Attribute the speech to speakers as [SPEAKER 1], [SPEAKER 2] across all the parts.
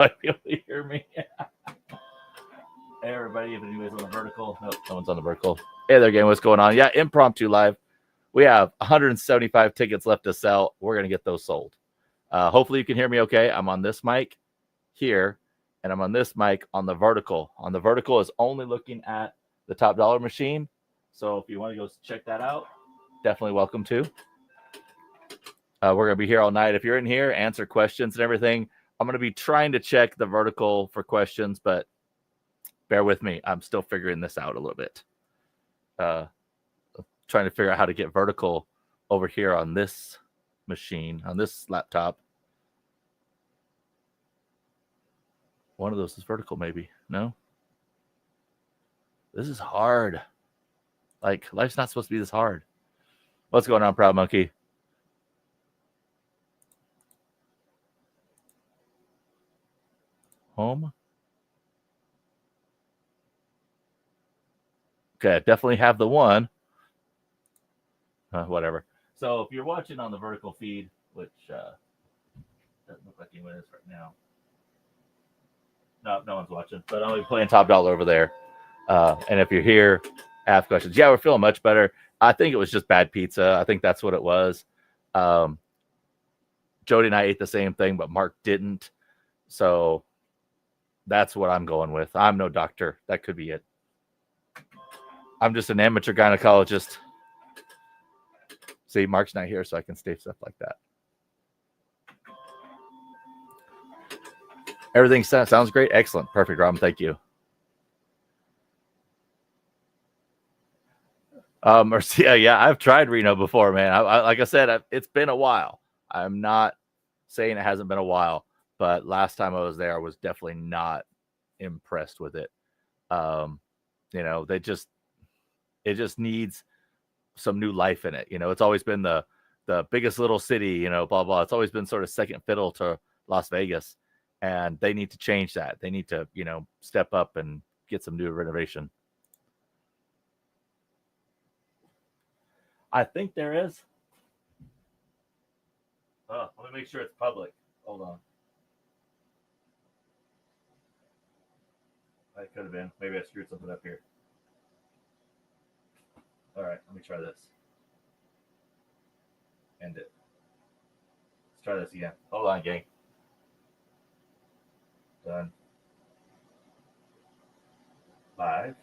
[SPEAKER 1] nobody able to hear me. Hey, everybody, if anybody's on the vertical. Nope, no one's on the vertical. Hey there, gang. What's going on? Yeah, impromptu live. We have 175 tickets left to sell. We're going to get those sold. Hopefully you can hear me okay. I'm on this mic here, and I'm on this mic on the vertical. On the vertical is only looking at the top dollar machine. So if you want to go check that out, definitely welcome to. We're going to be here all night. If you're in here, answer questions and everything. I'm going to be trying to check the vertical for questions, but bear with me. I'm still figuring this out a little bit. Trying to figure out how to get vertical over here on this machine, on this laptop. One of those is vertical, maybe. No? This is hard. Like, life's not supposed to be this hard. What's going on, Proud Monkey? Home. Okay, I definitely have the one. Whatever. So if you're watching on the vertical feed, which doesn't look like anyone is right now. No one's watching. But I'll be playing top dollar over there. And if you're here, ask questions. Yeah, we're feeling much better. I think it was just bad pizza. I think that's what it was. Jody and I ate the same thing, but Mark didn't. So that's what I'm going with. I'm no doctor. That could be it. I'm just an amateur gynecologist. See, Mark's not here, so I can say stuff like that. Everything sounds great. Excellent. Perfect, Rob. Thank you. Marcia, yeah, I've tried Reno before, man. I like I said, it's been a while. I'm not saying it hasn't been a while, but last time I was there, I was definitely not impressed with it. You know, it just needs some new life in it. You know, it's always been the biggest little city, you know, blah, blah. It's always been sort of second fiddle to Las Vegas, and they need to change that. They need to, you know, step up and get some new renovation. I think there is. Oh, let me make sure it's public. Hold on. That could have been. Maybe I screwed something up here. All right, let me try this. End it. Let's try this again. Hold on, gang. Done. Live.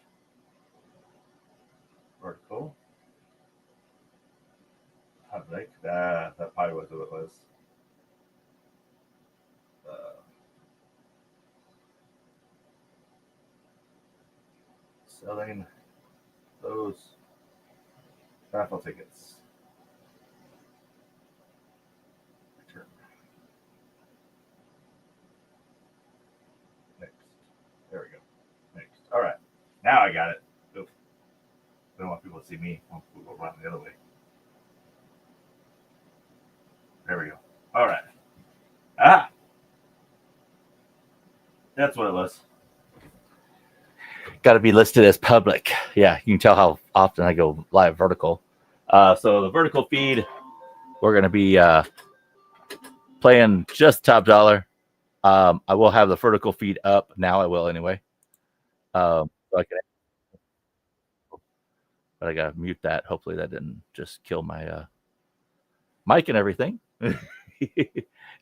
[SPEAKER 1] Vertical. Public. That probably was who it was. Selling those raffle tickets. Return. Next. There we go. Next. All right. Now I got it. Oof. I don't want people to see me. I want people to run the other way. There we go. All right. Ah! That's what it was. Got to be listed as public. Yeah, you can tell how often I go live vertical. So the vertical feed, we're going to be playing just top dollar. I will have the vertical feed up. Now I will anyway. So I can, but I got to mute that. Hopefully that didn't just kill my mic and everything.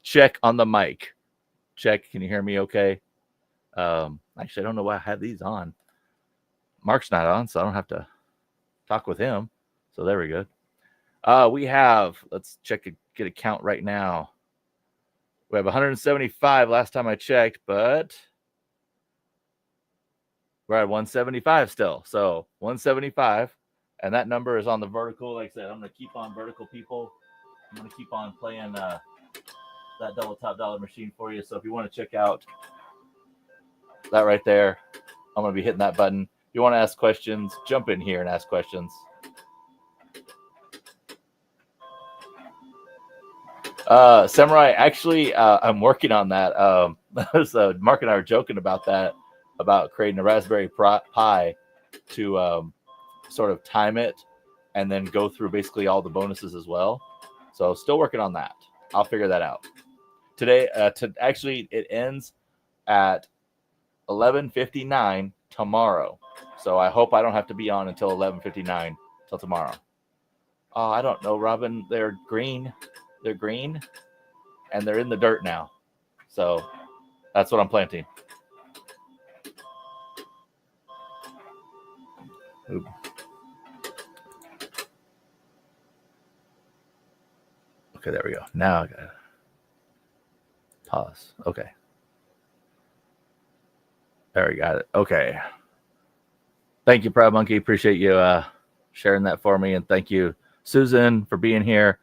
[SPEAKER 1] Check on the mic. Check. Can you hear me okay? Actually, I don't know why I have these on. Mark's not on, so I don't have to talk with him. So there we go. We have, let's check, get a count right now. We have 175 last time I checked, but we're at 175 still. So 175, and that number is on the vertical. Like I said, I'm going to keep on vertical, people. I'm going to keep on playing that double top dollar machine for you. So if you want to check out that right there, I'm going to be hitting that button. If you want to ask questions, jump in here and ask questions. Samurai, actually, I'm working on that. So Mark and I were joking about that, about creating a Raspberry Pi to sort of time it and then go through basically all the bonuses as well. So still working on that. I'll figure that out. Today, actually, it ends at 11:59 tomorrow. So I hope I don't have to be on until 11:59 till tomorrow. Oh, I don't know, Robin. They're green. They're green, and they're in the dirt now. So that's what I'm planting. Ooh. Okay, there we go. Now I gotta pause. Okay. There we got it. Okay. Thank you, Proud Monkey. Appreciate you sharing that for me. And thank you, Susan, for being here.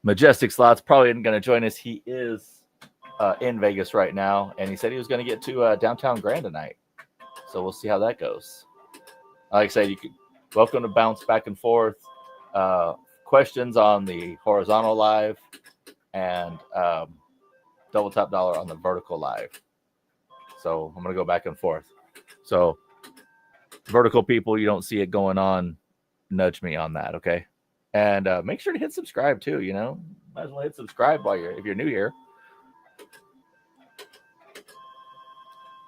[SPEAKER 1] Majestic Slots probably isn't going to join us. He is in Vegas right now. And he said he was going to get to Downtown Grand tonight. So we'll see how that goes. Like I said, you could welcome to bounce back and forth. Questions on the horizontal live and double top dollar on the vertical live. So I'm going to go back and forth. So vertical people, you don't see it going on, nudge me on that, okay? And make sure to hit subscribe too, you know. Might as well hit subscribe if you're new here.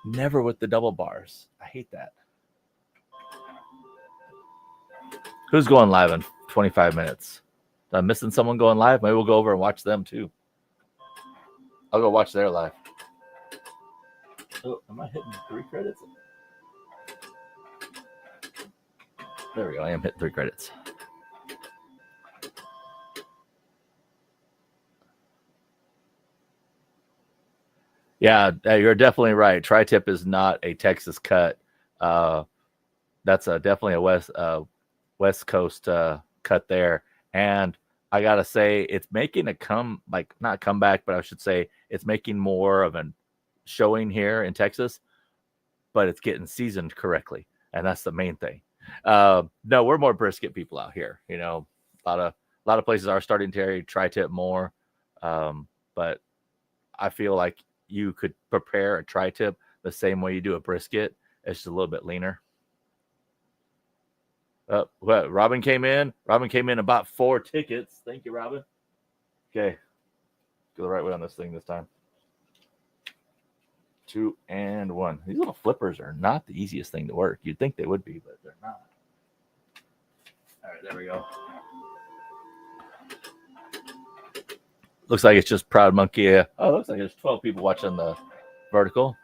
[SPEAKER 1] Never with the double bars. I hate that. Who's going live in 25 minutes? I'm missing someone going live. Maybe we'll go over and watch them too. I'll go watch their live. Oh, am I hitting 3 credits? There we go. I am hitting 3 credits. Yeah, you're definitely right. Tri-tip is not a Texas cut. That's definitely a West Coast cut there. And I gotta say, it's making not comeback, but I should say it's making more of an showing here in Texas. But it's getting seasoned correctly, and that's the main thing. No, we're more brisket people out here. You know, a lot of places are starting to carry tri-tip more, but I feel like you could prepare a tri-tip the same way you do a brisket. It's just a little bit leaner. Robin came in. Robin came in and bought 4 tickets. Thank you, Robin. Okay, go the right way on this thing this time. 2 and 1. These little flippers are not the easiest thing to work. You'd think they would be, but they're not. All right, there we go. Looks like it's just Proud Monkey. Looks like there's 12 people watching the vertical.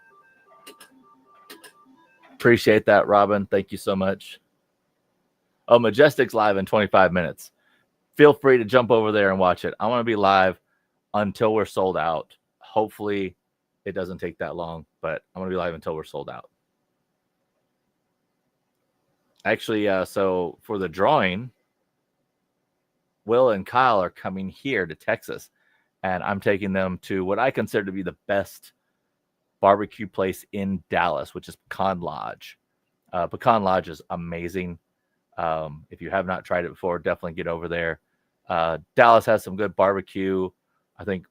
[SPEAKER 1] Appreciate that, Robin. Thank you so much. Oh, Majestic's live in 25 minutes. Feel free to jump over there and watch it. I want to be live until we're sold out. Hopefully it doesn't take that long, but I'm going to be live until we're sold out. Actually, so for the drawing, Will and Kyle are coming here to Texas, and I'm taking them to what I consider to be the best barbecue place in Dallas, which is Pecan Lodge. Pecan Lodge is amazing. If you have not tried it before, definitely get over there. Dallas has some good barbecue. I think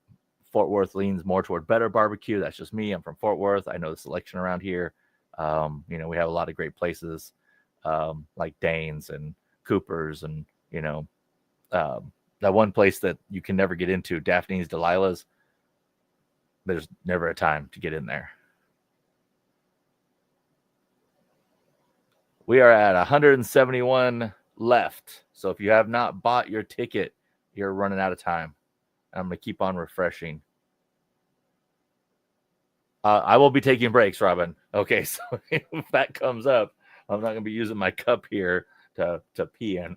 [SPEAKER 1] Fort Worth leans more toward better barbecue. That's just me. I'm from Fort Worth. I know the selection around here. You know, we have a lot of great places like Dane's and Cooper's, and you know, that one place that you can never get into, Daphne's Delilah's. There's never a time to get in there. We are at 171 left. So if you have not bought your ticket, you're running out of time. I'm going to keep on refreshing. I will be taking breaks, Robin. Okay, so if that comes up, I'm not going to be using my cup here to pee in.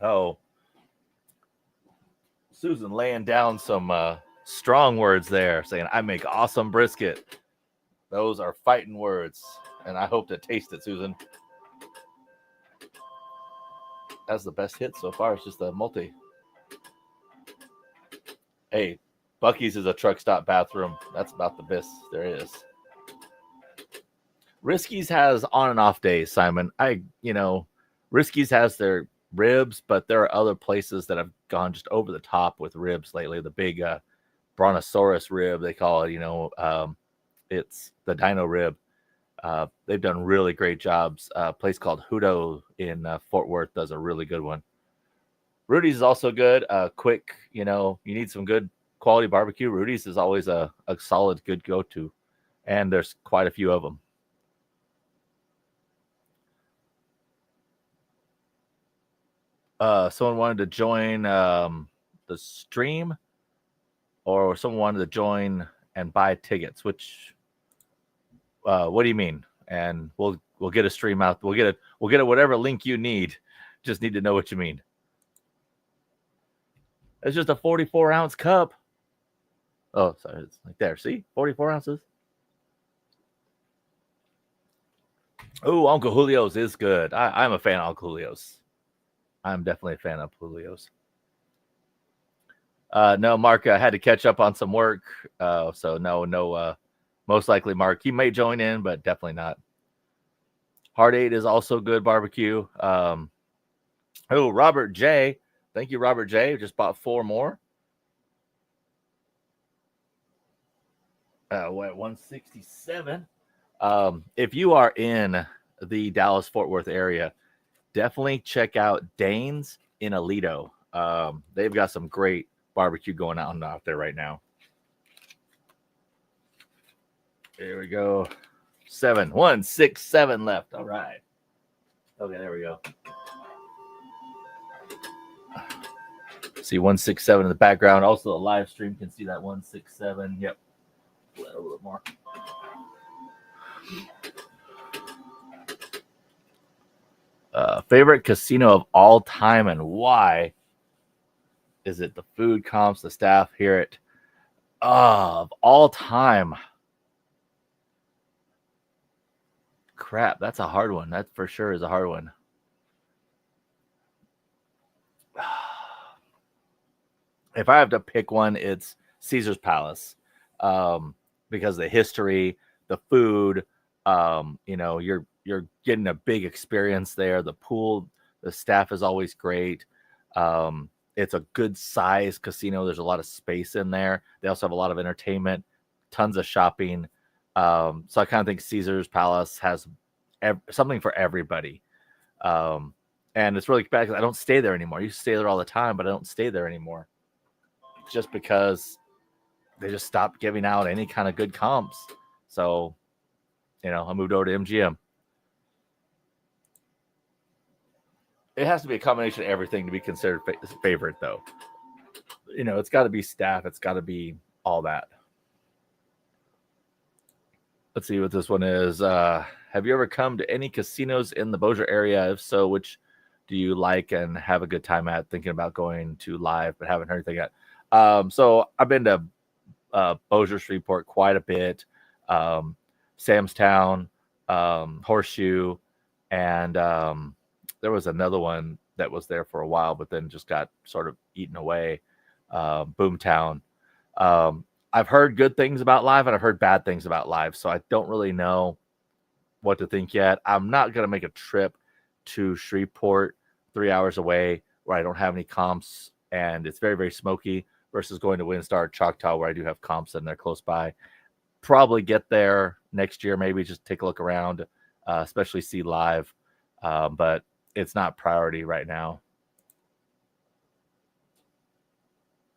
[SPEAKER 1] Oh, Susan laying down some strong words there, saying, I make awesome brisket. Those are fighting words, and I hope to taste it, Susan. That's the best hit so far. It's just a multi. Hey, Buc-ee's is a truck stop bathroom. That's about the best there is. Risky's has on and off days, Simon. Risky's has their ribs, but there are other places that have gone just over the top with ribs lately. The big brontosaurus rib, they call it, it's the dino rib. They've done really great jobs. A place called Hudo in Fort Worth does a really good one. Rudy's is also good. Quick, you need some good quality barbecue. Rudy's is always a solid, good go-to. And there's quite a few of them. Someone wanted to join the stream, or someone wanted to join and buy tickets. What do you mean? And we'll get a stream out. We'll get whatever link you need. Just need to know what you mean. It's just a 44-ounce cup. Oh, sorry, it's like there. See, 44 ounces. Oh, Uncle Julio's is good. I'm a fan of Uncle Julio's. I'm definitely a fan of Julio's. No, Mark had to catch up on some work. So no. Most likely, Mark. He may join in, but definitely not. Hard 8 is also good barbecue. Robert J. Thank you, Robert J. Just bought 4 more. What, 167? If you are in the Dallas-Fort Worth area, definitely check out Dane's in Aledo. They've got some great barbecue going on out there right now. There we go. 167 left. All right. Okay, there we go. See 167 in the background. Also, the live stream can see that 167. Yep. A little bit more. Favorite casino of all time and why? Is it the food comps, the staff? Hear it. Of all time. Crap, that's a hard one. That for sure is a hard one. If I have to pick one, it's Caesar's Palace, because the history, the food, you're getting a big experience there. The pool, the staff is always great. It's a good size casino. There's a lot of space in there. They also have a lot of entertainment, tons of shopping. So I kind of think Caesar's Palace has something for everybody. And it's really bad because I don't stay there anymore. I used to stay there all the time, but I don't stay there anymore. Just because they just stopped giving out any kind of good comps. So, I moved over to MGM. It has to be a combination of everything to be considered favorite, though. It's got to be staff. It's got to be all that. Let's see what this one is. Have you ever come to any casinos in the Bossier area? If so, which do you like and have a good time at? Thinking about going to live, but haven't heard anything yet. So I've been to Bossier, Shreveport quite a bit. Sam's Town, Horseshoe, and there was another one that was there for a while, but then just got sort of eaten away. Boomtown. I've heard good things about live, and I've heard bad things about live, so I don't really know what to think yet. I'm not going to make a trip to Shreveport, 3 hours away, where I don't have any comps, and it's very, very smoky, versus going to WinStar, Choctaw, where I do have comps, and they're close by. Probably get there next year, maybe just take a look around, especially see live, but it's not priority right now.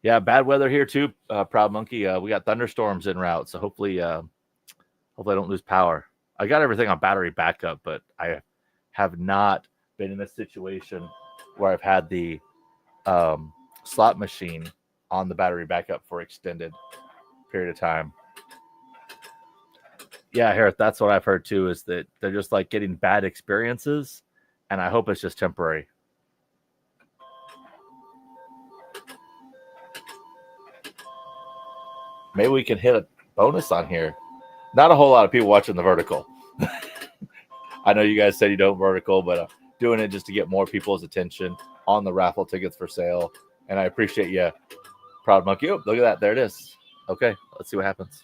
[SPEAKER 1] Yeah, bad weather here too, Proud Monkey. We got thunderstorms en route, so hopefully I don't lose power. I got everything on battery backup, but I have not been in a situation where I've had the slot machine on the battery backup for extended period of time. Yeah, Harris, that's what I've heard too, is that they're just like getting bad experiences, and I hope it's just temporary. Maybe we can hit a bonus on here. Not a whole lot of people watching the vertical. I know you guys said you don't vertical, but doing it just to get more people's attention on the raffle tickets for sale. And I appreciate you, Proud Monkey. Oh, look at that. There it is. Okay, let's see what happens.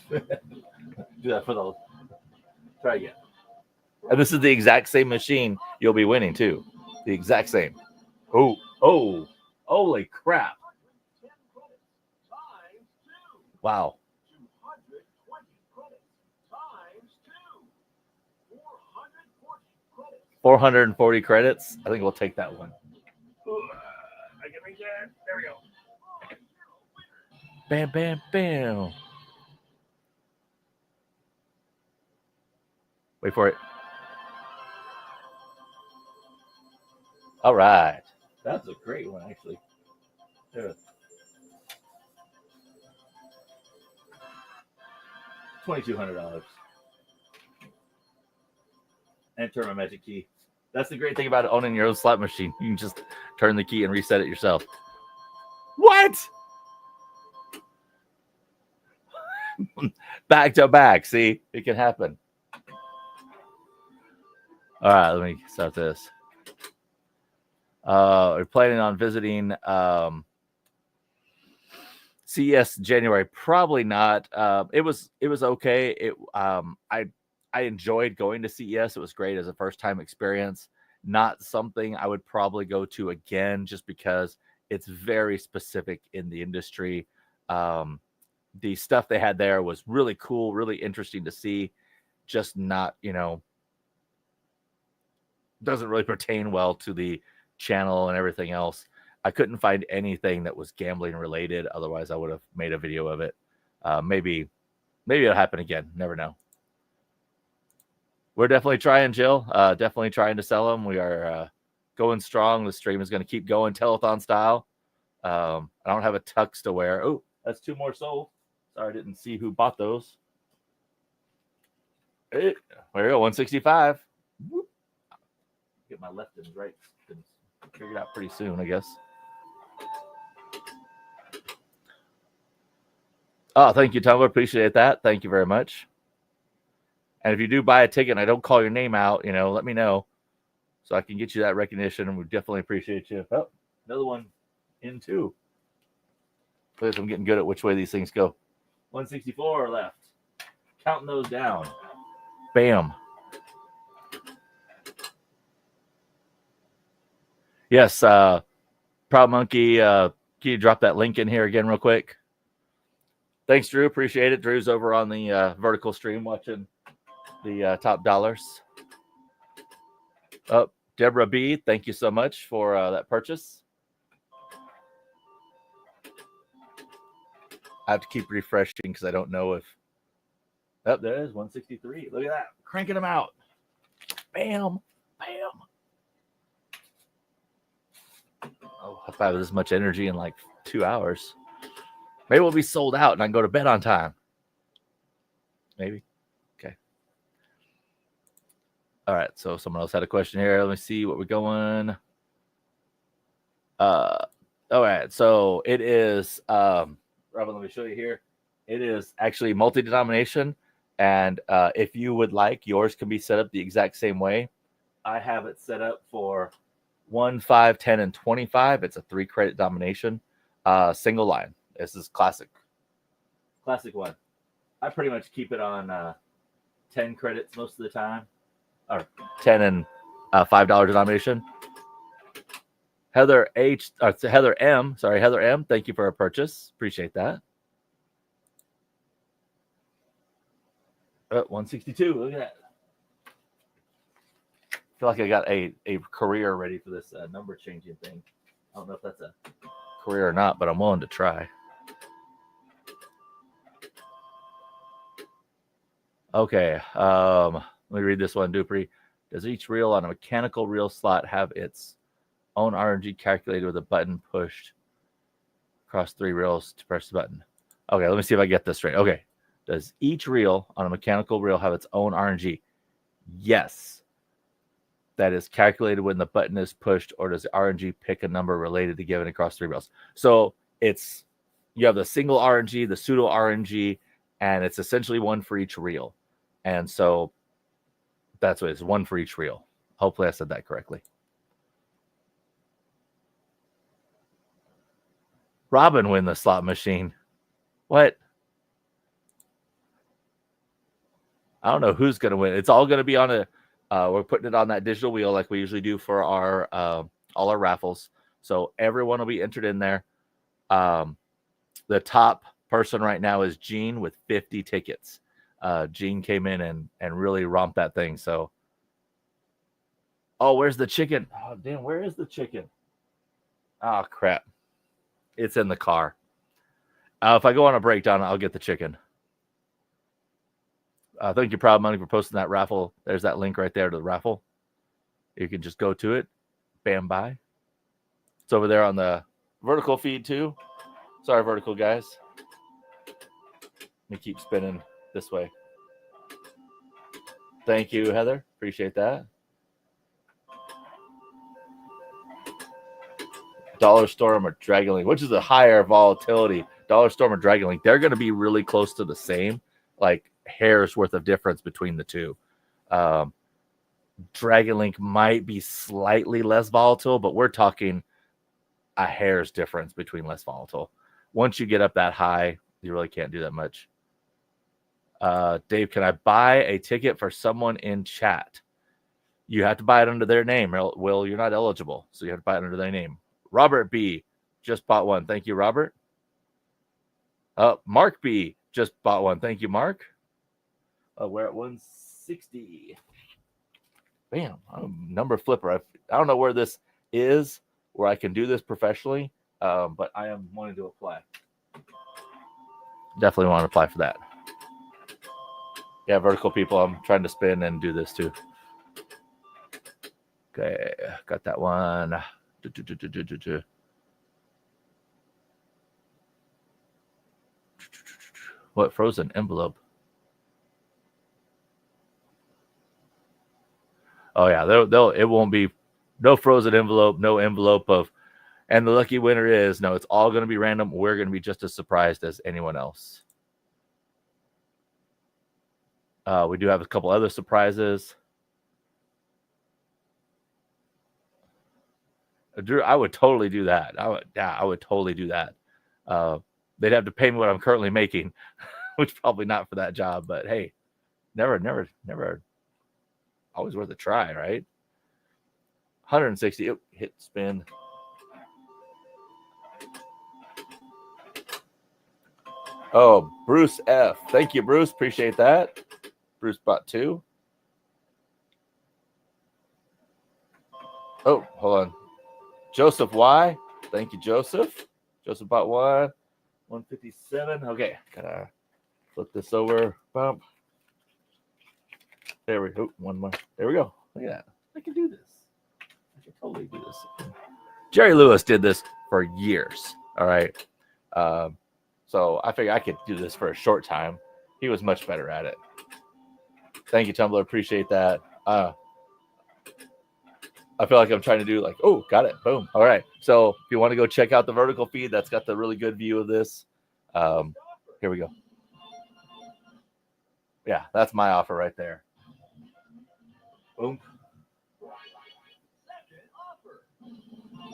[SPEAKER 1] Do that for the. Try again. And this is the exact same machine you'll be winning too. The exact same. Oh, holy crap. Wow. 440 credits. I think we'll take that one. I can reach that. There we go. Bam, bam, bam. Wait for it. All right. That's a great one, actually. Yeah. $2,200. Enter my magic key. That's the great thing about owning your own slot machine. You can just turn the key and reset it yourself. What? Back to back. See, it can happen. All right, let me start this. We're planning on visiting CES January. Probably not. It was okay. I enjoyed going to CES. It was great as a first time experience. Not something I would probably go to again, just because it's very specific in the industry. The stuff they had there was really cool, really interesting to see. Just not, doesn't really pertain well to the channel and everything else. I couldn't find anything that was gambling related. Otherwise, I would have made a video of it. Maybe it'll happen again. Never know. We're definitely trying, Jill. Definitely trying to sell them. We are going strong. The stream is going to keep going telethon style. I don't have a tux to wear. Oh, that's 2 more sold. Sorry, I didn't see who bought those. There we go, 165. Whoop. Get my left and right figured out pretty soon, I guess. Oh, thank you, Tumblr. Appreciate that. Thank you very much. And if you do buy a ticket and I don't call your name out, let me know so I can get you that recognition, and we definitely appreciate you. Oh, another one in 2. Please, I'm getting good at which way these things go. 164 left. Counting those down. Bam. Yes, Proud Monkey, can you drop that link in here again real quick? Thanks, Drew. Appreciate it. Drew's over on the vertical stream watching the top dollars. Oh, Deborah B, thank you so much for that purchase. I have to keep refreshing because I don't know if... Oh, there it is, 163. Look at that. Cranking them out. Bam. Bam. Oh, if I have this much energy in like 2 hours. Maybe we'll be sold out and I can go to bed on time. Maybe. Okay. All right. So someone else had a question here. Let me see what we're going. All right. So it is, Robin, let me show you here. It is actually multi-denomination. And if you would like, yours can be set up the exact same way. I have it set up for 1, 5, 10, and 25. It's a 3-credit domination. Single line. This is classic one. I pretty much keep it on 10 credits most of the time, or 10 and $5 denomination. Heather M. Thank you for a purchase. Appreciate that. 162. Look at that. I feel like I got a career ready for this number changing thing. I don't know if that's a career or not, but I'm willing to try. Okay. Let me read this one, Dupree. Does each reel on a mechanical reel slot have its own RNG calculated with a button pushed across 3 reels to press the button? Okay, let me see if I get this straight. Okay. Does each reel on a mechanical reel have its own RNG? Yes. That is calculated when the button is pushed, or does the RNG pick a number related to given across 3 reels? So you have the single RNG, the pseudo RNG, and it's essentially one for each reel. And so that's what it is, one for each reel. Hopefully I said that correctly. Robin win the slot machine. What? I don't know who's going to win. It's all going to be on we're putting it on that digital wheel like we usually do for our all our raffles. So everyone will be entered in there. The top person right now is Gene with 50 tickets. Gene came in and really romped that thing. So Oh, where's the chicken? Oh, damn, where is the chicken? Oh, crap. It's in the car. If I go on a breakdown, I'll get the chicken. Thank you, Proud Money, for posting that raffle. There's that link right there to the raffle. You can just go to it. Bam, bye. It's over there on the vertical feed, too. Sorry, vertical guys. Let me keep spinning this way. Thank you, Heather. Appreciate that. Dollar Storm or Dragon Link, which is a higher volatility. Dollar Storm or Dragon Link, they're going to be really close to the same, like hair's worth of difference between the two. Dragon Link might be slightly less volatile, but we're talking a hair's difference between less volatile. Once you get up that high, you really can't do that much. Dave, can I buy a ticket for someone in chat? You have to buy it under their name. Will, you're not eligible, so you have to buy it under their name. Robert B. just bought one. Thank you, Robert. Mark B. just bought one. Thank you, Mark. We're at 160. Bam. I'm a number flipper. I don't know where this is, where I can do this professionally, but I am wanting to apply. Definitely want to apply for that. Yeah, vertical people. I'm trying to spin and do this too. Okay, got that one. What frozen envelope? Oh yeah, it won't be no frozen envelope, no envelope of, and the lucky winner is no. It's all going to be random. We're going to be just as surprised as anyone else. We do have a couple other surprises. Drew, I would totally do that. I would totally do that. They'd have to pay me what I'm currently making, which probably not for that job, but hey, never. Always worth a try, right? 160. Hit spin. Oh, Bruce F. Thank you, Bruce. Appreciate that. Bruce bought 2. Oh, hold on. Joseph Y. Thank you, Joseph. Joseph bought 1. 157. Okay, gotta flip this over. Bump. There we go. One more. There we go. Look at that. I can do this. I can totally do this. Jerry Lewis did this for years. All right. So I figured I could do this for a short time. He was much better at it. Thank you, Tumblr. Appreciate that. I feel like I'm trying to do like, oh, got it. Boom. All right. So if you want to go check out the vertical feed, that's got the really good view of this. Here we go. Yeah, that's my offer right there. Boom.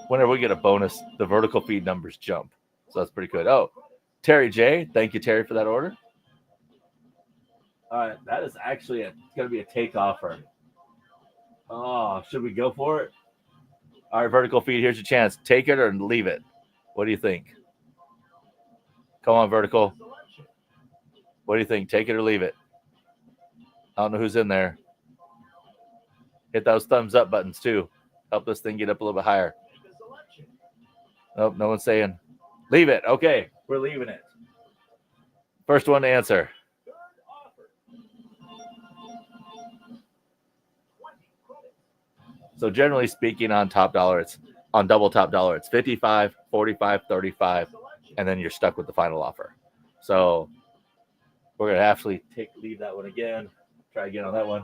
[SPEAKER 1] Whenever we get a bonus, the vertical feed numbers jump. So that's pretty good. Oh, Terry J. Thank you, Terry, for that order. All right. That is actually going to be a take offer. Oh, should we go for it? All right, vertical feed. Here's your chance. Take it or leave it. What do you think? Come on, vertical. What do you think? Take it or leave it? I don't know who's in there. Hit those thumbs up buttons too. Help this thing get up a little bit higher. Nope, no one's saying. Leave it. Okay, we're leaving it. First one to answer. So generally speaking, on top dollar, it's on double top dollar, it's 55, 45, 35, and then you're stuck with the final offer. So we're gonna actually leave that one again. Try again on that one.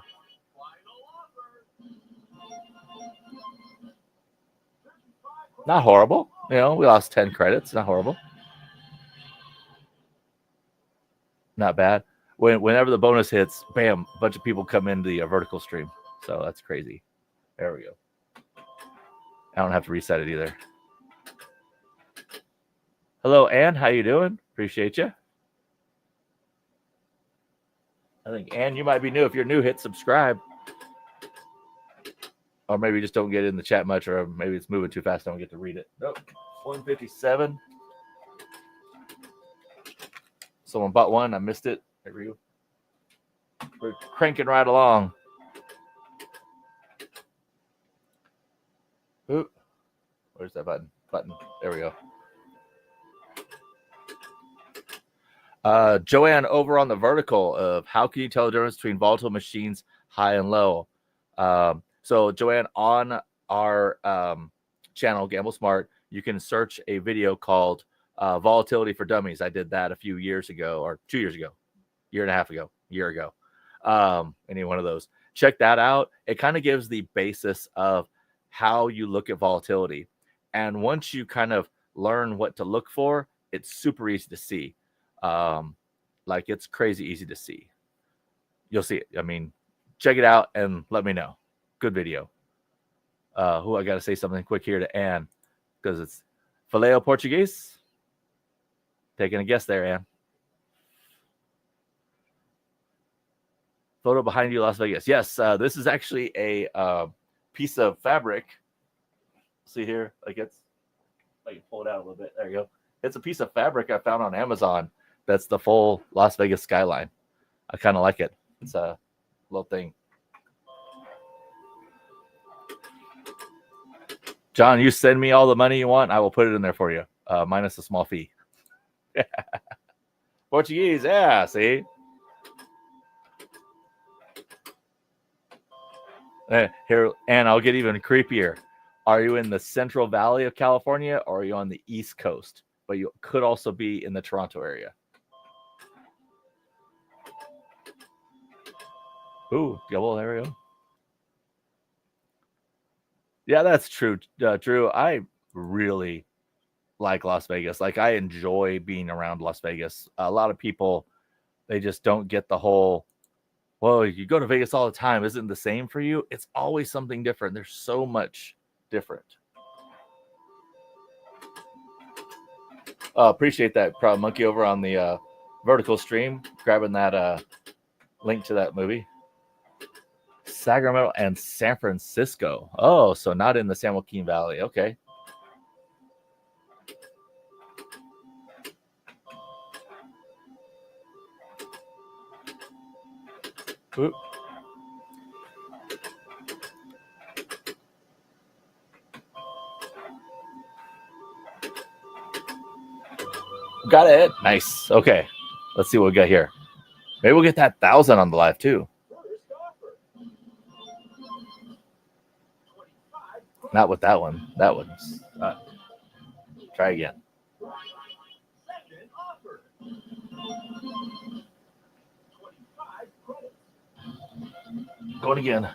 [SPEAKER 1] Not horrible. You know, we lost 10 credits. Not horrible. Not bad. Whenever the bonus hits, bam, a bunch of people come into the vertical stream. So that's crazy. There we go. I don't have to reset it either. Hello, Ann. How you doing? Appreciate you. I think, Ann, you might be new. If you're new, hit subscribe. Or maybe you just don't get in the chat much, or maybe it's moving too fast. I don't get to read it. Nope. 157. Someone bought one. I missed it. There we go. We're cranking right along. Where's that button? There we go. Joanne, over on the vertical of how can you tell the difference between volatile machines, high and low? So Joanne, on our channel, Gamble Smart, you can search a video called Volatility for Dummies. I did that a few years ago, or 2 years ago, year ago. Any one of those. Check that out. It kind of gives the basis of how you look at volatility. And once you kind of learn what to look for, it's super easy to see. Like it's crazy easy to see. You'll see it. I mean, check it out and let me know. Good video. I got to say something quick here to Anne because it's Faleo Portuguese. Taking a guess there, Anne. Photo behind you, Las Vegas. Yes, this is actually a piece of fabric. See here, like I can pull it out a little bit. There you go. It's a piece of fabric I found on Amazon. That's the full Las Vegas skyline. I kind of like it. It's a little thing. John, you send me all the money you want. I will put it in there for you, minus a small fee. Portuguese, yeah, see? Here, and I'll get even creepier. Are you in the Central Valley of California or are you on the East Coast? But you could also be in the Toronto area. Ooh, well, there we go. Yeah, that's true, Drew. I really like Las Vegas. Like, I enjoy being around Las Vegas. A lot of people, they just don't get the whole, well, you go to Vegas all the time. Isn't it the same for you? It's always something different. There's so much different. Appreciate that, Proud Monkey, over on the vertical stream, grabbing that link to that movie. Sacramento and San Francisco. Oh, so not in the San Joaquin Valley. Okay. Oop. Got it. Nice. Okay. Let's see what we got here. Maybe we'll get that 1,000 on the live too. Not with that one. That one's. Try again. Going again.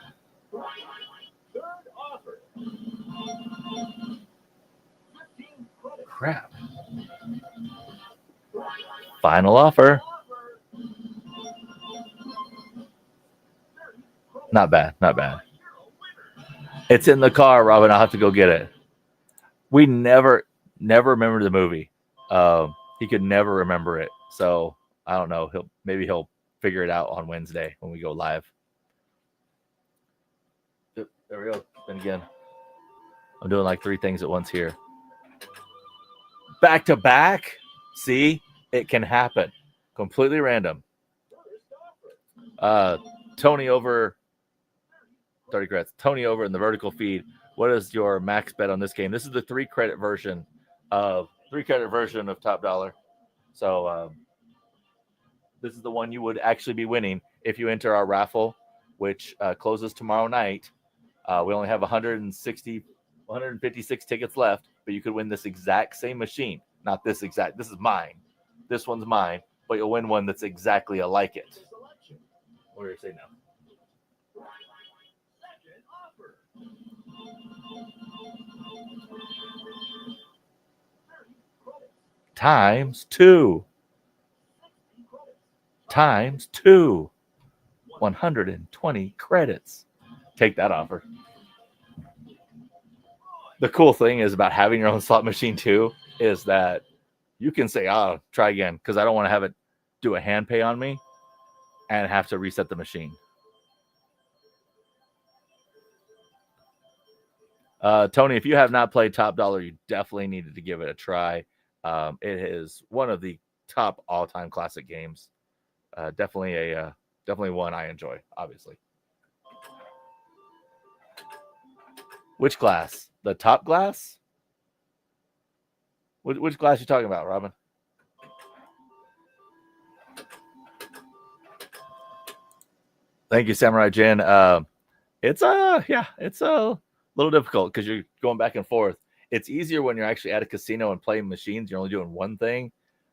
[SPEAKER 1] Crap. Final offer. Not bad. Not bad. It's in the car, Robin. I'll have to go get it. We never remember the movie. He could never remember it. So I don't know. Maybe he'll figure it out on Wednesday when we go live. There we go. Then again, I'm doing like 3 things at once here. Back to back. See, it can happen. Completely random. Tony over 30 credits. Tony over in the vertical feed. What is your max bet on this game? This is the 3 credit version of Top Dollar. So this is the one you would actually be winning if you enter our raffle, which closes tomorrow night. We only have 156 tickets left, but you could win this exact same machine. Not this exact. This is mine. This one's mine, but you'll win one that's exactly like it. What do you say now? Times 2. 120 credits. Take that offer. The cool thing is about having your own slot machine too is that you can say, "Oh, try again," because I don't want to have it do a hand pay on me and have to reset the machine. Tony, if you have not played Top Dollar, you definitely needed to give it a try. It is one of the top all-time classic games. Definitely one I enjoy, obviously. Which glass? The top glass? Which glass you talking about, Robin? Thank you, Samurai Jin. It's a little difficult because you're going back and forth. It's easier when you're actually at a casino and playing machines. You're only doing one thing,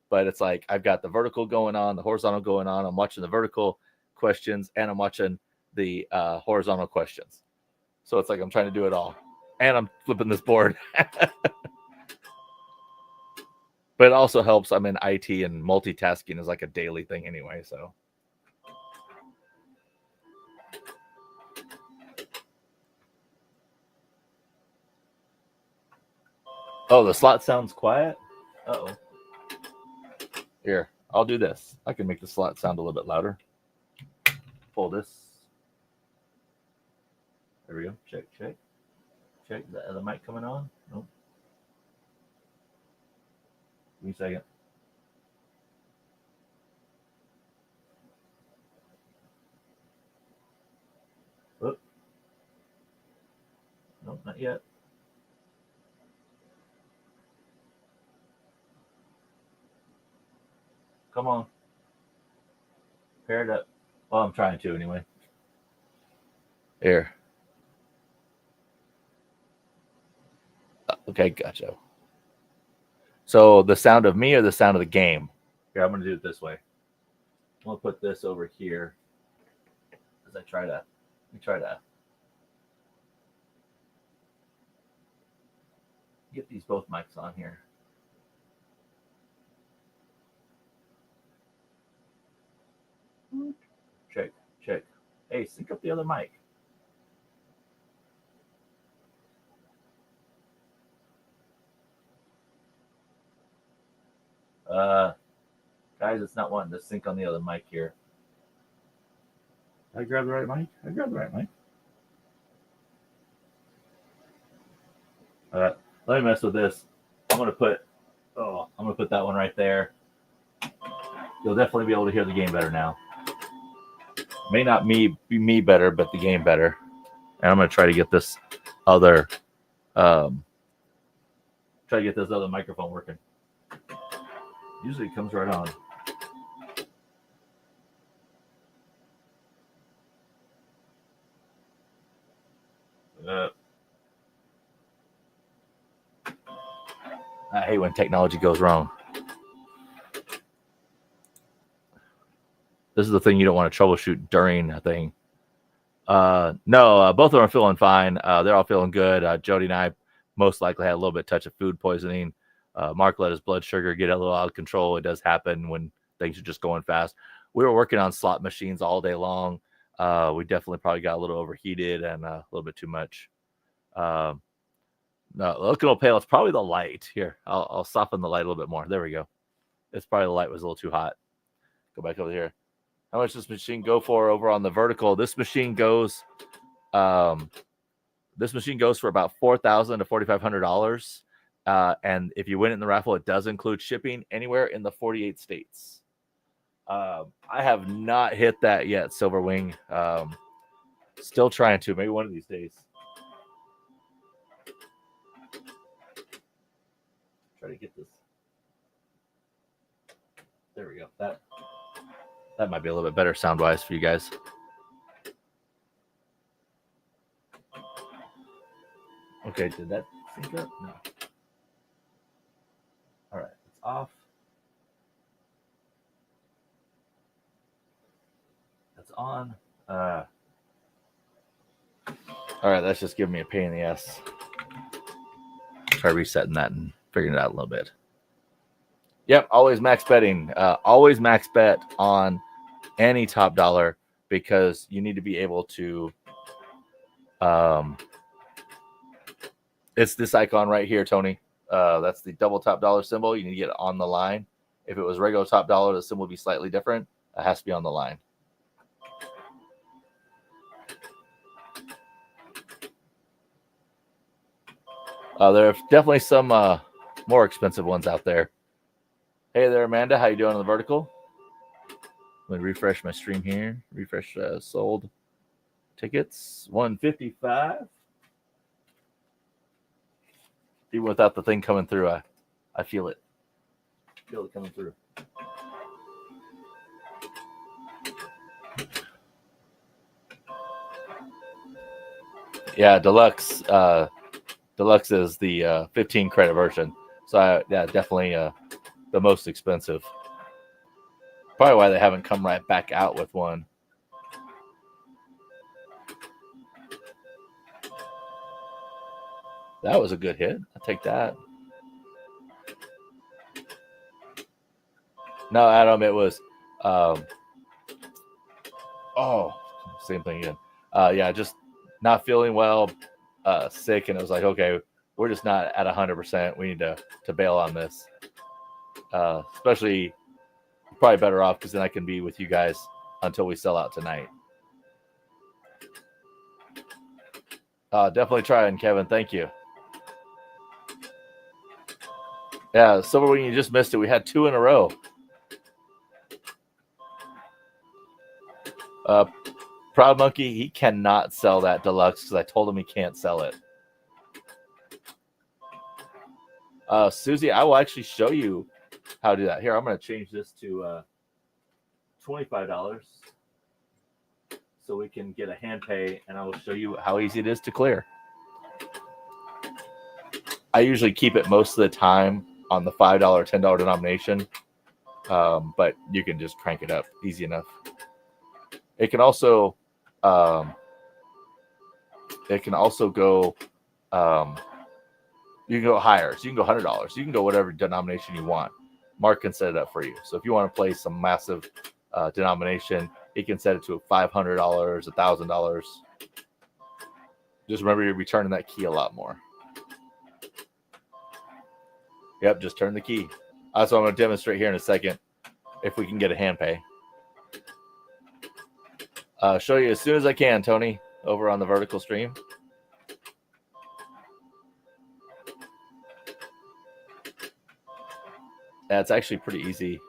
[SPEAKER 1] but it's like I've got the vertical going on, the horizontal going on. I'm watching the vertical questions and I'm watching the horizontal questions. So it's like I'm trying to do it all, and I'm flipping this board. But it also helps. I'm in IT, and multitasking is like a daily thing anyway. So. Oh, the slot sounds quiet? Uh-oh. Here, I'll do this. I can make the slot sound a little bit louder. Pull this. There we go. Check, check. Check. Is the other mic coming on? Nope. Give me a second. Whoop. Nope, not yet. Come on. Pair it up. Well, I'm trying to anyway. Here. Okay, gotcha. So the sound of me or the sound of the game? Here, I'm going to do it this way. I'm going to put this over here as I try to get these both mics on here. Check, check. Hey, sync up the other mic. Guys, it's not wanting to sync on the other mic here. Did I grab the right mic? I grabbed the right mic. Let me mess with this. I'm gonna put that one right there. You'll definitely be able to hear the game better now. May not be me better, but the game better. And I'm gonna try to get this other microphone working. Usually it comes right on. I hate when technology goes wrong. This is the thing you don't want to troubleshoot during a thing. No, both of them are feeling fine. They're all feeling good. Jody and I most likely had a little bit of touch of food poisoning. Mark let his blood sugar get a little out of control. It does happen when things are just going fast. We were working on slot machines all day long. We definitely probably got a little overheated and a little bit too much. No, looking a little pale. It's probably the light. Here, I'll soften the light a little bit more. There we go. It's probably the light was a little too hot. Go back over here. How much does this machine go for over on the vertical? This machine goes for about $4,000 to $4,500. And if you win it in the raffle, it does include shipping anywhere in the 48 states. I have not hit that yet, Silver Wing. Still trying to. Maybe one of these days. Try to get this. There we go. That might be a little bit better sound-wise for you guys. Okay, did that sync up? No. All right, it's off. That's on. All right, that's just giving me a pain in the ass. Try resetting that and figuring it out a little bit. Yep, always max betting. Always max bet on any top dollar because you need to be able to. It's this icon right here, Tony. That's the double top dollar symbol. You need to get it on the line. If it was regular top dollar, the symbol would be slightly different. It has to be on the line. There are definitely some more expensive ones out there. Hey there, Amanda. How you doing on the vertical? Let me refresh my stream here. Refresh sold tickets. 155. Even without the thing coming through, I feel it. Feel it coming through. Yeah, deluxe. Deluxe is the 15 credit version. So yeah, definitely the most expensive. Probably why they haven't come right back out with one. That was a good hit. I'll take that. No, Adam, it was. Same thing again. Yeah, just not feeling well, sick, and it was like, okay, we're just not at 100%. We need to bail on this. Especially, probably better off because then I can be with you guys until we sell out tonight. Definitely trying, Kevin. Thank you. Yeah, Silver Wing, you just missed it. We had 2 in a row. Proud Monkey, he cannot sell that deluxe because I told him he can't sell it. Susie, I will actually show you how to do that. Here, I'm going to change this to $25 so we can get a hand pay, and I will show you how easy it is to clear. I usually keep it most of the time on the $5, $10 denomination, but you can just crank it up easy enough. It can also go. You can go higher, so you can go $100. You can go whatever denomination you want. Mark can set it up for you. So if you want to play some massive denomination, he can set it to $500, $1,000. Just remember, you're returning that key a lot more. Yep, just turn the key. That's what I'm going to demonstrate here in a second, if we can get a hand pay. Show you as soon as I can, Tony, over on the vertical stream. Yeah, it's actually pretty easy.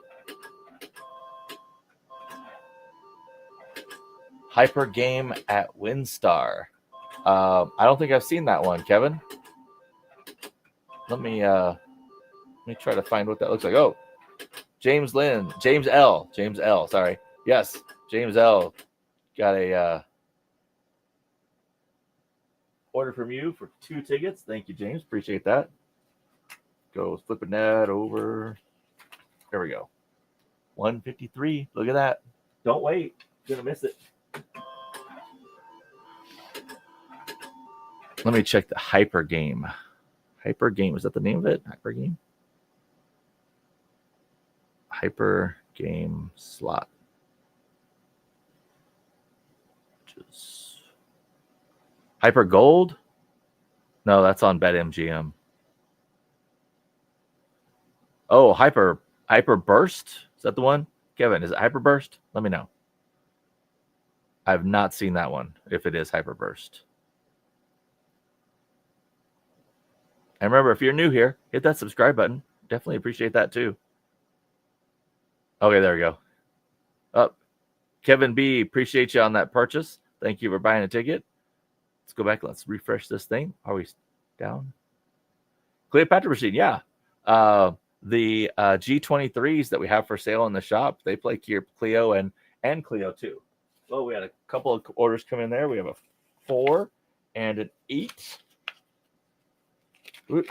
[SPEAKER 1] Hyper game at WinStar. I don't think I've seen that one, Kevin. Let me try to find what that looks like. Oh, James L. Sorry. Yes, James L. Got a order from you for 2 tickets. Thank you, James. Appreciate that. Go flipping that over. There we go. 153. Look at that. Don't wait. You're gonna miss it. Let me check the Hyper Game. Hyper Game. Is that the name of it? Hyper Game? Hyper Game slot. Hyper Gold? No, that's on BetMGM. Oh, Hyper Burst? Is that the one? Kevin, is it Hyper Burst? Let me know. I've not seen that one, if it is Hyper Burst. And remember, if you're new here, hit that subscribe button. Definitely appreciate that too. Okay, there we go. Up. Kevin B, appreciate you on that purchase. Thank you for buying a ticket. Let's go back. Let's refresh this thing. Are we down? Cleopatra machine, yeah. The G23s that we have for sale in the shop, they play Clio and Clio 2. Well, we had a couple of orders come in there. We have a 4 and an 8. Ooh,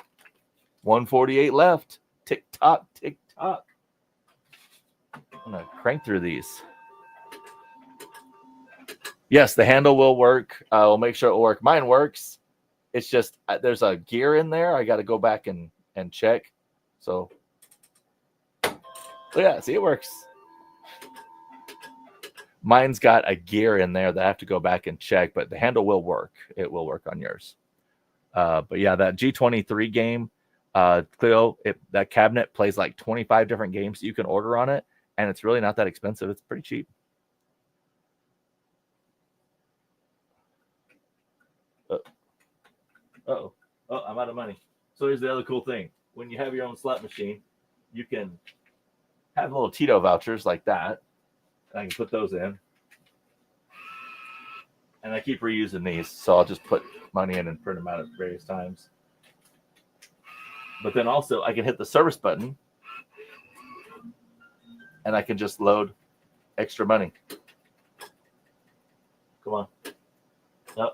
[SPEAKER 1] 148 left. Tick tock, tick tock. I'm going to crank through these. Yes, the handle will work. We'll make sure it will work. Mine works. It's just there's a gear in there. I got to go back and check. So, yeah, see, it works. Mine's got a gear in there that I have to go back and check, but the handle will work. It will work on yours. But yeah, that G23 game, Clio, that cabinet plays like 25 different games you can order on it, and it's really not that expensive. It's pretty cheap. Oh, I'm out of money. So here's the other cool thing. When you have your own slot machine, you can have little Tito vouchers like that. I can put those in. And I keep reusing these, so I'll just put money in and print them out at various times. But then also I can hit the service button and I can just load extra money. Come on. Oh.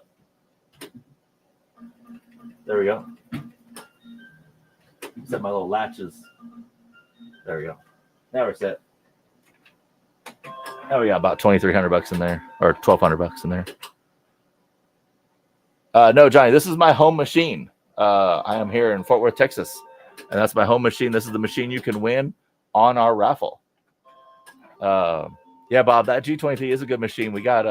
[SPEAKER 1] There we go. Set my little latches. There we go. Now we're set. Now we got about $2,300 in there, or $1,200 in there. No, Johnny, this is my home machine. I am here in Fort Worth, Texas, and that's my home machine. This is the machine you can win on our raffle. Yeah, Bob, that G23 is a good machine. We got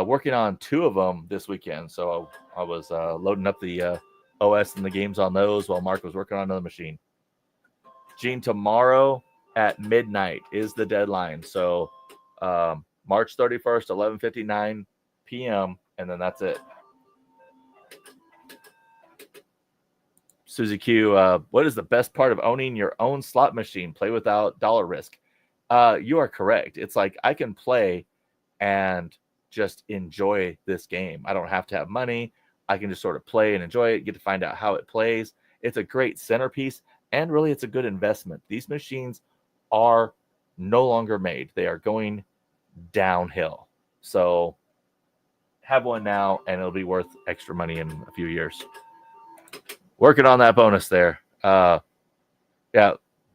[SPEAKER 1] working on 2 of them this weekend, so I was loading up the OS and the games on those while Mark was working on another machine. Gene, tomorrow at midnight is the deadline. So March 31st, 11:59 p.m., and then that's it. Susie Q, what is the best part of owning your own slot machine? Play without dollar risk. You are correct. It's like I can play and just enjoy this game. I don't have to have money. I can just sort of play and enjoy it, get to find out how it plays. It's a great centerpiece, and really it's a good investment. These machines are no longer made. They are going downhill. So have one now, and it'll be worth extra money in a few years. Working on that bonus there. Yeah,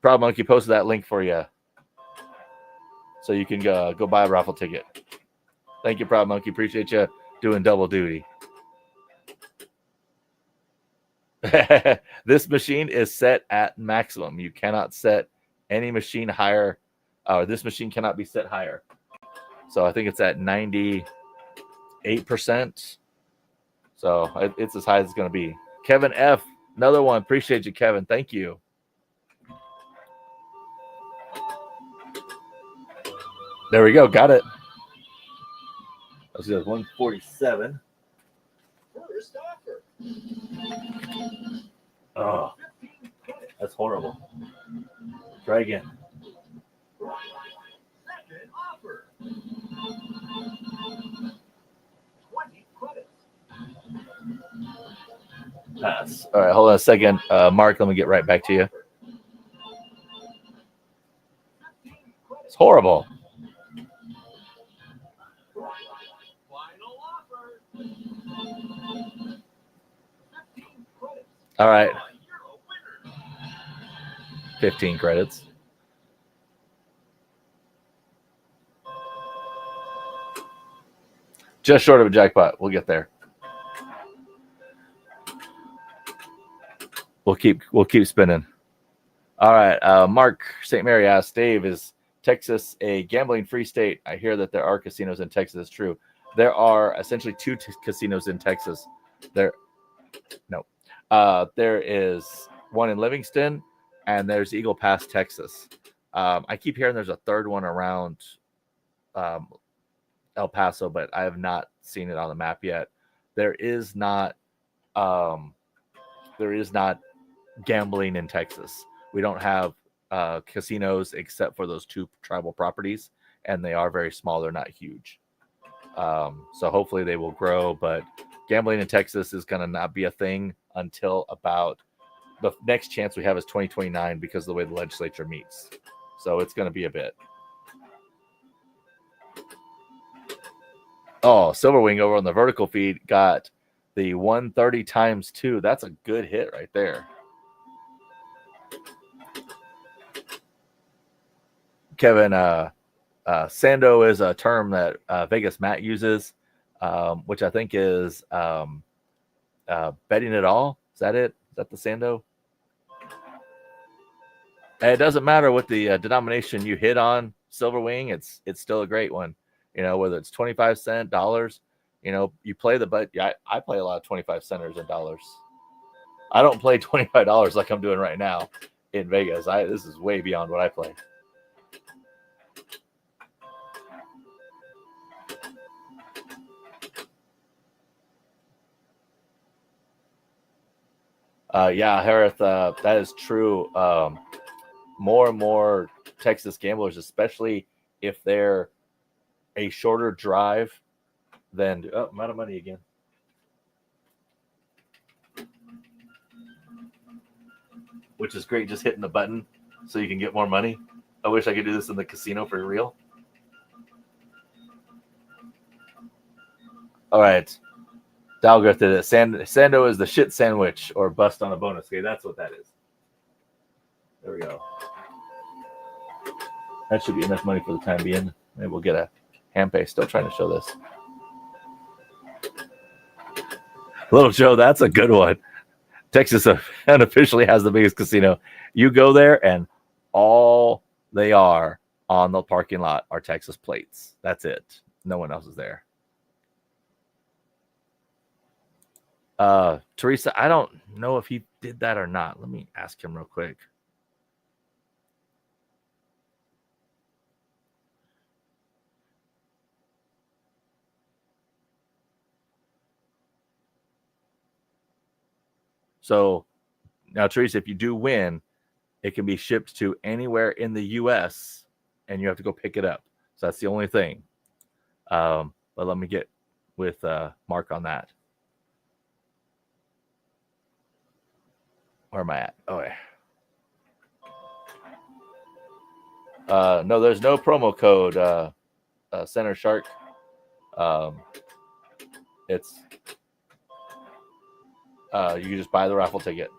[SPEAKER 1] Proud Monkey posted that link for you, so you can go buy a raffle ticket. Thank you, Proud Monkey. Appreciate you doing double duty. This machine is set at maximum. You cannot set any machine higher, or this machine cannot be set higher. So I think it's at 98%. So it's as high as it's going to be. Kevin F., another one. Appreciate you, Kevin. Thank you. There we go. Got it. Let's go. 147. First offer. Oh, that's horrible. Try again. Second offer. 20 credits. Pass. All right, hold on a second. Mark, let me get right back to you. It's horrible. All right. 15 credits. Just short of a jackpot. We'll get there. We'll keep spinning. All right. Mark St. Mary asks, Dave, is Texas a gambling-free state? I hear that there are casinos in Texas. It's true. There are essentially 2 casinos in Texas. There is one in Livingston, and there's Eagle Pass, Texas. I keep hearing there's a third one around El Paso, but I have not seen it on the map yet. There is not gambling in Texas. We don't have casinos except for those 2 tribal properties, and they are very small. They're not huge. So hopefully they will grow, but gambling in Texas is going to not be a thing until about the next chance we have is 2029 because of the way the legislature meets. So it's going to be a bit. Oh, Silverwing over on the vertical feed got the 130 times 2. That's a good hit right there. Kevin, Sando is a term that Vegas Matt uses, which I think is betting it all. Is that it? Is that the Sando? And it doesn't matter what the denomination you hit on Silverwing. It's still a great one. You know, whether it's 25 cent, dollars, you know, you play I play a lot of 25 centers and dollars. I don't play $25 like I'm doing right now in Vegas. This is way beyond what I play. Yeah, Harith, that is true. More and more Texas gamblers, especially if they're a shorter drive than I'm out of money again. which is great, just hitting the button so you can get more money. I wish I could do this in the casino for real. All right. Dalgrith did it. Sando is the shit sandwich or bust on a bonus. Okay, that's what that is. There we go. That should be enough money for the time being. Maybe we'll get a hand pay. Still trying to show this. Little Joe, that's a good one. Texas unofficially has the biggest casino. You go there and all they are on the parking lot are Texas plates. That's it. No one else is there. Teresa, I don't know if he did that or not. Let me ask him real quick. So now, Teresa, if you do win, it can be shipped to anywhere in the U.S. and you have to go pick it up. So that's the only thing. But let me get with Mark on that. Where am I at? Oh, yeah. No, there's no promo code, Center Shark. It's you can just buy the raffle ticket.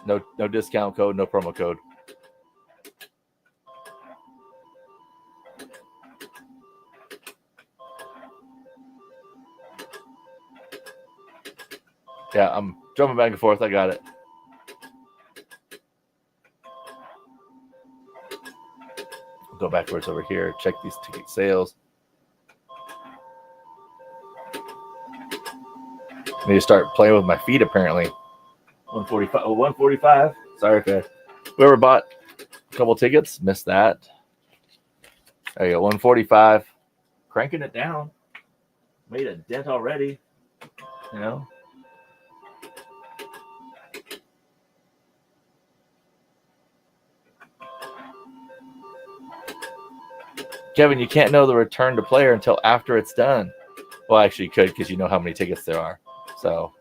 [SPEAKER 1] No discount code, no promo code. Yeah, I'm jumping back and forth. I got it. Go backwards over here. Check these ticket sales. I need to start playing with my feet, apparently. 145. Oh, 145. Sorry if whoever bought a couple tickets missed that. There you go. 145. Cranking it down. Made a dent already. You know. Kevin, you can't know the return to player until after it's done. Well, actually, you could because you know how many tickets there are. So,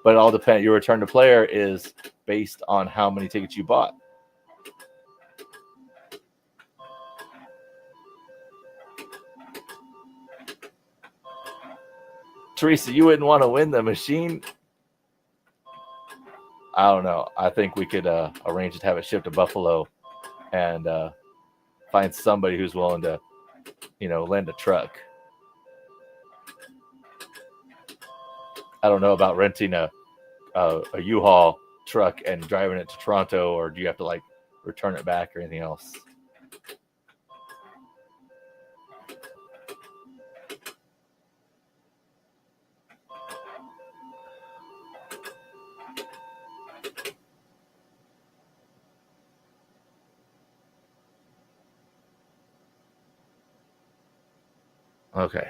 [SPEAKER 1] but it all depends. Your return to player is based on how many tickets you bought. Teresa, you wouldn't want to win the machine. I don't know. I think we could arrange to have it shipped to Buffalo and find somebody who's willing to, lend a truck. I don't know about renting a U-Haul truck and driving it to Toronto, or do you have to return it back or anything else? Okay.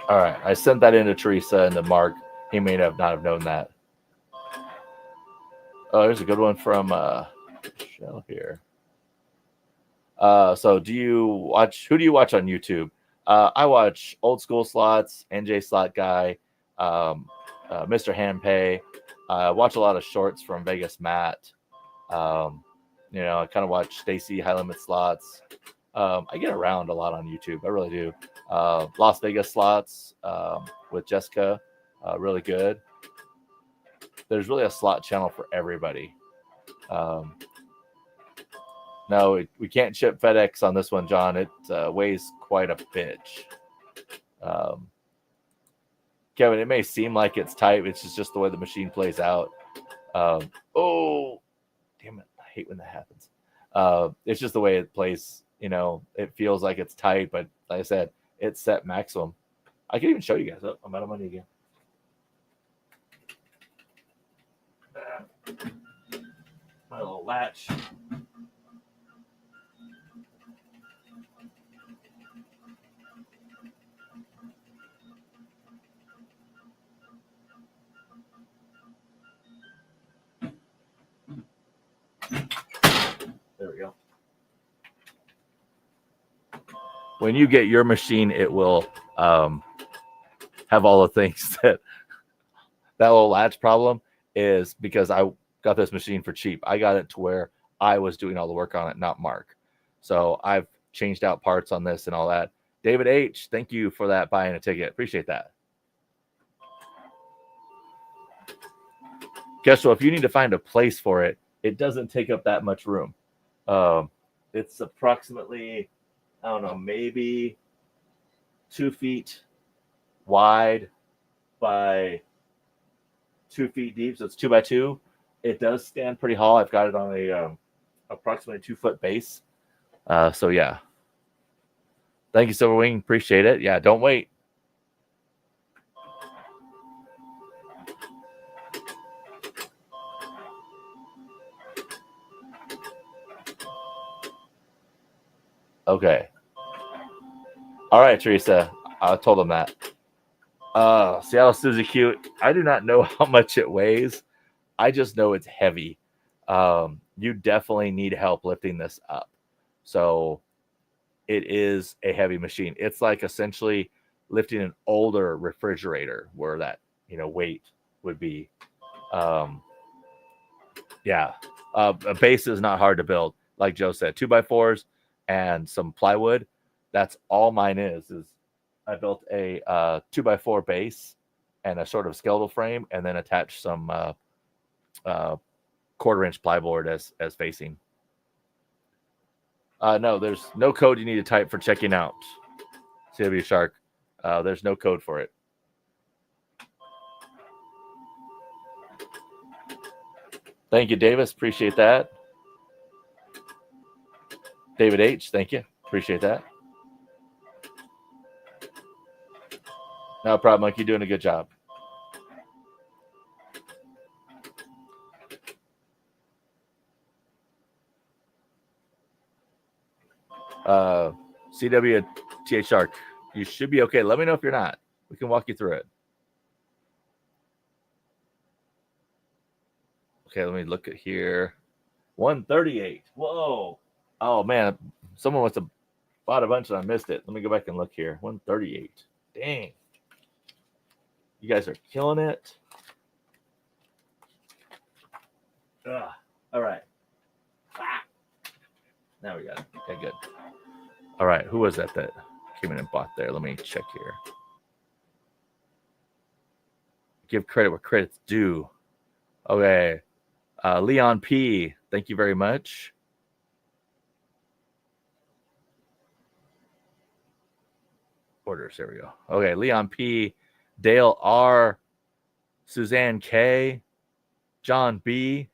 [SPEAKER 1] All right. I sent that in to Teresa and to Mark. He may not have known that. Oh, there's a good one from Michelle here. So who do you watch on YouTube? I watch Old School Slots, NJ Slot Guy, Mr. Handpay. I watch a lot of shorts from Vegas Matt. I kind of watch Stacy High Limit Slots. I get around a lot on YouTube. I really do. Las Vegas Slots with Jessica, really good. There's really a slot channel for everybody. No, we can't ship FedEx on this one, John. It weighs quite a bitch. Kevin, it may seem like it's tight. It's just the way the machine plays out. Oh, damn it. I hate when that happens. It's just the way it plays. It feels like it's tight, but like I said, it's set maximum. I can even show you guys. Oh, I'm out of money again. My little latch. There we go. When you get your machine, it will have all the things that little latch problem. is because I got this machine for cheap. I got it to where I was doing all the work on it, not Mark. So I've changed out parts on this and all that. David H, thank you for that buying a ticket. Appreciate that. Guess what? If you need to find a place for it, it doesn't take up that much room. It's approximately, I don't know, maybe 2 feet wide by 2 feet deep. So it's 2 by 2. It does stand pretty tall. I've got it on a approximately 2 foot base. So yeah. Thank you, Silverwing. Appreciate it. Yeah, don't wait. Okay. All right, Teresa. I told them that. Seattle Suzy Q. I do not know how much it weighs. I just know it's heavy. You definitely need help lifting this up. So it is a heavy machine. It's like essentially lifting an older refrigerator where that, weight would be. Yeah. A base is not hard to build. Like Joe said, 2x4s and some plywood. That's all mine is I built a 2x4 base and a sort of skeletal frame, and then attached some 1/4-inch plyboard as facing. No, there's no code you need to type for checking out. CW Shark. There's no code for it. Thank you, Davis. Appreciate that. David H. Thank you. Appreciate that. No problem, Mike. You're doing a good job. CWTH Shark, you should be okay. Let me know if you're not. We can walk you through it. Okay, let me look at here. 138. Whoa. Oh, man. Someone must have bought a bunch and I missed it. Let me go back and look here. 138. Dang. You guys are killing it. All right. Now we got it. Okay, good. All right. Who was that came in and bought there? Let me check here. Give credit where credit's due. Okay. Leon P. Thank you very much. Orders. There we go. Okay. Leon P. Dale R. Suzanne K. John B.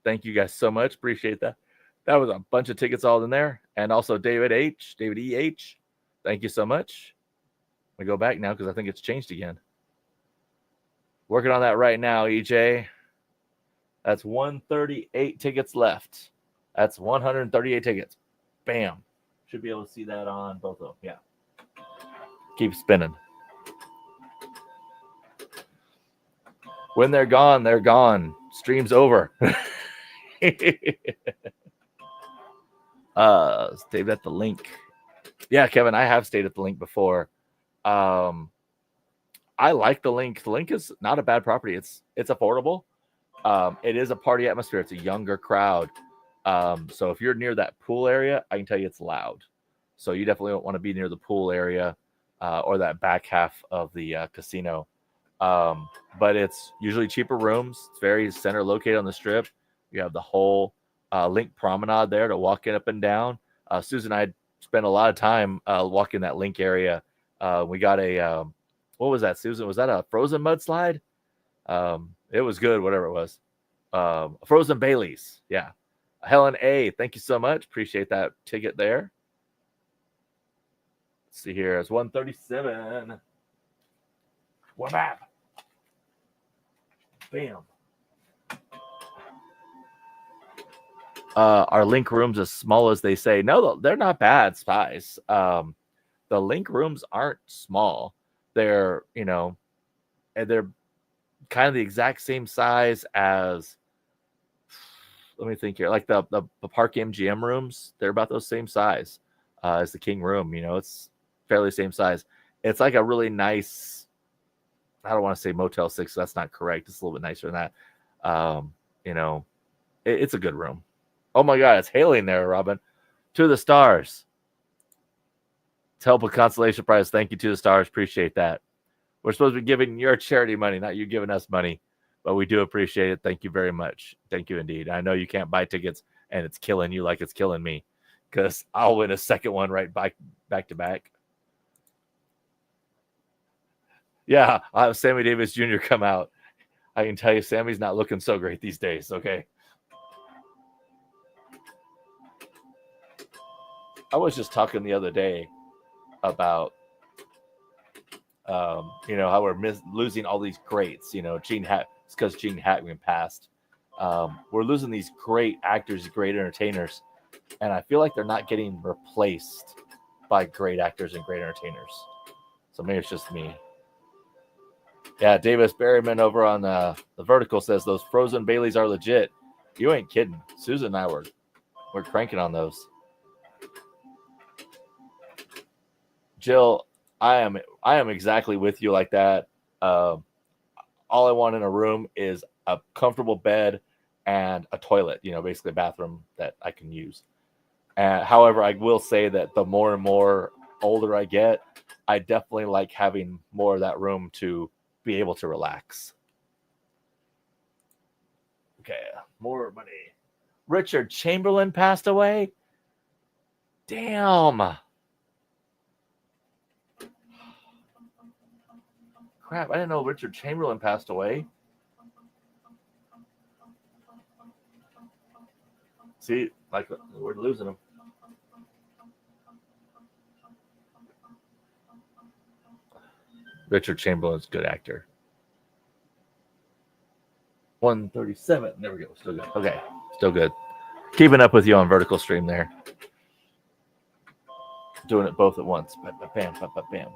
[SPEAKER 1] Thank you guys so much. Appreciate that. That was a bunch of tickets all in there. And also David H. David E.H. Thank you so much. We go back now because I think it's changed again. Working on that right now, EJ. That's 138 tickets left. That's 138 tickets. Bam. Should be able to see that on both of them. Yeah. Keep spinning. When they're gone, they're gone. Stream's over. Stayed at the link. Yeah, Kevin, I have stayed at the link before. I like the link. The link is not a bad property. It's affordable. It is a party atmosphere. It's a younger crowd. So if you're near that pool area, I can tell you it's loud. So you definitely don't want to be near the pool area or that back half of the casino. But it's usually cheaper rooms. It's very center located on the strip. You have the whole link promenade there to walk in up and down. Susan and I spent a lot of time walking that link area. We got a what was that, Susan? Was that a frozen mudslide? It was good, whatever it was. Frozen Baileys. Yeah. Helen A, thank you so much. Appreciate that ticket there. Let's see here. It's 137. One map. Bam. Are link rooms as small as they say? No, they're not bad size. The link rooms aren't small. They're, and they're kind of the exact same size as, let me think here, like the Park MGM rooms. They're about those same size as the King room. It's fairly same size. It's like a really nice, I don't want to say Motel 6. That's not correct. It's a little bit nicer than that. You know, it's a good room. Oh my God, it's hailing there, Robin. To the stars. To help with consolation prize. Thank you to the stars. Appreciate that. We're supposed to be giving your charity money, not you giving us money, but we do appreciate it. Thank you very much. Thank you indeed. I know you can't buy tickets and it's killing you like it's killing me because I'll win a second one right back to back. Yeah, I'll have Sammy Davis Jr. come out. I can tell you, Sammy's not looking so great these days. Okay. I was just talking the other day about, how we're losing all these greats. It's because Gene Hackman passed. We're losing these great actors, great entertainers, and I feel like they're not getting replaced by great actors and great entertainers. So maybe it's just me. Yeah, Davis Berryman over on the Vertical says those frozen Baileys are legit. You ain't kidding. Susan and I we're cranking on those. Jill, I am exactly with you like that. All I want in a room is a comfortable bed and a toilet, basically a bathroom that I can use. However, I will say that the more and more older I get, I definitely like having more of that room to be able to relax. Okay, more money. Richard Chamberlain passed away? Damn. Crap, I didn't know Richard Chamberlain passed away. See, like we're losing him. Richard Chamberlain's a good actor. 137. There we go. Still good. Okay. Still good. Keeping up with you on Vertical Stream there. Doing it both at once. Bam, bam, bam, bam, bam.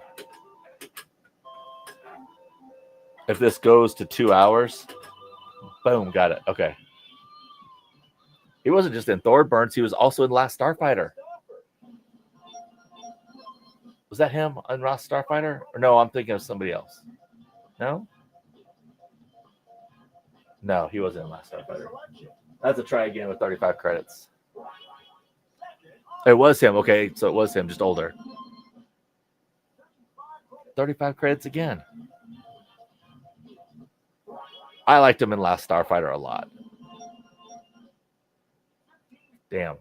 [SPEAKER 1] If this goes to 2 hours, boom, got it. Okay. He wasn't just in Thor Burns. He was also in Last Starfighter. Was that him in Last Starfighter? Or no, I'm thinking of somebody else. No? No, he wasn't in Last Starfighter. I have to try again with 35 credits. It was him. Okay, so it was him, just older. 35 credits again. I liked him in Last Starfighter a lot. Damn.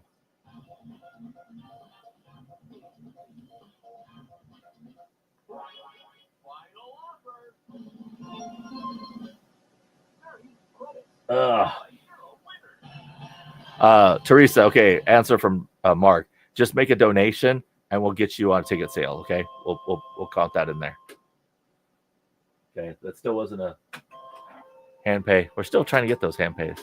[SPEAKER 1] Teresa, okay, answer from Mark. Just make a donation and we'll get you on a ticket sale, okay? We'll count that in there. Okay, that still wasn't a hand pay. We're still trying to get those hand pays.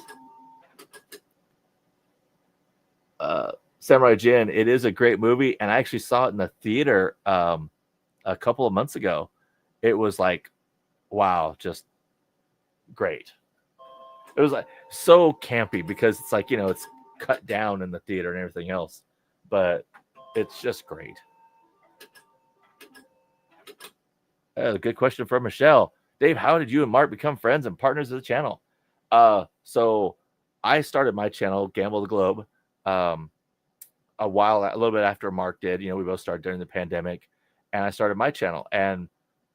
[SPEAKER 1] Samurai Jin, it is a great movie, and I actually saw it in the theater a couple of months ago. It was like, wow, just great. It was like so campy because it's like, it's cut down in the theater and everything else, but it's just great. Good question from Michelle. Dave, how did you and Mark become friends and partners of the channel? So I started my channel, Gamble the Globe, a little bit after Mark did. We both started during the pandemic, and I started my channel. And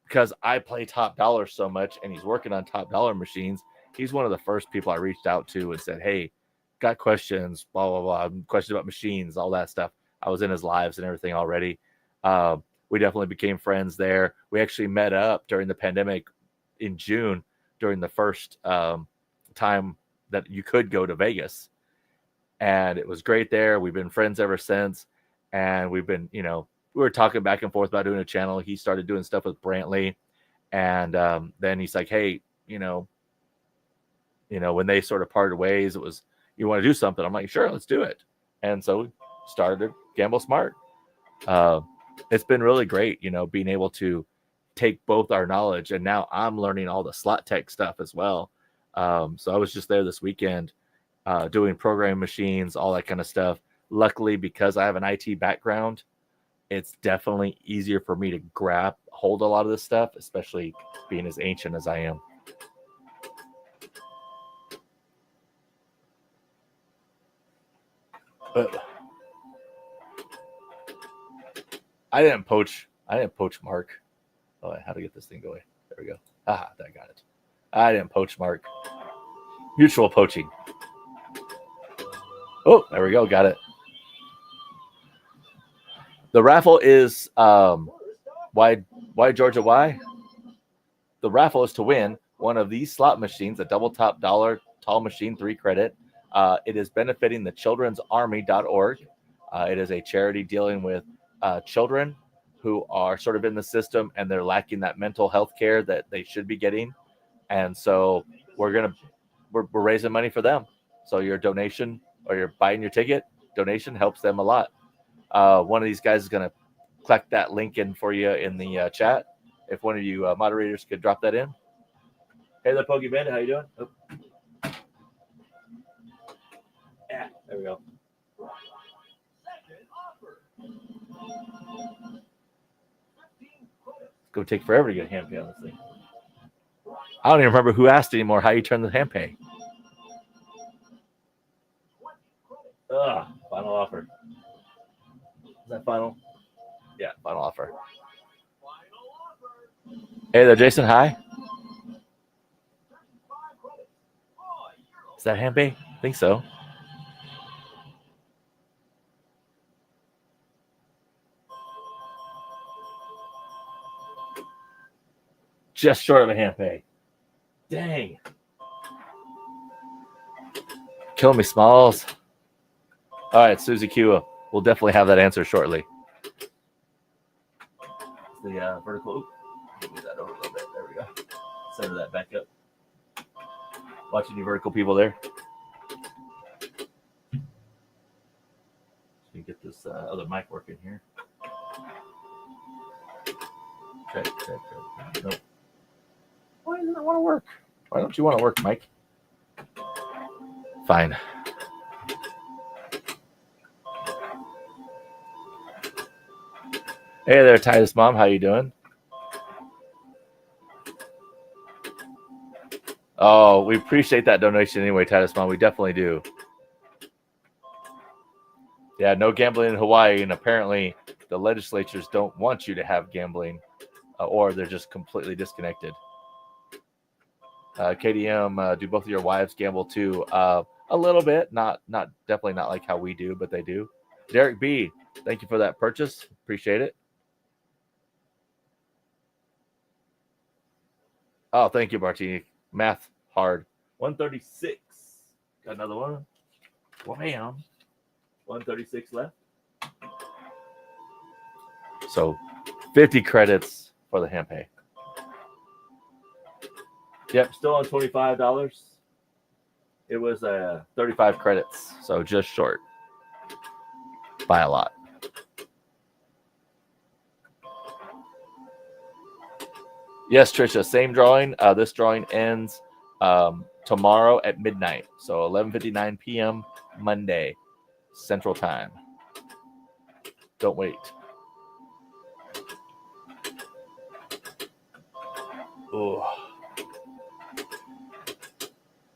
[SPEAKER 1] because I play Top Dollar so much and he's working on Top Dollar machines, he's one of the first people I reached out to and said, hey, got questions, blah, blah, blah, questions about machines, all that stuff. I was in his lives and everything already. We definitely became friends there. We actually met up during the pandemic in June during the first time that you could go to Vegas. And it was great there. We've been friends ever since. And we've been, we were talking back and forth about doing a channel. He started doing stuff with Brantley. And then he's like, hey, when they sort of parted ways, it was, you want to do something? I'm like, sure, let's do it. And so we started Gamble Smart. It's been really great, being able to take both our knowledge, and now I'm learning all the slot tech stuff as well. So I was just there this weekend doing programming machines, all that kind of stuff. Luckily, because I have an IT background, it's definitely easier for me to grab hold a lot of this stuff, especially being as ancient as I am. I didn't poach Mark. Oh, how to get this thing going? There we go. Ah, I got it. I didn't poach Mark. Mutual poaching. Oh, there we go. Got it. The raffle is why Georgia? Why? The raffle is to win one of these slot machines, a double top dollar tall machine, 3 credit. It is benefiting the childrensarmy.org. It is a charity dealing with children who are sort of in the system and they're lacking that mental health care that they should be getting. And so we're raising money for them. So your donation or you're buying your ticket, donation helps them a lot. One of these guys is going to click that link in for you in the chat. If one of you moderators could drop that in. Hey there, Pokey Bandit. How you doing? Oh. Yeah, there we go. It's going to take forever to get a hand pay on this thing. I don't even remember who asked anymore how you turn the hand pay. Final offer. Is that final? Yeah, final offer. Hey there, Jason. Hi. Is that hand pay? I think so. Just short of a hand pay. Dang. Killing me, Smalls. All right, Susie Q. We'll definitely have that answer shortly. The vertical. Move that over a little bit. There we go. Center that back up. Watching you vertical people there. So you get this other mic working here. Check. Nope. Why doesn't it want to work? Why don't you want to work, Mike? Fine. Hey there, Titus Mom. How you doing? Oh, we appreciate that donation anyway, Titus Mom. We definitely do. Yeah, no gambling in Hawaii, and apparently the legislatures don't want you to have gambling, or they're just completely disconnected. KDM, do both of your wives gamble too? A little bit, not definitely not like how we do, but they do. Derek B, thank you for that purchase. Appreciate it. Oh, thank you, Martini. Math hard. 136. Got another one. Wham. 136 left. So 50 credits for the hand pay. Yep, still on $25. It was 35 credits, so just short by a lot. Yes, Trisha, same drawing. This drawing ends tomorrow at midnight, so 11:59 p.m. Monday, Central Time. Don't wait. Oh.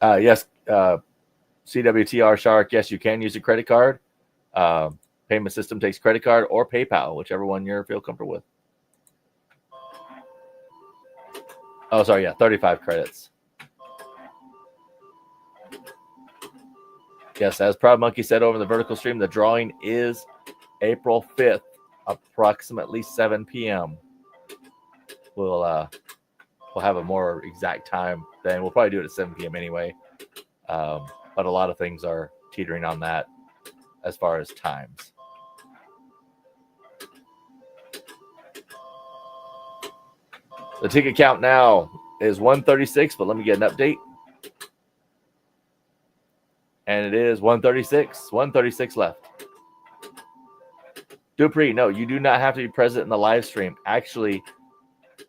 [SPEAKER 1] Yes, CWTR Shark. Yes, you can use a credit card. Payment system takes credit card or PayPal, whichever one you feel comfortable with. Oh, sorry. Yeah, 35 credits. Yes, as Proud Monkey said over the vertical stream, the drawing is April 5th, approximately 7 p.m. We'll have a more exact time then. We'll probably do it at 7 p.m. anyway. But a lot of things are teetering on that as far as times. The ticket count now is 136, but let me get an update. And it is 136. 136 left. Dupree, no, you do not have to be present in the live stream. Actually,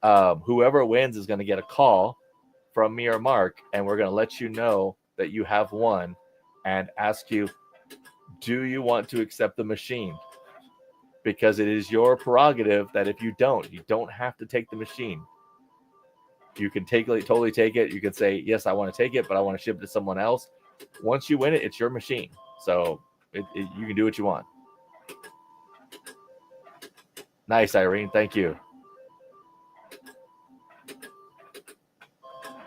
[SPEAKER 1] whoever wins is going to get a call from me or Mark, and we're going to let you know that you have won and ask you, do you want to accept the machine? Because it is your prerogative that if you don't have to take the machine. You can totally take it. You can say, yes, I want to take it, but I want to ship it to someone else. Once you win it, it's your machine. So you can do what you want. Nice, Irene. Thank you.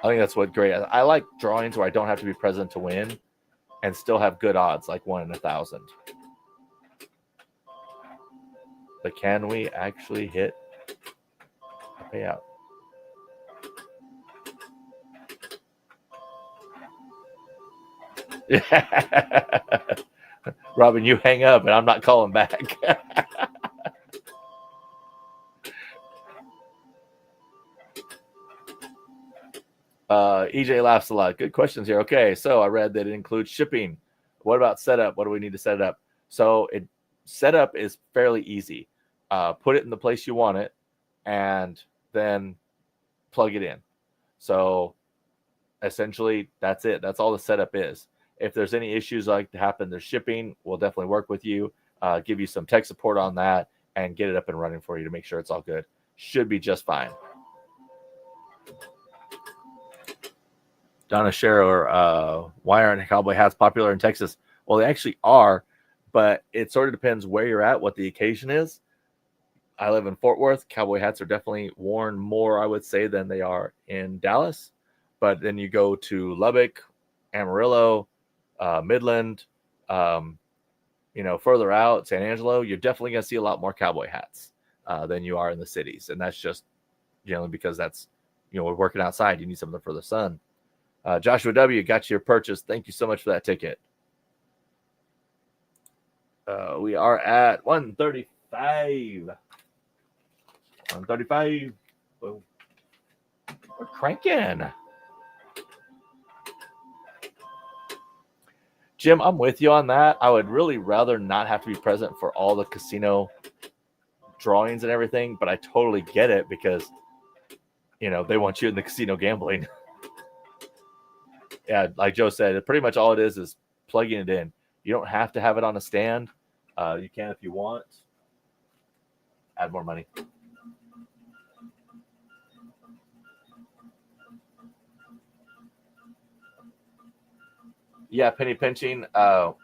[SPEAKER 1] I think that's what great. I like drawings where I don't have to be present to win and still have good odds, like 1 in 1,000. But can we actually hit a payout? Robin, you hang up and I'm not calling back. EJ laughs a lot. Good questions here. Okay, so I read that it includes shipping. What about setup? What do we need to set it up? So setup is fairly easy. Put it in the place you want it, and then plug it in. So essentially, that's it. That's all the setup is. If there's any issues like to happen, there's shipping. We'll definitely work with you, give you some tech support on that, and get it up and running for you to make sure it's all good. Should be just fine. Donna Scherer, why aren't cowboy hats popular in Texas? Well, they actually are, but it sort of depends where you're at, what the occasion is. I live in Fort Worth. Cowboy hats are definitely worn more, I would say, than they are in Dallas. But then you go to Lubbock, Amarillo, Midland, further out, San Angelo, you're definitely going to see a lot more cowboy hats than you are in the cities. And that's just, because that's, we're working outside. You need something for the sun. Joshua W. got your purchase. Thank you so much for that ticket. We are at 135. 135. Boom. We're cranking. Jim, I'm with you on that. I would really rather not have to be present for all the casino drawings and everything, but I totally get it because, they want you in the casino gambling. Yeah, like Joe said, pretty much all it is plugging it in. You don't have to have it on a stand. You can if you want. Add more money. Yeah, penny pinching.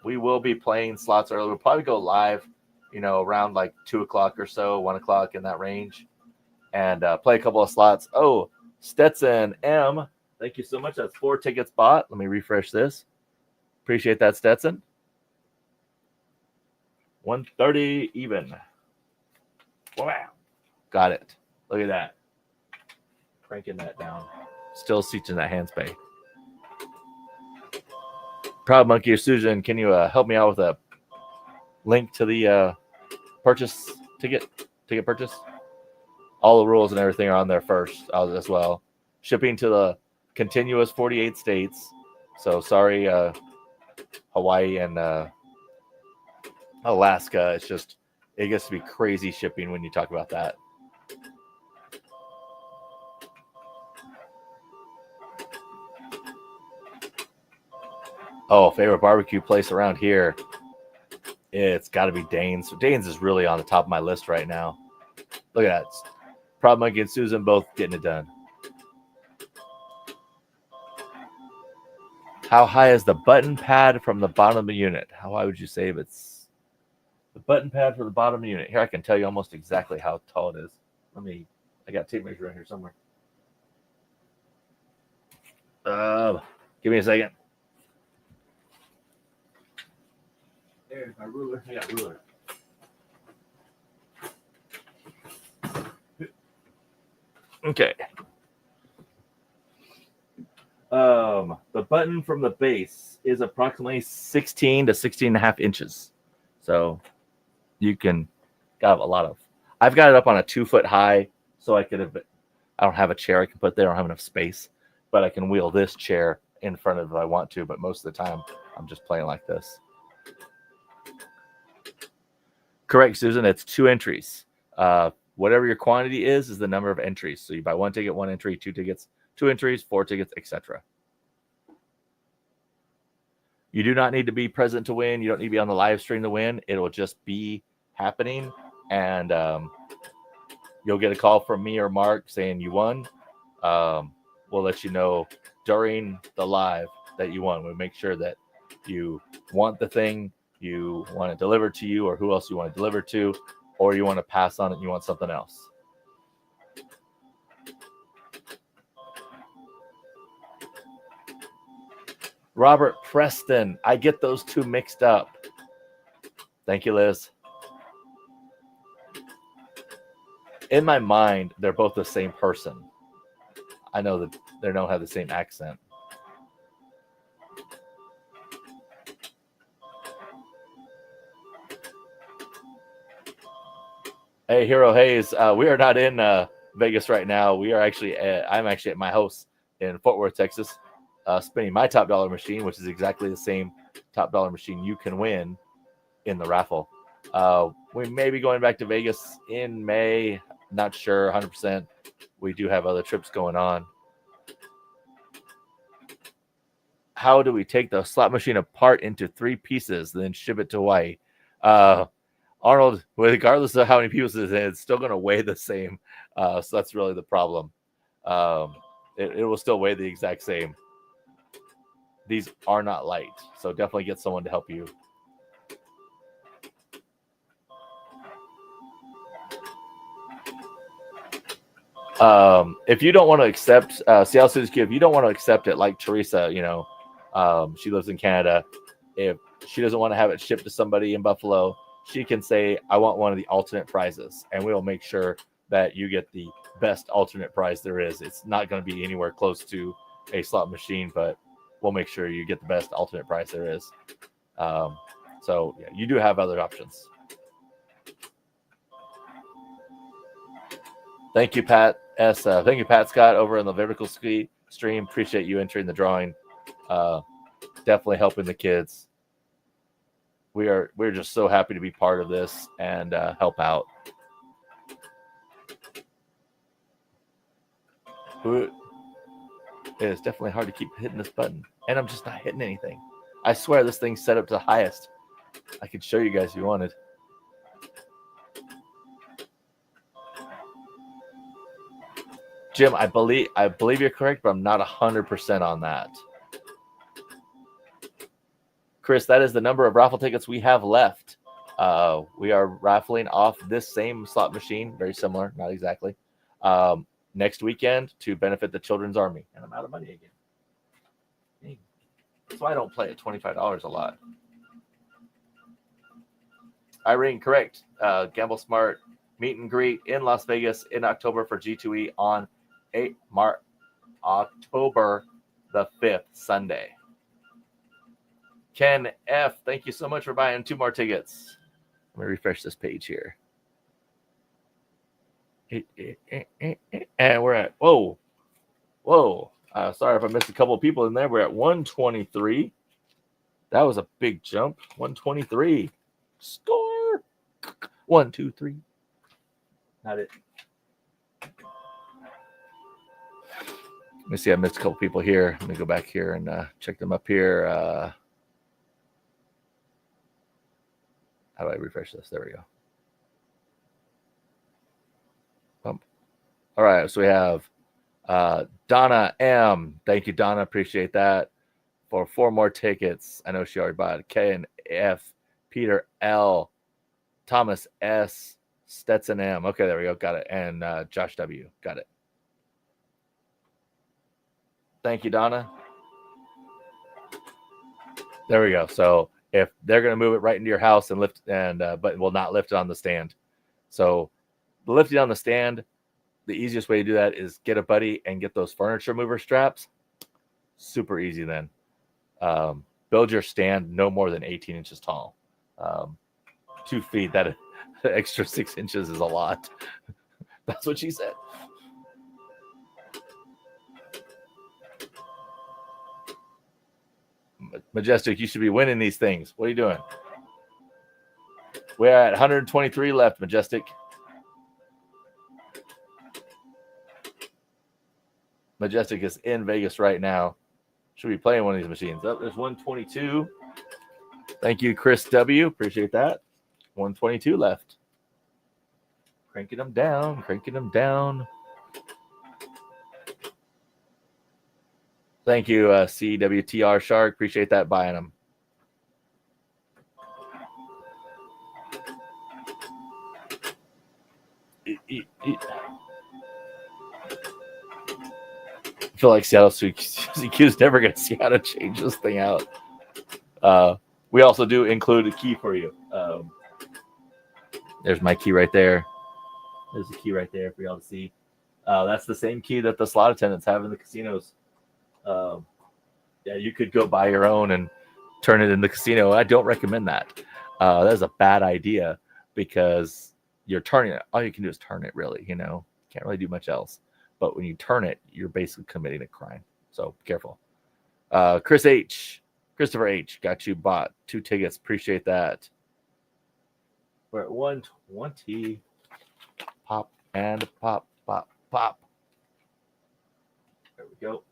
[SPEAKER 1] We will be playing slots early. We'll probably go live, around like 2 o'clock or so, 1 o'clock in that range, and play a couple of slots. Oh, Stetson M. Thank you so much. That's 4 tickets bought. Let me refresh this. Appreciate that, Stetson. 130 even. Wow. Got it. Look at that. Cranking that down. Still seating that hands pay. Proud Monkey or Susan, can you help me out with a link to the purchase ticket purchase? All the rules and everything are on there first as well. Shipping to the continuous 48 states. So sorry, Hawaii and Alaska. It gets to be crazy shipping when you talk about that. Oh, favorite barbecue place around here. It's got to be Dane's. Dane's is really on the top of my list right now. Look at that. Proud Monkey and Susan both getting it done. How high is the button pad from the bottom of the unit? How high would you say it's the button pad for the bottom of the unit? Here, I can tell you almost exactly how tall it is. I got a tape measure right here somewhere. Give me a second. There's my ruler. I got a ruler. Okay. The button from the base is approximately 16 to 16 and a half inches. So you can got a lot of. I've got it up on a 2 foot high, so I don't have a chair I can put there. I don't have enough space, but I can wheel this chair in front of it if I want to. But most of the time, I'm just playing like this. Correct, Susan. It's 2 entries. Whatever your quantity is the number of entries. So you buy 1 ticket, 1 entry, 2 tickets, 2 entries, 4 tickets, etc. You do not need to be present to win. You don't need to be on the live stream to win. It will just be happening, and you'll get a call from me or Mark saying you won. We'll let you know during the live that you won. We'll make sure that you want the thing, you want it delivered to you, or who else you want to deliver to, or you want to pass on it and you want something else. Robert Preston. I get those two mixed up. Thank you, Liz. In my mind, they're both the same person. I know that they don't have the same accent. Hey, Hero Hayes. We are not in Vegas right now. We are actually I'm actually at my house in Fort Worth, Texas, spinning my top dollar machine, which is exactly the same top dollar machine you can win in the raffle. We may be going back to Vegas in May. Not sure 100%. We do have other trips going on. How do we take the slot machine apart into 3 pieces, then ship it to Hawaii? Arnold, regardless of how many pieces it is, it's still going to weigh the same. So that's really the problem. It will still weigh the exact same. These are not light, so definitely get someone to help you. If you don't want to accept Seattle City's Cube, if you don't want to accept it, like Teresa, she lives in Canada. If she doesn't want to have it shipped to somebody in Buffalo, she can say, I want one of the alternate prizes, and we'll make sure that you get the best alternate prize there is. It's not going to be anywhere close to a slot machine, but we'll make sure you get the best alternate prize there is. So yeah, you do have other options. Thank you, Pat S. Thank you, Pat Scott, over in the Vertical Ski stream. Appreciate you entering the drawing. Definitely helping the kids. We're just so happy to be part of this and help out. It is definitely hard to keep hitting this button, and I'm just not hitting anything. I swear this thing's set up to the highest. I could show you guys if you wanted. Jim, I believe you're correct, but I'm not 100% on that. Chris, that is the number of raffle tickets we have left. We are raffling off this same slot machine, very similar, not exactly, next weekend to benefit the Children's Army. And I'm out of money again. Dang. That's why I don't play at $25 a lot. Irene, correct. Gamble Smart meet and greet in Las Vegas in October for G2E on October the 5th, Sunday. Ken F, thank you so much for buying 2 more tickets. Let me refresh this page here. And we're at, whoa. Sorry if I missed a couple of people in there. We're at 123. That was a big jump. 123. Score. 1, 2, 3. Not it. Let me see. I missed a couple people here. Let me go back here and check them up here. How do I refresh this? There we go. Bump. All right. So we have Donna M. Thank you, Donna. Appreciate that. For 4 more tickets. I know she already bought it. K and F. Peter L. Thomas S. Stetson M. Okay, there we go. Got it. And Josh W. Got it. Thank you, Donna. There we go. So if they're going to move it right into your house and lift, but will not lift it on the stand. So the lifting on the stand, the easiest way to do that is get a buddy and get those furniture mover straps. Super easy then. Build your stand no more than 18 inches tall. 2 feet, that extra 6 inches is a lot. That's what she said. Majestic, you should be winning these things. What are you doing? We're at 123 left, Majestic. Majestic is in Vegas right now. Should be playing one of these machines. Oh, there's 122. Thank you, Chris W. Appreciate that. 122 left. Cranking them down, cranking them down. Thank you, CWTR Shark. Appreciate that buying them. feel like Seattle CQ is never going to see how to change this thing out. We also do include a key for you. There's my key right there. There's a key right there for y'all to see. That's the same key that the slot attendants have in the casinos. Yeah, you could go buy your own and turn it in the casino. I don't recommend that. That is a bad idea because you're turning it. All you can do is turn it, really. You know, can't really do much else. But when you turn it, you're basically committing a crime. So careful. Christopher H, got you bought 2 tickets. Appreciate that. We're at 120. Pop and pop, pop, pop. There we go.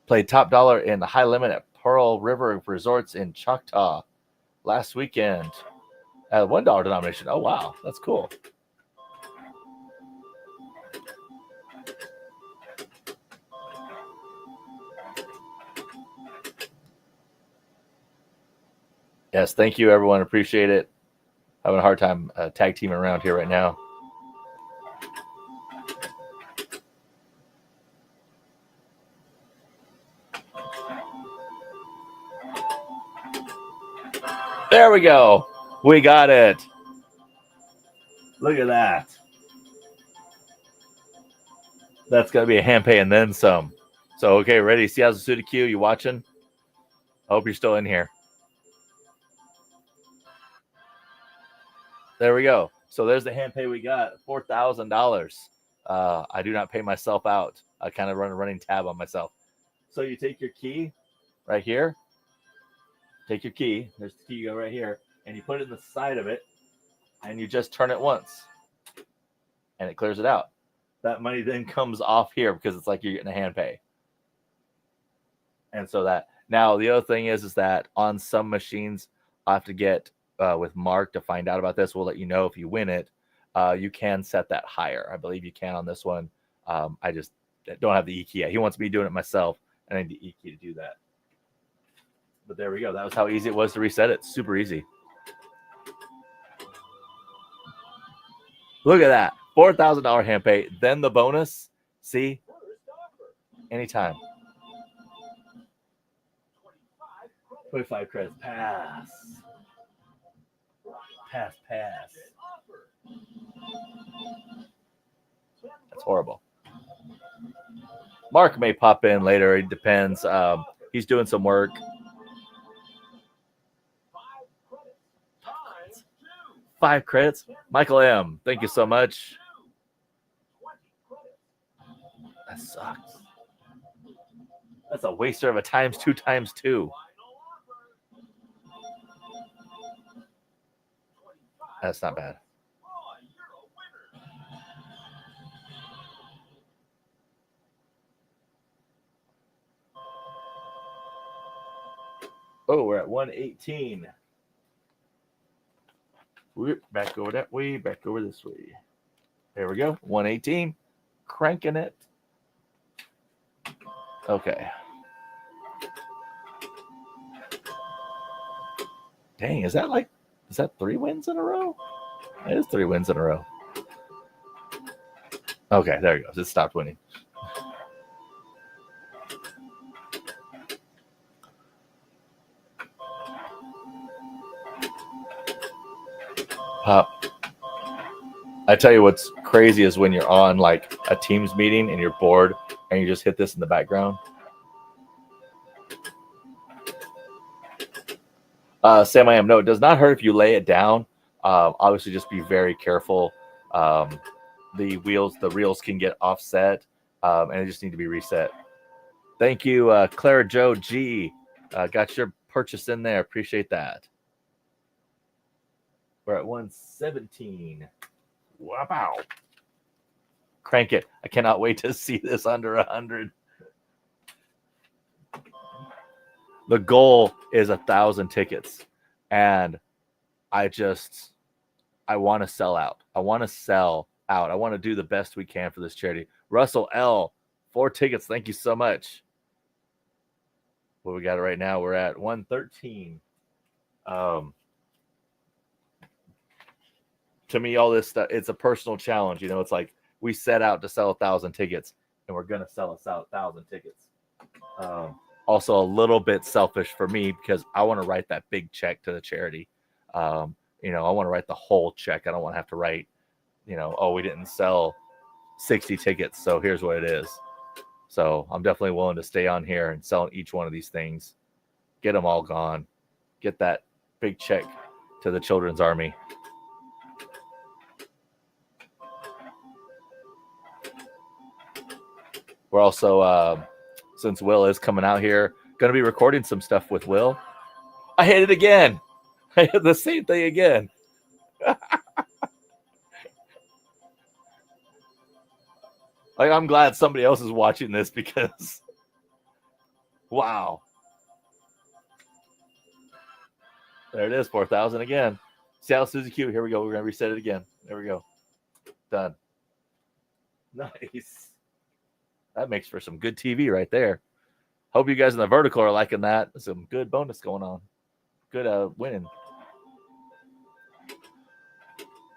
[SPEAKER 1] Played top dollar in the high limit at Pearl River Resorts in Choctaw last weekend at $1 denomination. Oh, wow. That's cool. Yes, thank you, everyone. Appreciate it. Having a hard time tag teaming around here right now. There we go. We got it. Look at that. That's going to be a hand pay and then some. So, okay, ready? See how's the suited Q? You watching? I hope you're still in here. There we go. So there's the hand pay we got, $4,000. I do not pay myself out. I kind of run a running tab on myself. So you take your key right here. Take your key. There's the key. You go right here. And you put it in the side of it. And you just turn it once. And it clears it out. That money then comes off here because it's like you're getting a hand pay. And so that. Now, the other thing is that on some machines, I have to get with Mark to find out about this. We'll let you know if you win it. You can set that higher. I believe you can on this one. I just don't have the E key yet. He wants me doing it myself, and I need the E key to do that. But there we go. That was how easy it was to reset it. Super easy. Look at that. $4,000 hand pay. Then the bonus. See? Anytime. 25 credits. Pass. Pass. That's horrible. Mark may pop in later. It depends. He's doing some work. 5 credits. Michael M. Thank you so much. That sucks. That's a waster of a times 2 times 2. That's not bad. Oh, we're at 118. We're back over that way, back over this way. There we go. 118. Cranking it. Okay. Dang, is that 3 wins in a row? It is 3 wins in a row. Okay, there it goes. It stopped winning. Pop. I tell you what's crazy is when you're on like a Teams meeting and you're bored and you just hit this in the background. Sam, I am. No, it does not hurt if you lay it down. Obviously, just be very careful. The reels can get offset, and it just need to be reset. Thank you, Clara Joe G. Got your purchase in there. Appreciate that. We're at 117. Wow. Crank it. I cannot wait to see this under 100. The goal is 1,000 tickets. And I want to sell out. I want to do the best we can for this charity. Russell L, 4 tickets. Thank you so much. What we got right now? We're at 113. To me, all this stuff, it's a personal challenge. You know, it's like we set out to sell 1,000 tickets, and we're going to sell us out 1,000 tickets. Also, a little bit selfish for me because I want to write that big check to the charity. I want to write the whole check. I don't want to have to write, oh, we didn't sell 60 tickets, so here's what it is. So I'm definitely willing to stay on here and sell each one of these things, get them all gone, get that big check to the Children's Army. We're also, since Will is coming out here, going to be recording some stuff with Will. I hit it again. I hit the same thing again. I'm glad somebody else is watching this because, wow. There it is, 4,000 again. Seattle Suzy Q. Here we go. We're going to reset it again. There we go. Done. Nice. That makes for some good TV right there. Hope you guys in the vertical are liking that. Some good bonus going on. Good winning.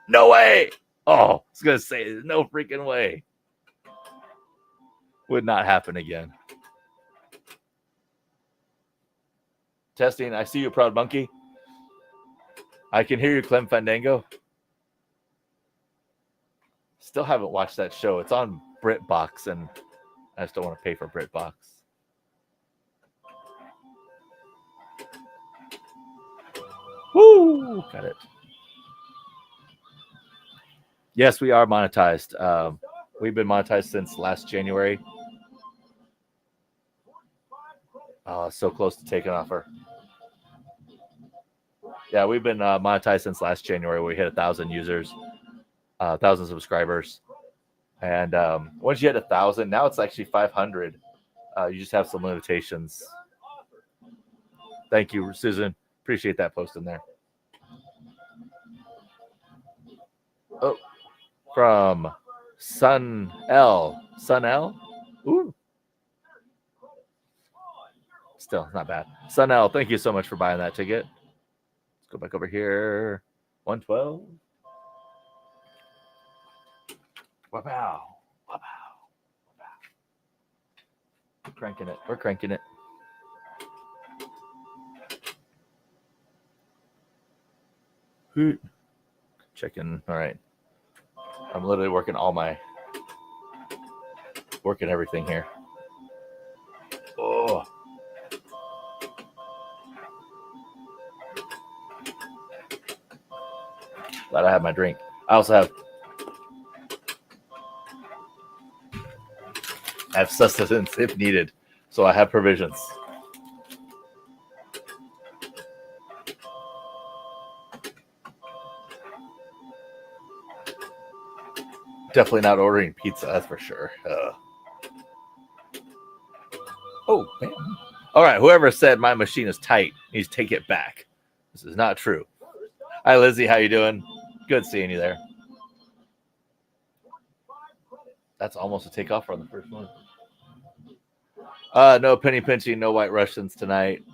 [SPEAKER 1] No way. Oh, I was going to say, no freaking way. Would not happen again. Testing. I see you, Proud Monkey. I can hear you, Clem Fandango. Still haven't watched that show. It's on BritBox, and I just don't want to pay for BritBox. Woo! Got it. Yes, we are monetized. We've been monetized since last January. Oh, so close to taking offer. Yeah, we've been monetized since last January. We hit 1,000 users, 1,000 subscribers. And once you hit 1,000, now it's actually 500. You just have some limitations. Thank you, Susan. Appreciate that post in there. Oh, from Sun L. Ooh. Still, not bad. Sun L, thank you so much for buying that ticket. Let's go back over here. 112. Wow. We're cranking it. Checking. All right. I'm literally working everything here. Oh. Glad I have my drink. I also have sustenance if needed. So I have provisions. Definitely not ordering pizza, that's for sure. Oh, man. All right, whoever said my machine is tight needs to take it back. This is not true. Hi, Lizzie. How you doing? Good seeing you there. That's almost a takeoff on the first one. No penny pinching, no white Russians tonight.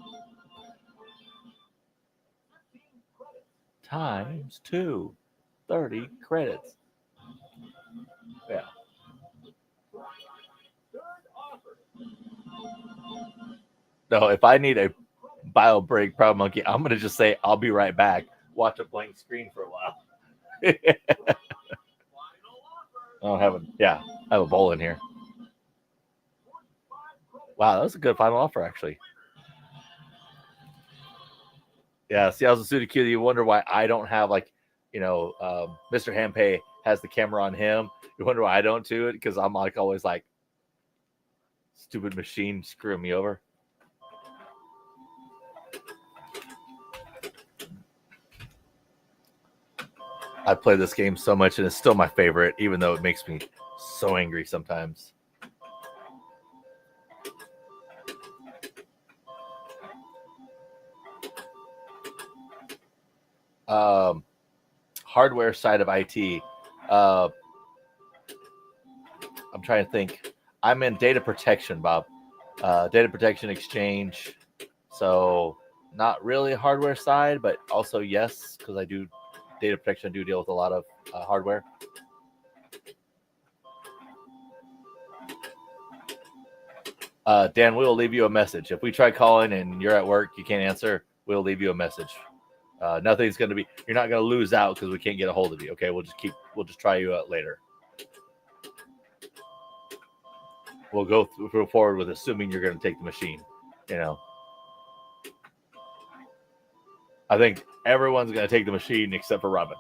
[SPEAKER 1] Times 2. 30 credits. Yeah. No, if I need a bio break, Proud Monkey, I'm going to just say, I'll be right back. Watch a blank screen for a while. I have a bowl in here. Wow, that was a good final offer, actually. Yeah, see, I was a Suda Q. You wonder why I don't have, Mr. Hampay has the camera on him. You wonder why I don't do it? Because I'm always stupid machine screwing me over. I play this game so much, and it's still my favorite, even though it makes me so angry sometimes. Hardware side of IT. I'm trying to think. I'm in data protection, Bob. Data protection exchange. So not really hardware side, but also yes, because I do data protection. I do deal with a lot of hardware. Dan, we will leave you a message. If we try calling and you're at work, you can't answer, we'll leave you a message. Nothing's going to be, you're not going to lose out because we can't get a hold of you. Okay. We'll just try you out later. We'll go forward with assuming you're going to take the machine. You know, I think everyone's going to take the machine except for Robin.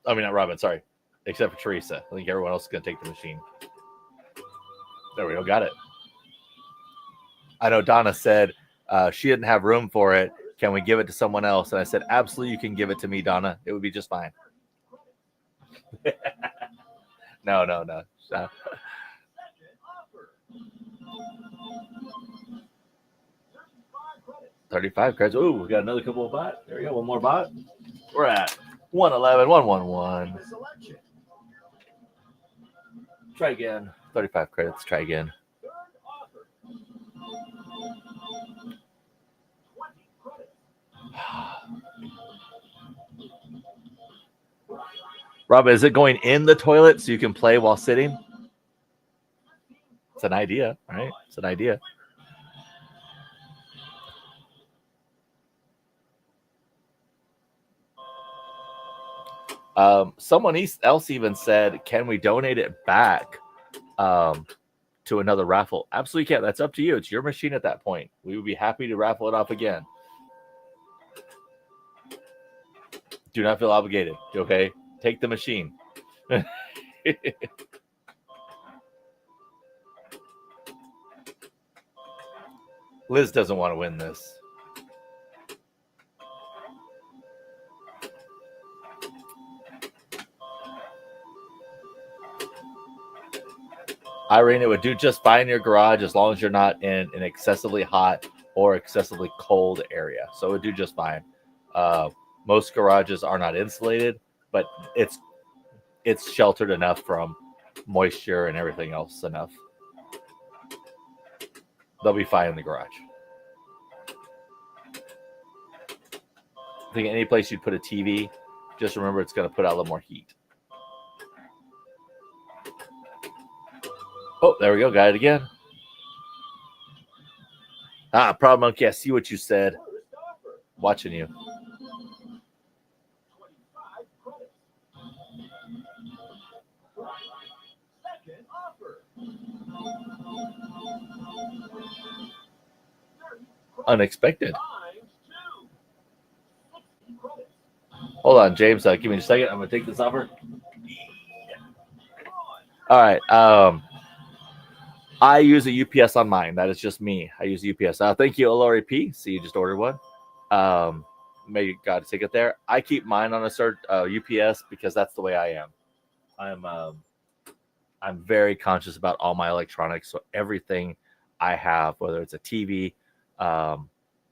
[SPEAKER 1] I mean, not Robin, sorry. Except for Teresa. I think everyone else is going to take the machine. There we go. Got it. I know Donna said she didn't have room for it. Can we give it to someone else? And I said, absolutely, you can give it to me, Donna. It would be just fine. No. 35 credits. Ooh, we got another couple of bot. There we go. One more bot. We're at 111, 111. Try again. 35 credits. Try again. Rob, is it going in the toilet so you can play while sitting? It's an idea, right? It's an idea. Someone else even said, can we donate it back to another raffle? Absolutely can. That's up to you. It's your machine at that point. We would be happy to raffle it off again. Do not feel obligated. Okay? Take the machine. Liz doesn't want to win this. Irene, it would do just fine in your garage as long as you're not in an excessively hot or excessively cold area. So it would do just fine. Most garages are not insulated, but it's sheltered enough from moisture and everything else enough. They'll be fine in the garage. I think any place you'd put a TV, just remember it's going to put out a little more heat. Oh, there we go. Got it again. Proud Monkey, I see what you said. Watching you. Unexpected. Hold on, James. Give me a second. I'm going to take this offer. All right. I use a UPS on mine. That is just me. I use UPS. Thank you, Lori P. See, you just ordered one. May God take it there. I keep mine on a UPS because that's the way I am. I'm very conscious about all my electronics. So everything I have, whether it's a TV,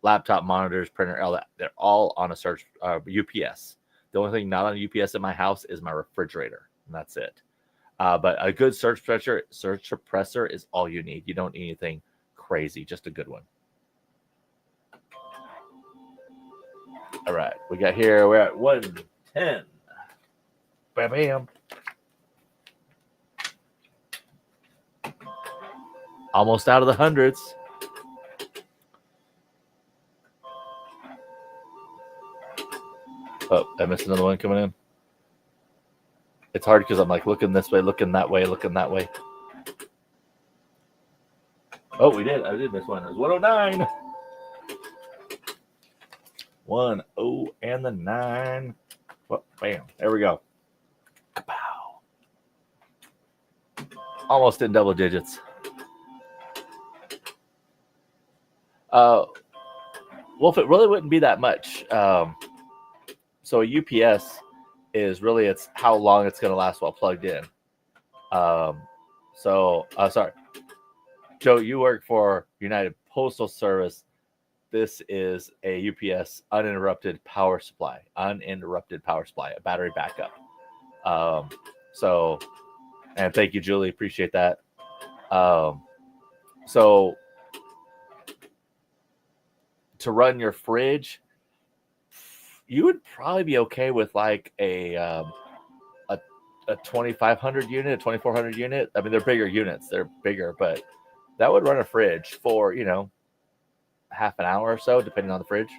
[SPEAKER 1] laptop, monitors, printer, all that, they're all on a UPS. The only thing not on UPS in my house is my refrigerator, and that's it. But a good surge suppressor is all you need. You don't need anything crazy, just a good one. All right, we got here. We're at 110. Bam, bam. Almost out of the hundreds. Oh, I missed another one coming in. It's hard because I'm like looking this way, looking that way, looking that way. Oh, we did. I did miss one. It was 109. 10 and the 9. Well, bam. There we go. Kapow. Almost in double digits. Wolf, it really wouldn't be that much. So a UPS is really it's how long it's going to last while plugged in. Sorry, Joe, you work for United Postal Service. This is a UPS uninterrupted power supply, a battery backup. And thank you, Julie, appreciate that. So to run your fridge, you would probably be okay with like a 2500 unit, a 2400 unit. I mean, they're bigger units. They're bigger, but that would run a fridge for, you know, half an hour or so, depending on the fridge.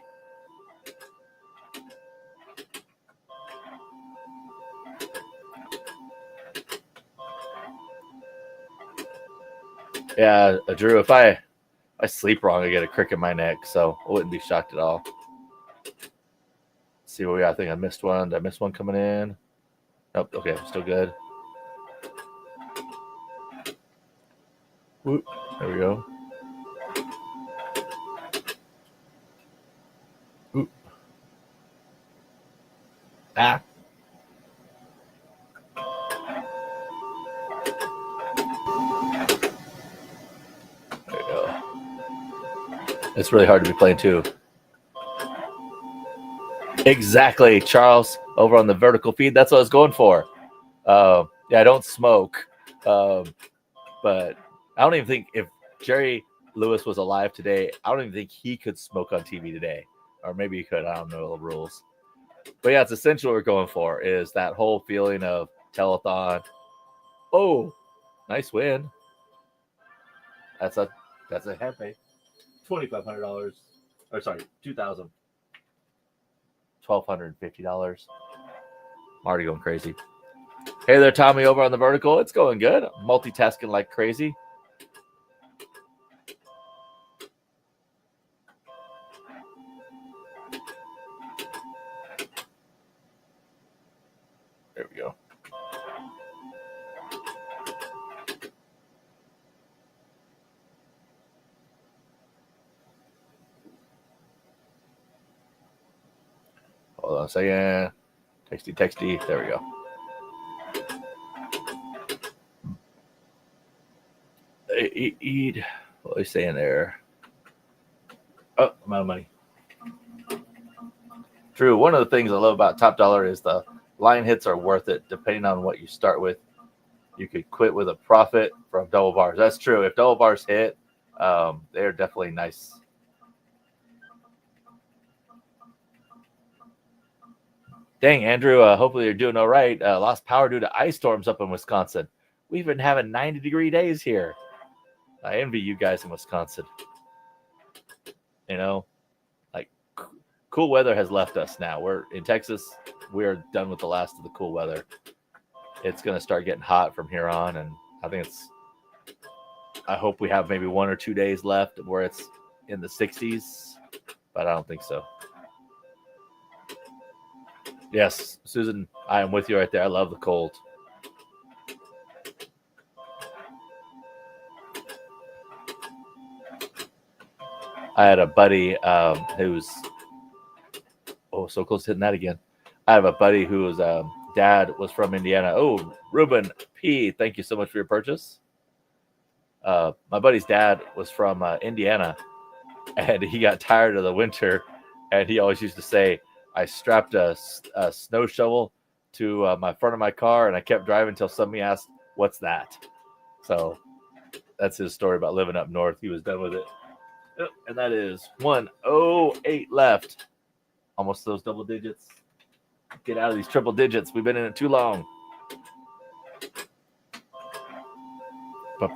[SPEAKER 1] Yeah, Drew, if I sleep wrong, I get a crick in my neck, so I wouldn't be shocked at all. Let's see what we got. I think I missed one. Did I miss one coming in? Nope. Okay, still good. Whoop, there we go. Whoop. Ah. There we go. It's really hard to be playing too. Exactly, Charles, over on the vertical feed. That's what I was going for. Yeah, I don't smoke, but I don't even think if Jerry Lewis was alive today, I don't even think he could smoke on TV today. Or maybe he could. I don't know the rules. But yeah, it's essentially what we're going for is that whole feeling of telethon. Oh, nice win. That's a happy $2,500. Or sorry, $2,000. $1,250. I'm already going crazy. Hey there, Tommy, over on the vertical. It's going good. Multitasking like crazy. There we go. Hold on a second. Texty. There we go. Eat. What are you saying there? Oh, I'm out of money. Drew, one of the things I love about Top Dollar is the line hits are worth it depending on what you start with. You could quit with a profit from double bars. That's true. If double bars hit, they're definitely nice. Dang, Andrew, hopefully you're doing all right. Lost power due to ice storms up in Wisconsin. We've been having 90-degree days here. I envy you guys in Wisconsin. You know, like cool weather has left us now. We're in Texas. We're done with the last of the cool weather. It's going to start getting hot from here on. And I hope we have maybe 1 or 2 days left where it's in the 60s, but I don't think so. Yes, Susan, I am with you right there. I love the cold. I had a buddy who's so close to hitting that again. I have a buddy whose dad was from Indiana. Oh, Ruben P, thank you so much for your purchase. My buddy's dad was from Indiana, and he got tired of the winter, and he always used to say, I strapped a snow shovel to my front of my car, and I kept driving until somebody asked, what's that? So that's his story about living up north. He was done with it. And that is 108 left. Almost those double digits. Get out of these triple digits. We've been in it too long. All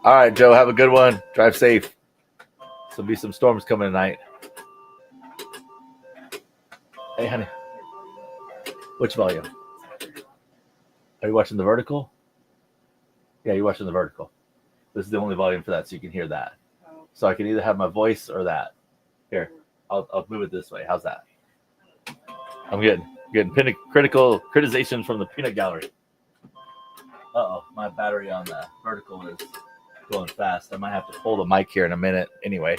[SPEAKER 1] right, Joe, have a good one. Drive safe. There'll be some storms coming tonight. Hey, honey. Which volume? Are you watching the vertical? Yeah, you're watching the vertical. This is the only volume for that, so you can hear that. So I can either have my voice or that. Here, I'll move it this way. How's that? I'm getting critical criticization from the peanut gallery. Uh-oh, my battery on the vertical is going fast. I might have to pull the mic here in a minute anyway.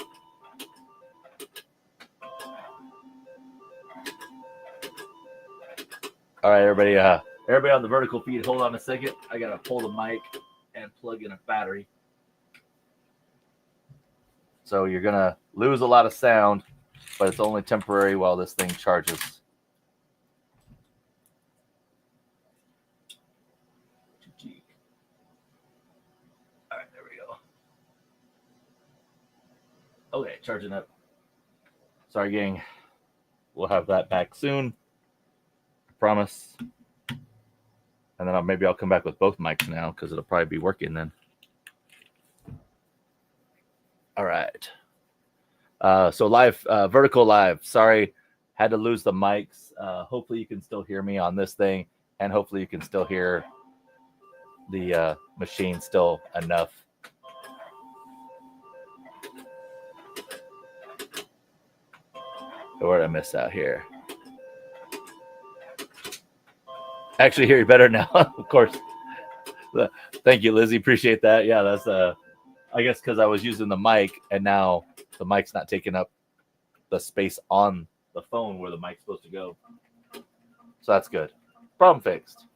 [SPEAKER 1] All right, everybody on the vertical feed, hold on a second. I got to pull the mic and plug in a battery. So you're going to lose a lot of sound, but it's only temporary while this thing charges. All right, there we go. Okay, charging up. Sorry, gang. We'll have that back soon. I promise. And then maybe I'll come back with both mics now because it'll probably be working then. All right. So live, vertical live. Sorry, had to lose the mics. Hopefully you can still hear me on this thing, and hopefully you can still hear the machine still enough. Where did I miss out here? Actually, hear you better now, of course. Thank you, Lizzie. Appreciate that. Yeah, that's I guess because I was using the mic, and now the mic's not taking up the space on the phone where the mic's supposed to go. So that's good. Problem fixed.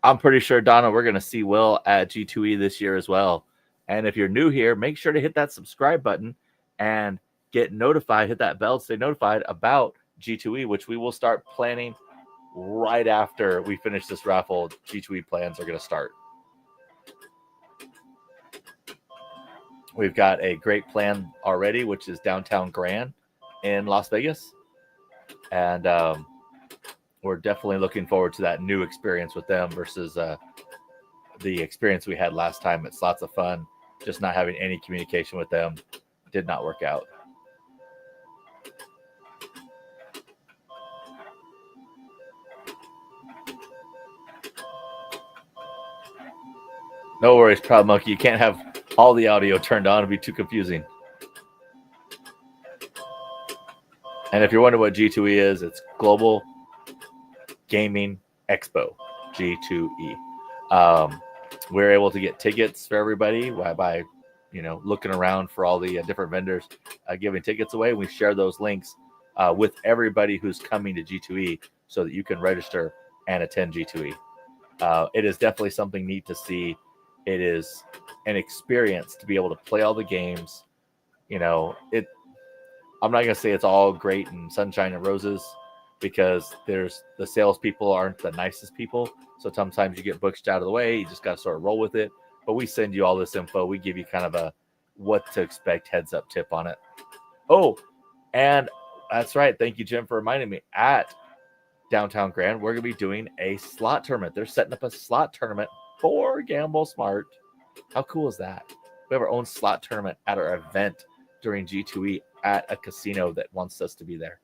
[SPEAKER 1] I'm pretty sure, Donna, we're going to see Will at G2E this year as well. And if you're new here, make sure to hit that subscribe button and get notified, hit that bell to stay notified about G2E, which we will start planning right after we finish this raffle. G2E plans are going to start. We've got a great plan already, which is Downtown Grand in Las Vegas. And we're definitely looking forward to that new experience with them versus the experience we had last time. It's lots of fun. Just not having any communication with them did not work out. No worries, Proud Monkey. You can't have all the audio turned on. It'd be too confusing. And if you're wondering what G2E is, it's Global Gaming Expo, G2E. We're able to get tickets for everybody by looking around for all the different vendors giving tickets away. We share those links with everybody who's coming to G2E so that you can register and attend G2E. It is definitely something neat to see. It is an experience to be able to play all the games. I'm not going to say it's all great and sunshine and roses because the salespeople aren't the nicest people. So sometimes you get pushed out of the way. You just got to sort of roll with it. But we send you all this info. We give you kind of a what to expect heads up tip on it. Oh, and that's right. Thank you, Jim, for reminding me. At Downtown Grand, we're going to be doing a slot tournament. They're setting up a slot tournament for Gamble Smart. How cool is that? We have our own slot tournament at our event during G2E at a casino that wants us to be there.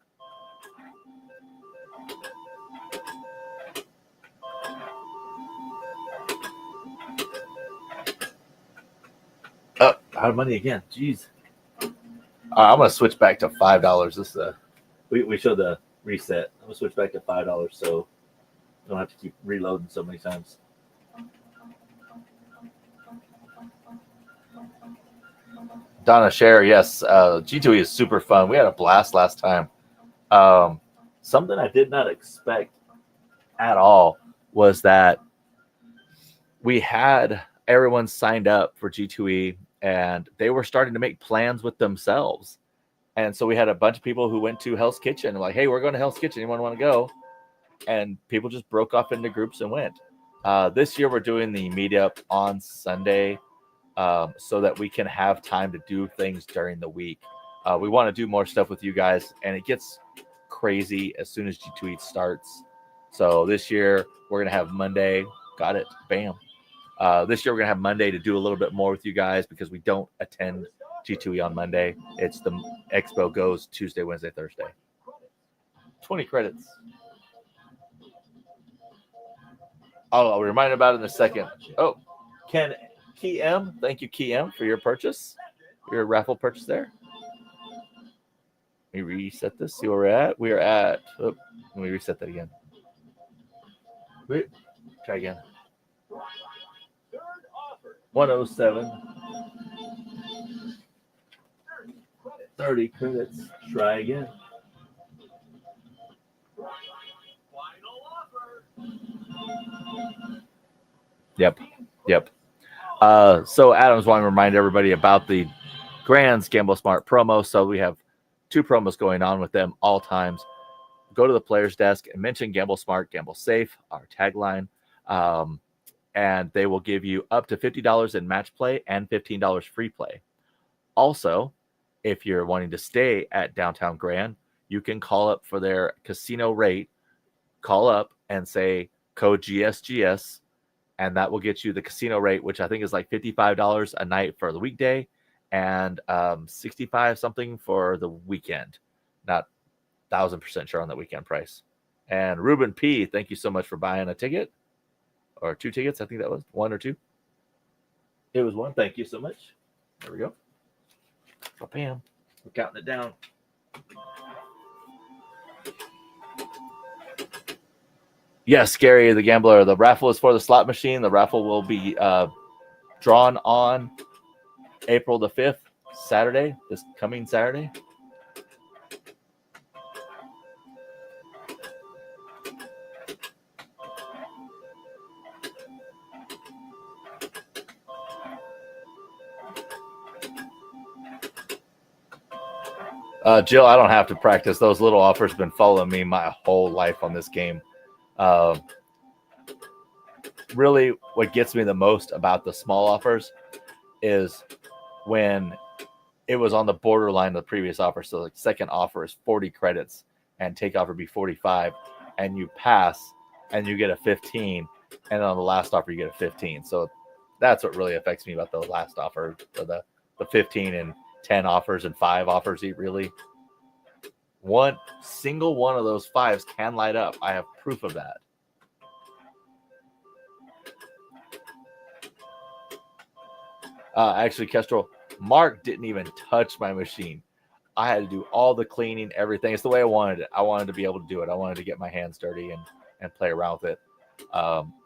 [SPEAKER 1] Oh, out of money again. Jeez. I'm going to switch back to $5. This we showed the reset. I'm going to switch back to $5 so I don't have to keep reloading so many times. Donna Scher, yes. G2E is super fun. We had a blast last time. Something I did not expect at all was that we had everyone signed up for G2E and they were starting to make plans with themselves. And so we had a bunch of people who went to Hell's Kitchen like, hey, we're going to Hell's Kitchen. Anyone want to go? And people just broke off into groups and went. This year we're doing the meetup on Sunday so that we can have time to do things during the week. We want to do more stuff with you guys, and it gets crazy as soon as G2E starts. So this year we're going to have Monday. Got it. Bam. This year we're going to have Monday to do a little bit more with you guys because we don't attend G2E on Monday. It's the expo goes Tuesday, Wednesday, Thursday. 20 credits. I'll remind you about it in a second. Oh, Key M, thank you, Key M, for your purchase, your raffle purchase there. Let me reset this, see where we're at. We are at, let me reset that again. Wait, try again. 107. 30 credits. Try again. Yep. So Adams wanted to remind everybody about the Grand's Gamble Smart promo. So we have 2 promos going on with them all times. Go to the player's desk and mention Gamble Smart, Gamble Safe, our tagline. and they will give you up to $50 in match play and $15 free play. Also, if you're wanting to stay at Downtown Grand, you can call up for their casino rate. Call up and say code GSGS, and that will get you the casino rate, which I think is like $55 a night for the weekday and 65 something for the weekend. Not 1,000% sure on the weekend price. And Ruben P, thank you so much for buying a ticket or 2 tickets. I think that was 1 or 2. It was 1. Thank you so much. There we go. Oh, bam. We're counting it down. Yes, Gary the Gambler. The raffle is for the slot machine. The raffle will be drawn on April the 5th, Saturday, this coming Saturday. Jill, I don't have to practice. Those little offers have been following me my whole life on this game. Really, what gets me the most about the small offers is when it was on the borderline of the previous offer. So the second offer is 40 credits and takeoff would be 45, and you pass and you get a 15, and on the last offer you get a 15. So that's what really affects me about the last offer, the 15 and 10 offers and 5 offers. Really, one single one of those 5s can light up. I have proof of that. Actually, Kestrel, Mark didn't even touch my machine. I had to do all the cleaning, everything. It's the way I wanted it. I wanted to be able to do it. I wanted to get my hands dirty and play around with it.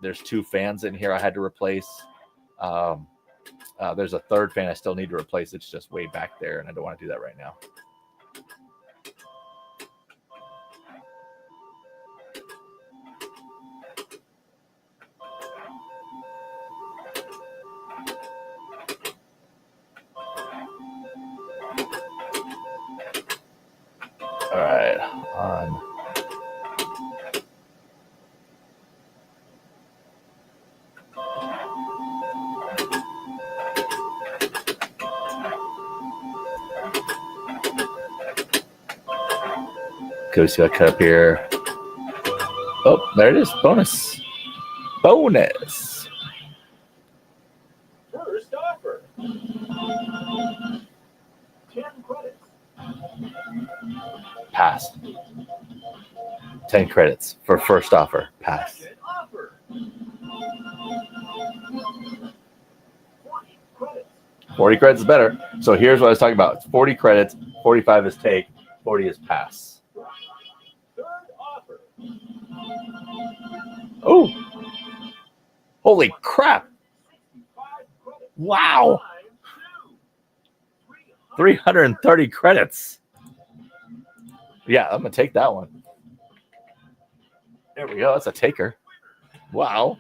[SPEAKER 1] There's 2 fans in here I had to replace. There's a 3rd fan I still need to replace. It's just way back there, and I don't want to do that right now. All right, on. Go see I cut up here. Oh, there it is. Bonus. Bonus.
[SPEAKER 2] First offer. 10 credits.
[SPEAKER 1] Pass. 10 credits for first offer. Pass.
[SPEAKER 2] Second offer. 40 credits.
[SPEAKER 1] 40 credits is better. So here's what I was talking about. It's 40 credits. 45 is take. 40 is pass.
[SPEAKER 2] Third offer.
[SPEAKER 1] Oh. Holy crap.
[SPEAKER 2] 65 credits.
[SPEAKER 1] Wow.
[SPEAKER 2] 5, 2,
[SPEAKER 1] 330 credits. Yeah, I'm going to take that one. There we go. That's a taker. Wow.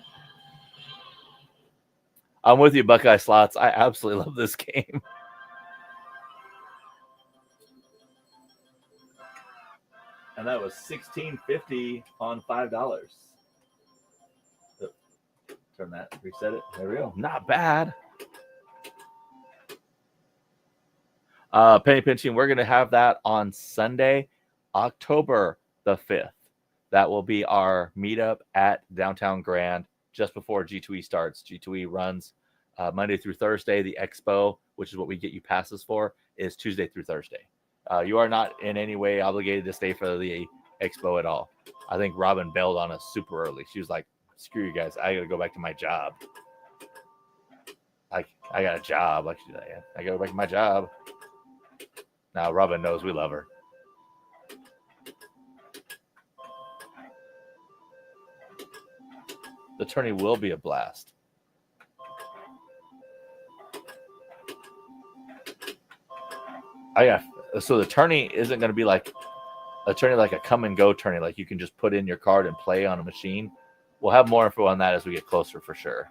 [SPEAKER 1] I'm with you, Buckeye Slots. I absolutely love this game. And that was $16.50 on $5. Turn that, reset it. There we go. Not bad. Penny pinching, we're going to have that on Sunday, October the 5th. That will be our meetup at Downtown Grand just before G2E starts. G2E runs Monday through Thursday. The expo, which is what we get you passes for, is Tuesday through Thursday. You are not in any way obligated to stay for the expo at all. I think Robin bailed on us super early. She was like, screw you guys. I got to go back to my job. I got a job. Like, I got to go back to my job. Now, Robin knows we love her. The tourney will be a blast. So the tourney isn't going to be like a tourney like a come and go tourney, like you can just put in your card and play on a machine. We'll have more info on that as we get closer for sure.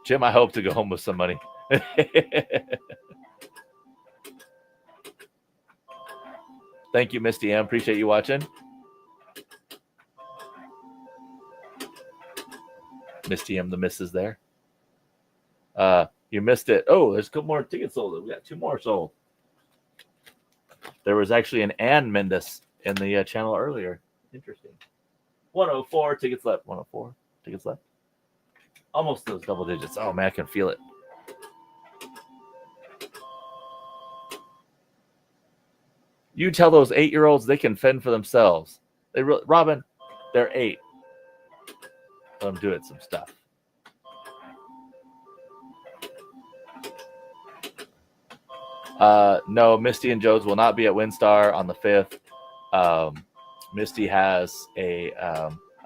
[SPEAKER 1] Jim, I hope to go home with some money. Thank you, Misty M. Appreciate you watching. Misty M, the misses there. You missed it. Oh, there's a couple more tickets sold. We got 2 more sold. There was actually an Ann Mendes in the channel earlier. Interesting. 104 tickets left. 104 tickets left. Almost those double digits. Oh, man, I can feel it. You tell those 8-year-olds they can fend for themselves. Robin, they're 8. Let them do it some stuff. No, Misty and Jodes will not be at WinStar on the 5th. Misty has a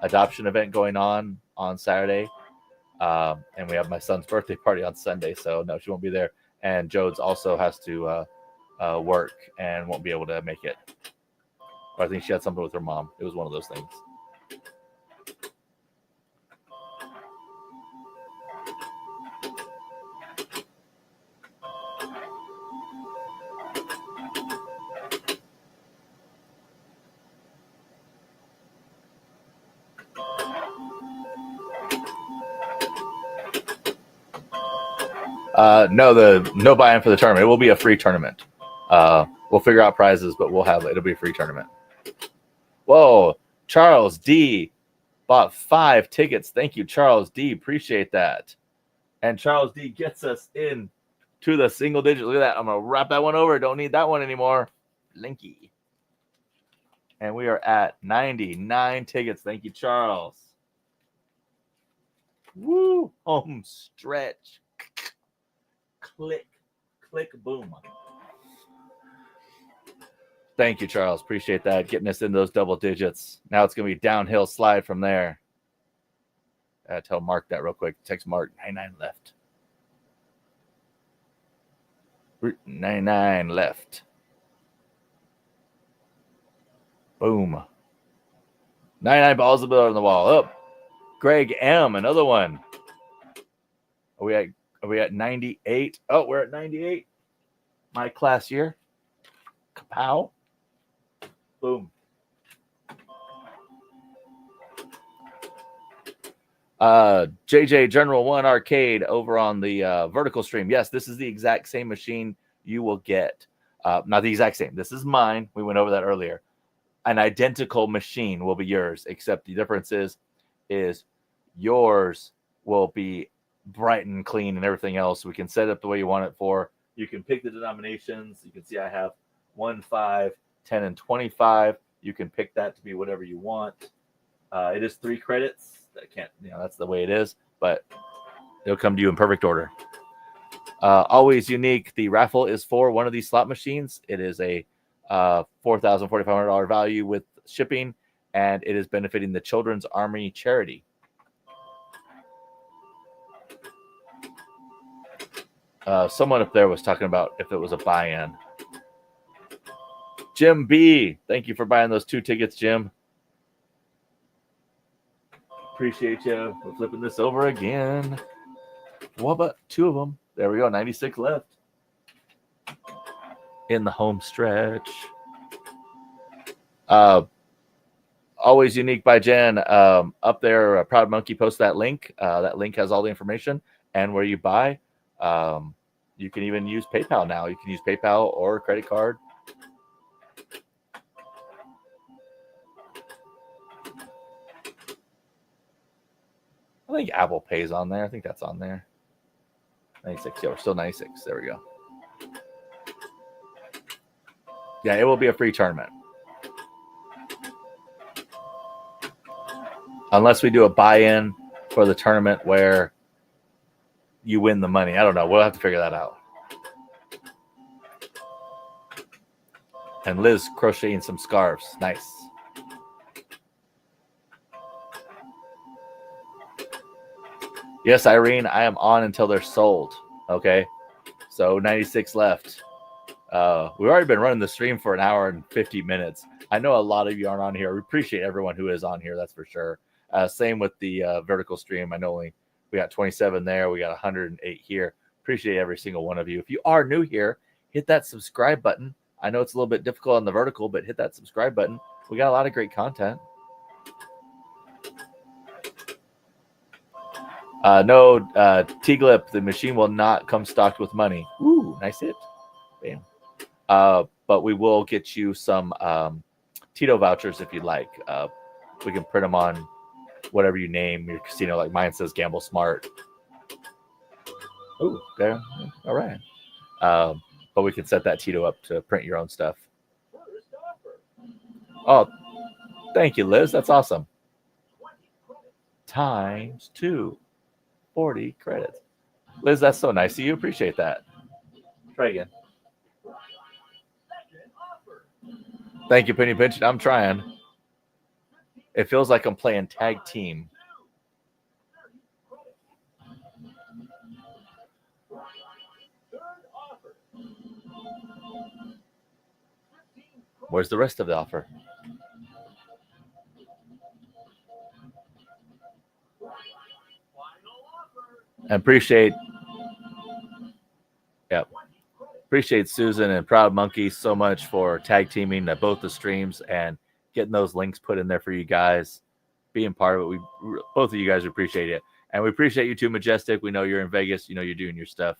[SPEAKER 1] adoption event going on Saturday. And we have my son's birthday party on Sunday, so no, she won't be there. And Jodes also has to work and won't be able to make it. Or I think she had something with her mom. It was one of those things. No buy-in for the tournament. It will be a free tournament. We'll figure out prizes, but it'll be a free tournament. Whoa, Charles D bought 5 tickets. Thank you, Charles D. Appreciate that. And Charles D gets us in to the single digit. Look at that. I'm gonna wrap that one over. Don't need that one anymore. Linky. And we are at 99 tickets. Thank you, Charles. Woo! Home stretch. Click, click, boom. Thank you, Charles. Appreciate that. Getting us in those double digits. Now it's going to be downhill slide from there. Tell Mark that real quick. Text Mark, 99 left. 99 left. Boom. 99 balls on the wall. Up. Greg M, another one. Are we at 98? Oh, we're at 98. My class year. Kapow. Boom. JJ General 1 Arcade over on the vertical stream. Yes, this is the exact same machine you will get. Not the exact same. This is mine. We went over that earlier. An identical machine will be yours, except the difference is yours will be bright and clean and everything else. We can set it up the way you want it for. You can pick the denominations. You can see I have 1, 5, 10, and 25. You can pick that to be whatever you want. It is 3 credits. That's the way it is, but it'll come to you in perfect order. Always unique. The raffle is for one of these slot machines. It is a $4,400 value with shipping, and it is benefiting the Children's Army charity. Someone up there was talking about if it was a buy-in. Jim B, thank you for buying those 2 tickets, Jim. Appreciate you. We're flipping this over again. What about 2 of them? There we go. 96 left. In the home stretch. Always unique by Jen. Up there, Proud Monkey posts that link. That link has all the information and where you buy. You can even use PayPal now. You can use PayPal or credit card. I think Apple Pay's on there. I think that's on there. 96. Yeah, we're still 96. There we go. Yeah, it will be a free tournament. Unless we do a buy-in for the tournament where you win the money. I don't know. We'll have to figure that out. And Liz crocheting some scarves. Nice. Yes, Irene, I am on until they're sold. Okay. So 96 left. We've already been running the stream for 1 hour and 50 minutes. I know a lot of you aren't on here. We appreciate everyone who is on here. That's for sure. Same with the vertical stream. I know we got 27 there. We got 108 here. Appreciate every single one of you. If you are new here, hit that subscribe button. I know it's a little bit difficult on the vertical, but hit that subscribe button. We got a lot of great content. No, T-Glip, the machine will not come stocked with money. Ooh, nice hit. Bam. But we will get you some Tito vouchers if you'd like. We can print them on whatever you name your casino. Like mine says Gamble Smart. Ooh, there. All right. But we can set that Tito up to print your own stuff.
[SPEAKER 2] First offer.
[SPEAKER 1] Oh, thank you, Liz. That's awesome.
[SPEAKER 2] 20 credits.
[SPEAKER 1] Times 2. 40 credits. Liz, that's so nice of you. Appreciate that. Try again.
[SPEAKER 2] Second offer.
[SPEAKER 1] Thank you, Penny Pinch. I'm trying. It feels like I'm playing tag team.
[SPEAKER 2] 30 credits. Third offer. 15
[SPEAKER 1] Where's the rest of the offer?
[SPEAKER 2] Final offer.
[SPEAKER 1] I appreciate Susan and Proud Monkey so much for tag teaming at both the streams and getting those links put in there for you guys, being part of it. We both of you guys appreciate it, and we appreciate you too, Majestic. We know you're in Vegas. You know you're doing your stuff.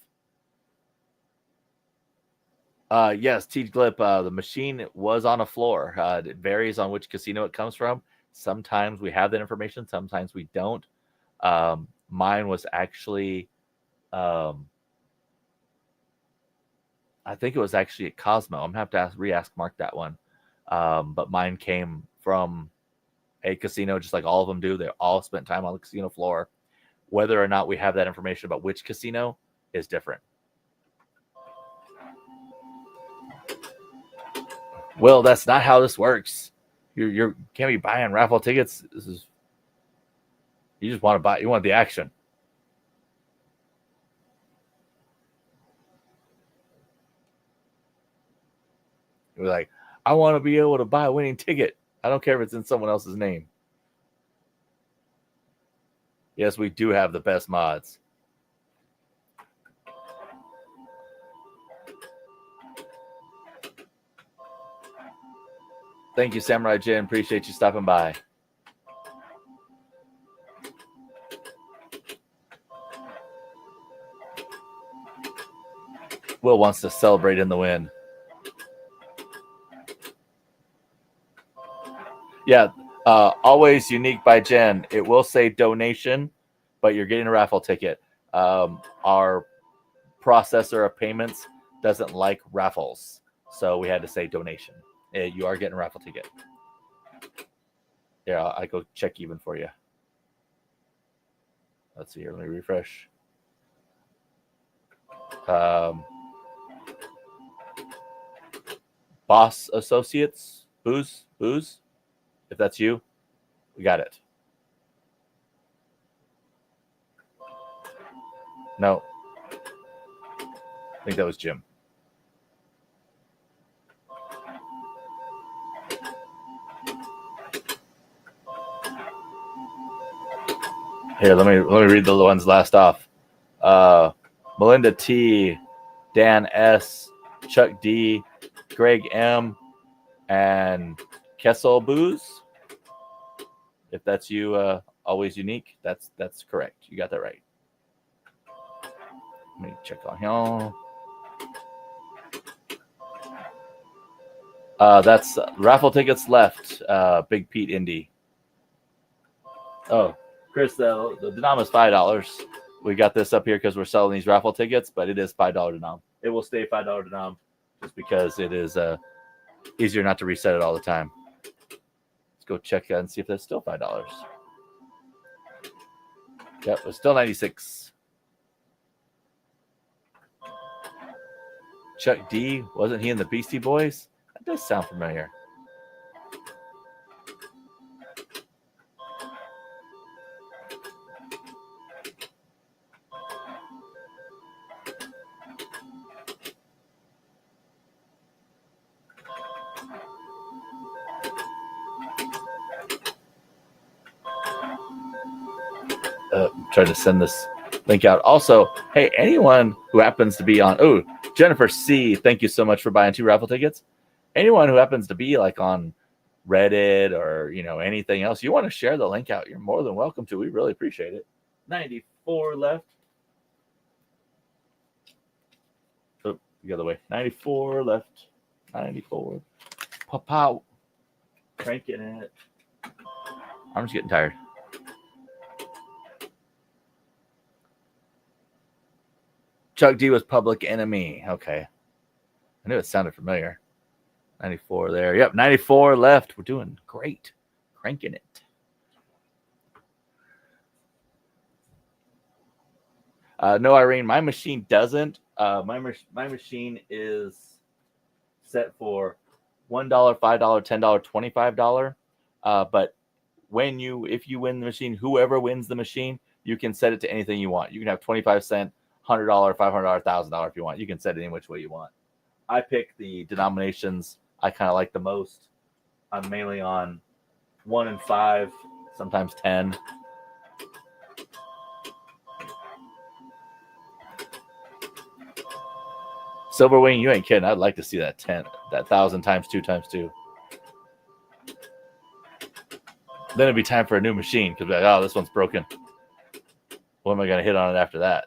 [SPEAKER 1] Yes, T-Glip, the machine was on a floor. It varies on which casino it comes from. Sometimes we have that information. Sometimes we don't. Mine was actually, I think it was actually at Cosmo. I'm going to have to re-ask Mark that one. But mine came from a casino, just like all of them do. They all spent time on the casino floor. Whether or not we have that information about which casino is different. Well, that's not how this works. You can't be buying raffle tickets. You just want to buy. You want the action. You're like, I want to be able to buy a winning ticket. I don't care if it's in someone else's name. Yes, we do have the best mods. Thank you, Samurai Jin. Appreciate you stopping by. Will wants to celebrate in the win. Yeah, always unique by Jen. It will say donation, but you're getting a raffle ticket. Our processor of payments doesn't like raffles, so we had to say donation. You are getting a raffle ticket. Yeah, I go check even for you. Let's see here. Let me refresh. Boss Associates, booze. If that's you, we got it. No, I think that was Jim. Here, let me read the ones last off. Melinda T, Dan S, Chuck D, Greg M, and Kessel Booze. If that's you, always unique. That's correct. You got that right. Let me check on him. That's raffle tickets left. Big Pete Indy. Oh, Chris, the denom is $5. We got this up here because we're selling these raffle tickets, but it is $5 denom. It will stay $5 denom just because it is easier not to reset it all the time. Let's go check and see if that's still $5. Yep, it's still 96. Chuck D, wasn't he in the Beastie Boys? That does sound familiar. Try to send this link out. Also, hey, anyone who happens to be on, Jennifer C, thank you so much for buying 2 raffle tickets. Anyone who happens to be like on Reddit or anything else, you want to share the link out, you're more than welcome to. We really appreciate it. 94 left. Oh, the other way. 94 left. 94. Pop out. Cranking it. I'm just getting tired. Chuck D was Public Enemy. Okay. I knew it sounded familiar. 94 there. Yep, 94 left. We're doing great. Cranking it. No, Irene, my machine doesn't. My machine is set for $1, $5, $10, $25. But if you win the machine, whoever wins the machine, you can set it to anything you want. You can have 25-cent, $100, $500, $1,000 if you want. You can set it any which way you want. I pick the denominations I kind of like the most. I'm mainly on 1 and 5, sometimes 10. Silver Wing, you ain't kidding. I'd like to see that 10, that 1,000 times 2 times 2. Then it'd be time for a new machine because like, oh, this one's broken. What am I going to hit on it after that?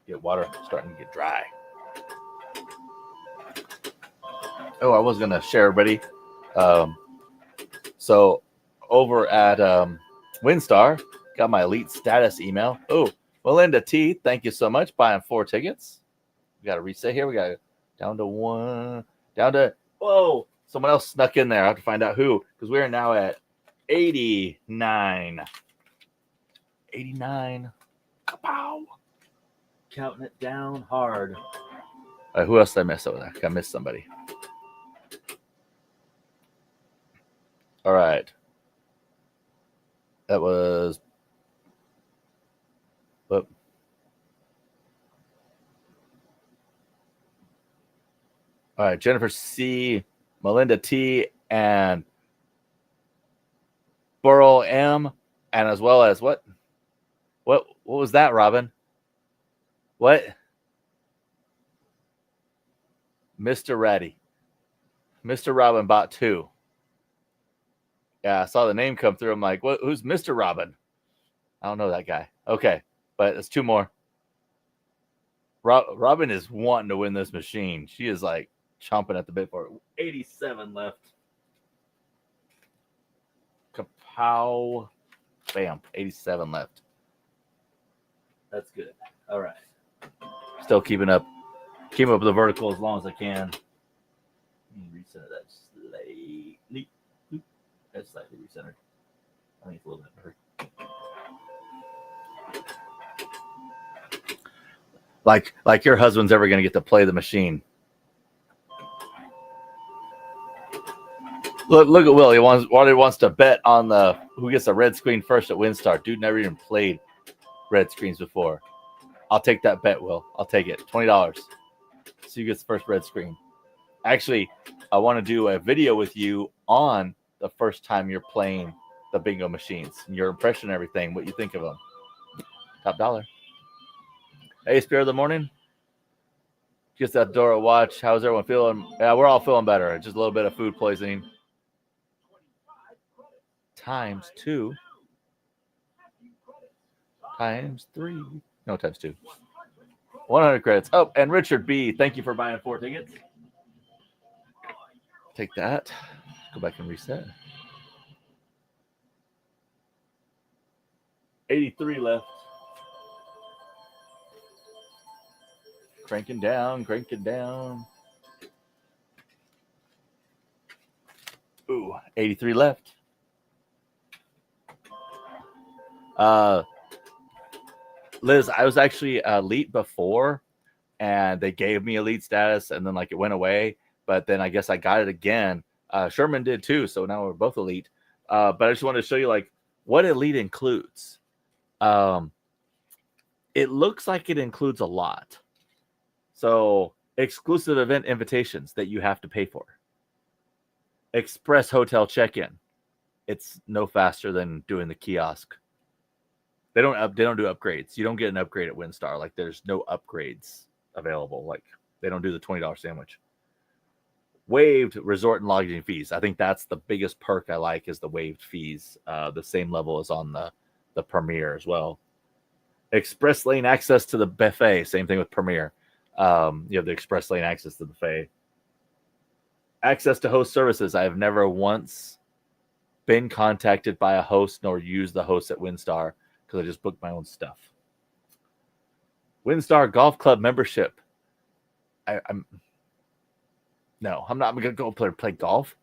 [SPEAKER 1] Get water starting to get dry. Oh, I was going to share everybody. So over at WinStar, got my elite status email. Oh, Melinda T, thank you so much. Buying 4 tickets. We got a reset here. We got down to 1. Whoa, someone else snuck in there. I have to find out who, because we are now at 89. 89. Kapow. Counting it down hard. Who else did I miss over there? I missed somebody. All right. That was. Whoop. All right. Jennifer C., Melinda T., and Burl M., and as well as what? What was that, Robin? What? Mr. Ratty. Mr. Robin bought 2. Yeah, I saw the name come through. I'm like, what? Who's Mr. Robin? I don't know that guy. Okay, but it's 2 more. Robin is wanting to win this machine. She is like chomping at the bit for it. 87 left. Kapow. Bam. 87 left. That's good. All right. Still keeping up with the vertical as long as I can. Recenter that slightly. That's slightly recentered. I think it's a little bit hurt. Like your husband's ever going to get to play the machine. Look at Will. He wants to bet on who gets the red screen first at WinStar. Dude never even played red screens before. I'll take that bet, Will. I'll take it. $20. So you get the first red screen. Actually, I want to do a video with you on the first time you're playing the bingo machines. Your impression and everything. What you think of them. Top dollar. Hey, Spirit of the Morning. Just that Dora watch. How's everyone feeling? Yeah, we're all feeling better. Just a little bit of food poisoning. Times 2. Times 3. No, times 2. 100 credits. Oh, and Richard B., thank you for buying 4 tickets. Take that. Go back and reset. 83 left. Cranking down. Ooh, 83 left. Liz, I was actually elite before, and they gave me elite status, and then like it went away. But then I guess I got it again. Sherman did too, so now we're both elite. But I just wanted to show you like what elite includes. It looks like it includes a lot. So exclusive event invitations that you have to pay for. Express hotel check-in. It's no faster than doing the kiosk. They don't do upgrades. You don't get an upgrade at WinStar. Like there's no upgrades available. Like they don't do the $20 sandwich. Waived resort and lodging fees. I think that's the biggest perk I like is the waived fees. The same level as on the Premier as well. Express lane access to the buffet. Same thing with Premier. You have the express lane access to the buffet. Access to host services. I have never once been contacted by a host nor used the host at WinStar because I just booked my own stuff. WinStar Golf Club membership. I'm not going to go play golf.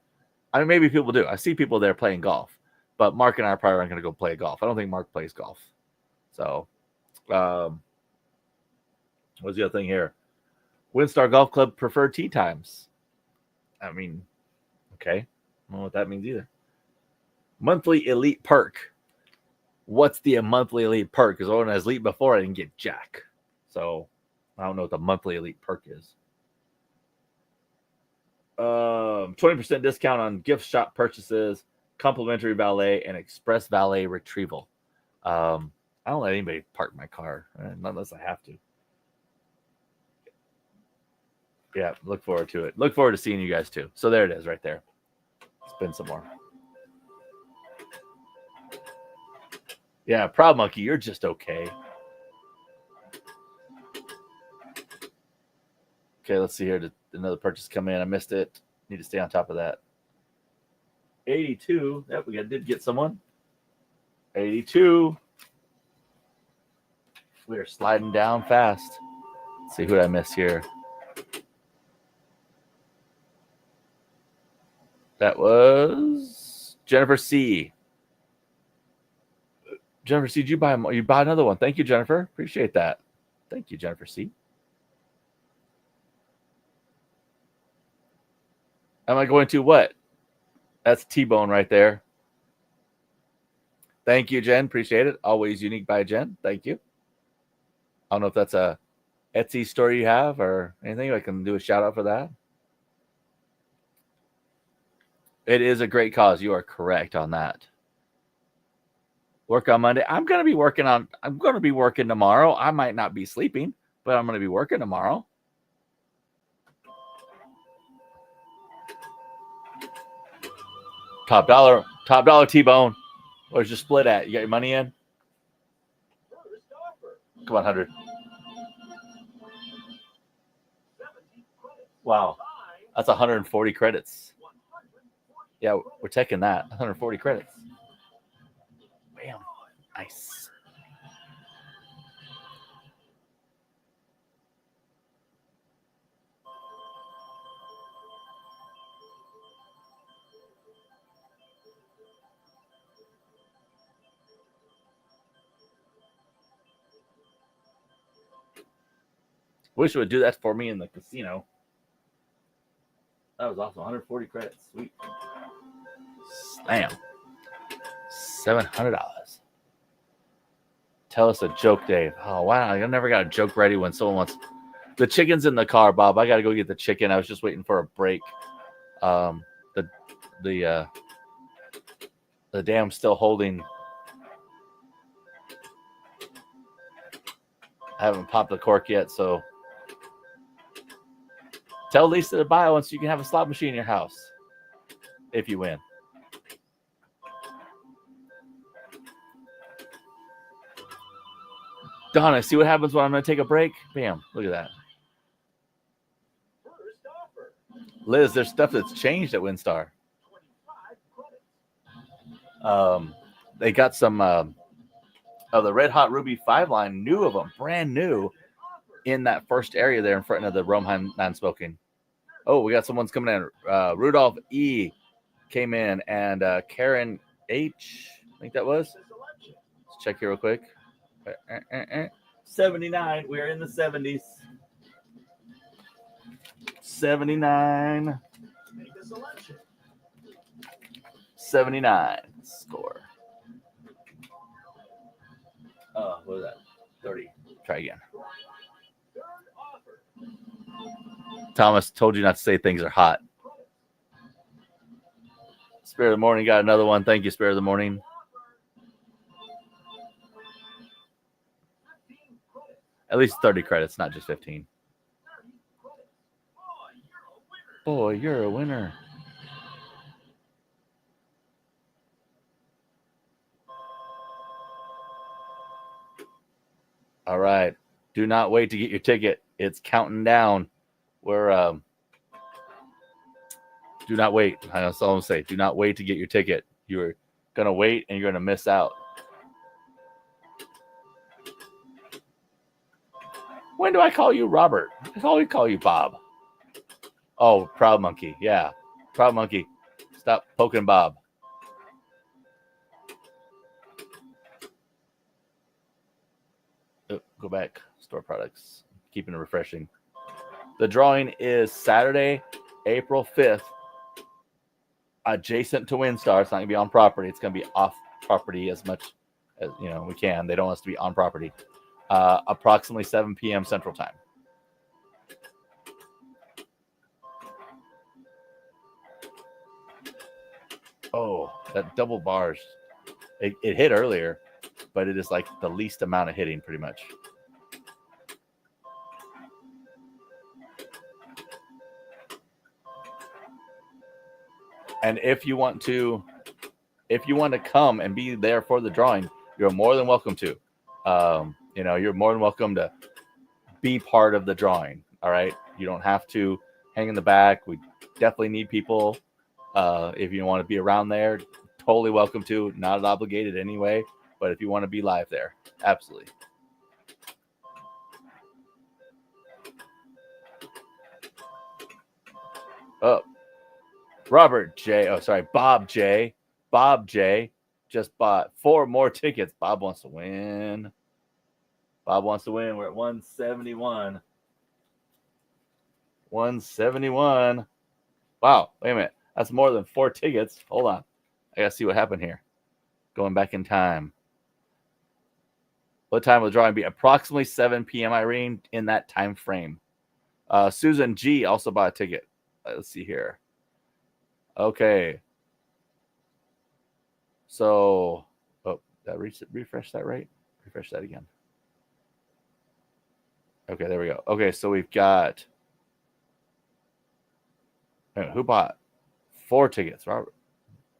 [SPEAKER 1] I mean, maybe people do. I see people there playing golf, but Mark and I probably aren't going to go play golf. I don't think Mark plays golf. So, what's the other thing here? WinStar Golf Club preferred tee times. I mean, okay. I don't know what that means either. Monthly elite perk. What's the monthly elite perk? Because when I was elite before, I didn't get jack. So, I don't know what the monthly elite perk is. 20% discount on gift shop purchases, complimentary valet, and express valet retrieval. I don't let anybody park my car unless I have to. Yeah, look forward to it. Look forward to seeing you guys too. So there it is right there. Spin some more. Yeah, Proud Monkey, you're just okay. Okay, let's see here. Did another purchase come in? I missed it. Need to stay on top of that. 82. Yep, we did get someone. 82. We are sliding down fast. Let's see who I miss here. That was Jennifer C. Jennifer C, did you buy another one? Thank you, Jennifer. Appreciate that. Thank you, Jennifer C. Am I going to what? That's T-Bone right there. Thank you, Jen. Appreciate it. Always unique by Jen. Thank you. I don't know if that's a Etsy store you have or anything. I can do a shout out for that. It is a great cause. You are correct on that. Work on Monday. I'm going to be working tomorrow. I might not be sleeping, but I'm going to be working tomorrow. Top dollar T-Bone. Where's your split at? You got your money in? Come on, 100. Wow. That's 140 credits. Yeah, we're taking that. 140 credits. Bam. Nice. Wish it would do that for me in the casino. That was awesome. 140 credits. Sweet. Slam. $700. Tell us a joke, Dave. Oh, wow. I never got a joke ready when someone wants. The chicken's in the car, Bob. I got to go get the chicken. I was just waiting for a break. The dam's still holding. I haven't popped the cork yet, so tell Lisa to buy one so you can have a slot machine in your house if you win. Donna, see what happens when I'm going to take a break? Bam. Look at that. Liz, there's stuff that's changed at WinStar. They got some of the Red Hot Ruby 5 line, new of them, brand new, in that first area there in front of the Romeheim non-smoking. Oh, we got someone's coming in. Rudolph E came in, and Karen H, I think that was. Let's check here real quick. 79. We're in the 70s. 79. 79 score. Oh, what was that? 30. Try again. Thomas told you not to say things are hot. Spirit of the Morning got another one. Thank you, Spirit of the Morning. At least 30 credits, not just 15. Boy, you're a winner. All right. Do not wait to get your ticket. It's counting down. We're do not wait. That's all I'm saying. Do not wait to get your ticket. You're gonna wait and you're gonna miss out. When do I call you Robert? I always call you Bob. Oh, Proud Monkey. Yeah. Proud Monkey. Stop poking Bob. Oh, go back. Store products. Keeping it refreshing. The drawing is Saturday, April 5th. Adjacent to WinStar. It's not going to be on property. It's going to be off property as much as we can. They don't want us to be on property. Approximately 7 p.m. Central Time. Oh, that double bars. It hit earlier, but it is like the least amount of hitting pretty much. And if you want to come and be there for the drawing, you're more than welcome to. You're more than welcome to be part of the drawing. All right. You don't have to hang in the back. We definitely need people. If you want to be around there, totally welcome to. Not obligated anyway, but if you want to be live there, absolutely. Oh, Robert J. Oh, sorry, Bob J. Bob J. just bought 4 more tickets. Bob wants to win. Bob wants to win. We're at 171. 171. Wow. Wait a minute. That's more than 4 tickets. Hold on. I got to see what happened here. Going back in time. What time will the drawing be? Approximately 7 p.m., Irene, in that time frame. Susan G. also bought a ticket. Let's see here. Okay. So, did I refresh that right? Refresh that again. Okay, there we go. Okay, so we've got. Who bought 4 tickets? Robert.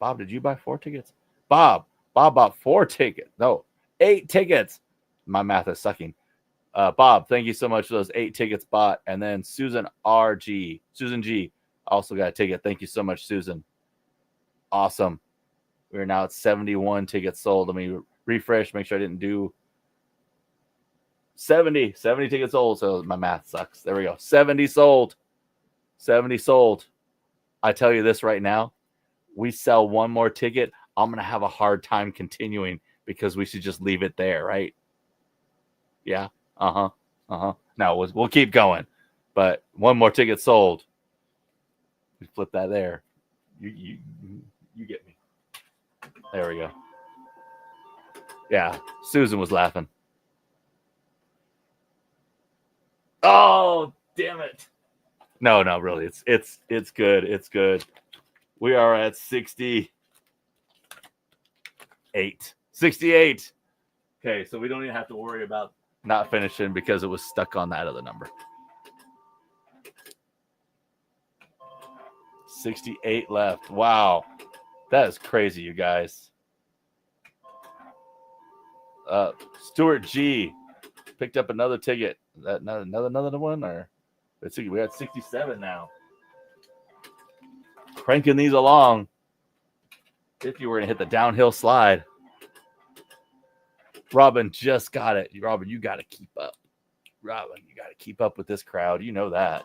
[SPEAKER 1] Bob, did you buy 4 tickets? Bob bought 4 tickets. No, 8 tickets. My math is sucking. Bob, thank you so much for those 8 tickets bought. And then Susan G also got a ticket. Thank you so much, Susan. Awesome. We're now at 71 tickets sold. Let me refresh, make sure I didn't do 70 tickets sold. So my math sucks. There we go. 70 sold. 70 sold. I tell you this right now, we sell 1 more ticket, I'm going to have a hard time continuing because we should just leave it there, right? Yeah. Now we'll keep going, but 1 more ticket sold. We flip that there. You get me. There we go. Yeah, Susan was laughing. Oh, damn it. No, really. It's good. It's good. We are at 68. 68. Okay, so we don't even have to worry about not finishing because it was stuck on that other number. 68 left. Wow. That is crazy, you guys. Stuart G picked up another ticket. Is that another one? Or we got 67 now. Cranking these along. If you were going to hit the downhill slide. Robin just got it. Robin, you got to keep up. Robin, you got to keep up with this crowd. You know that.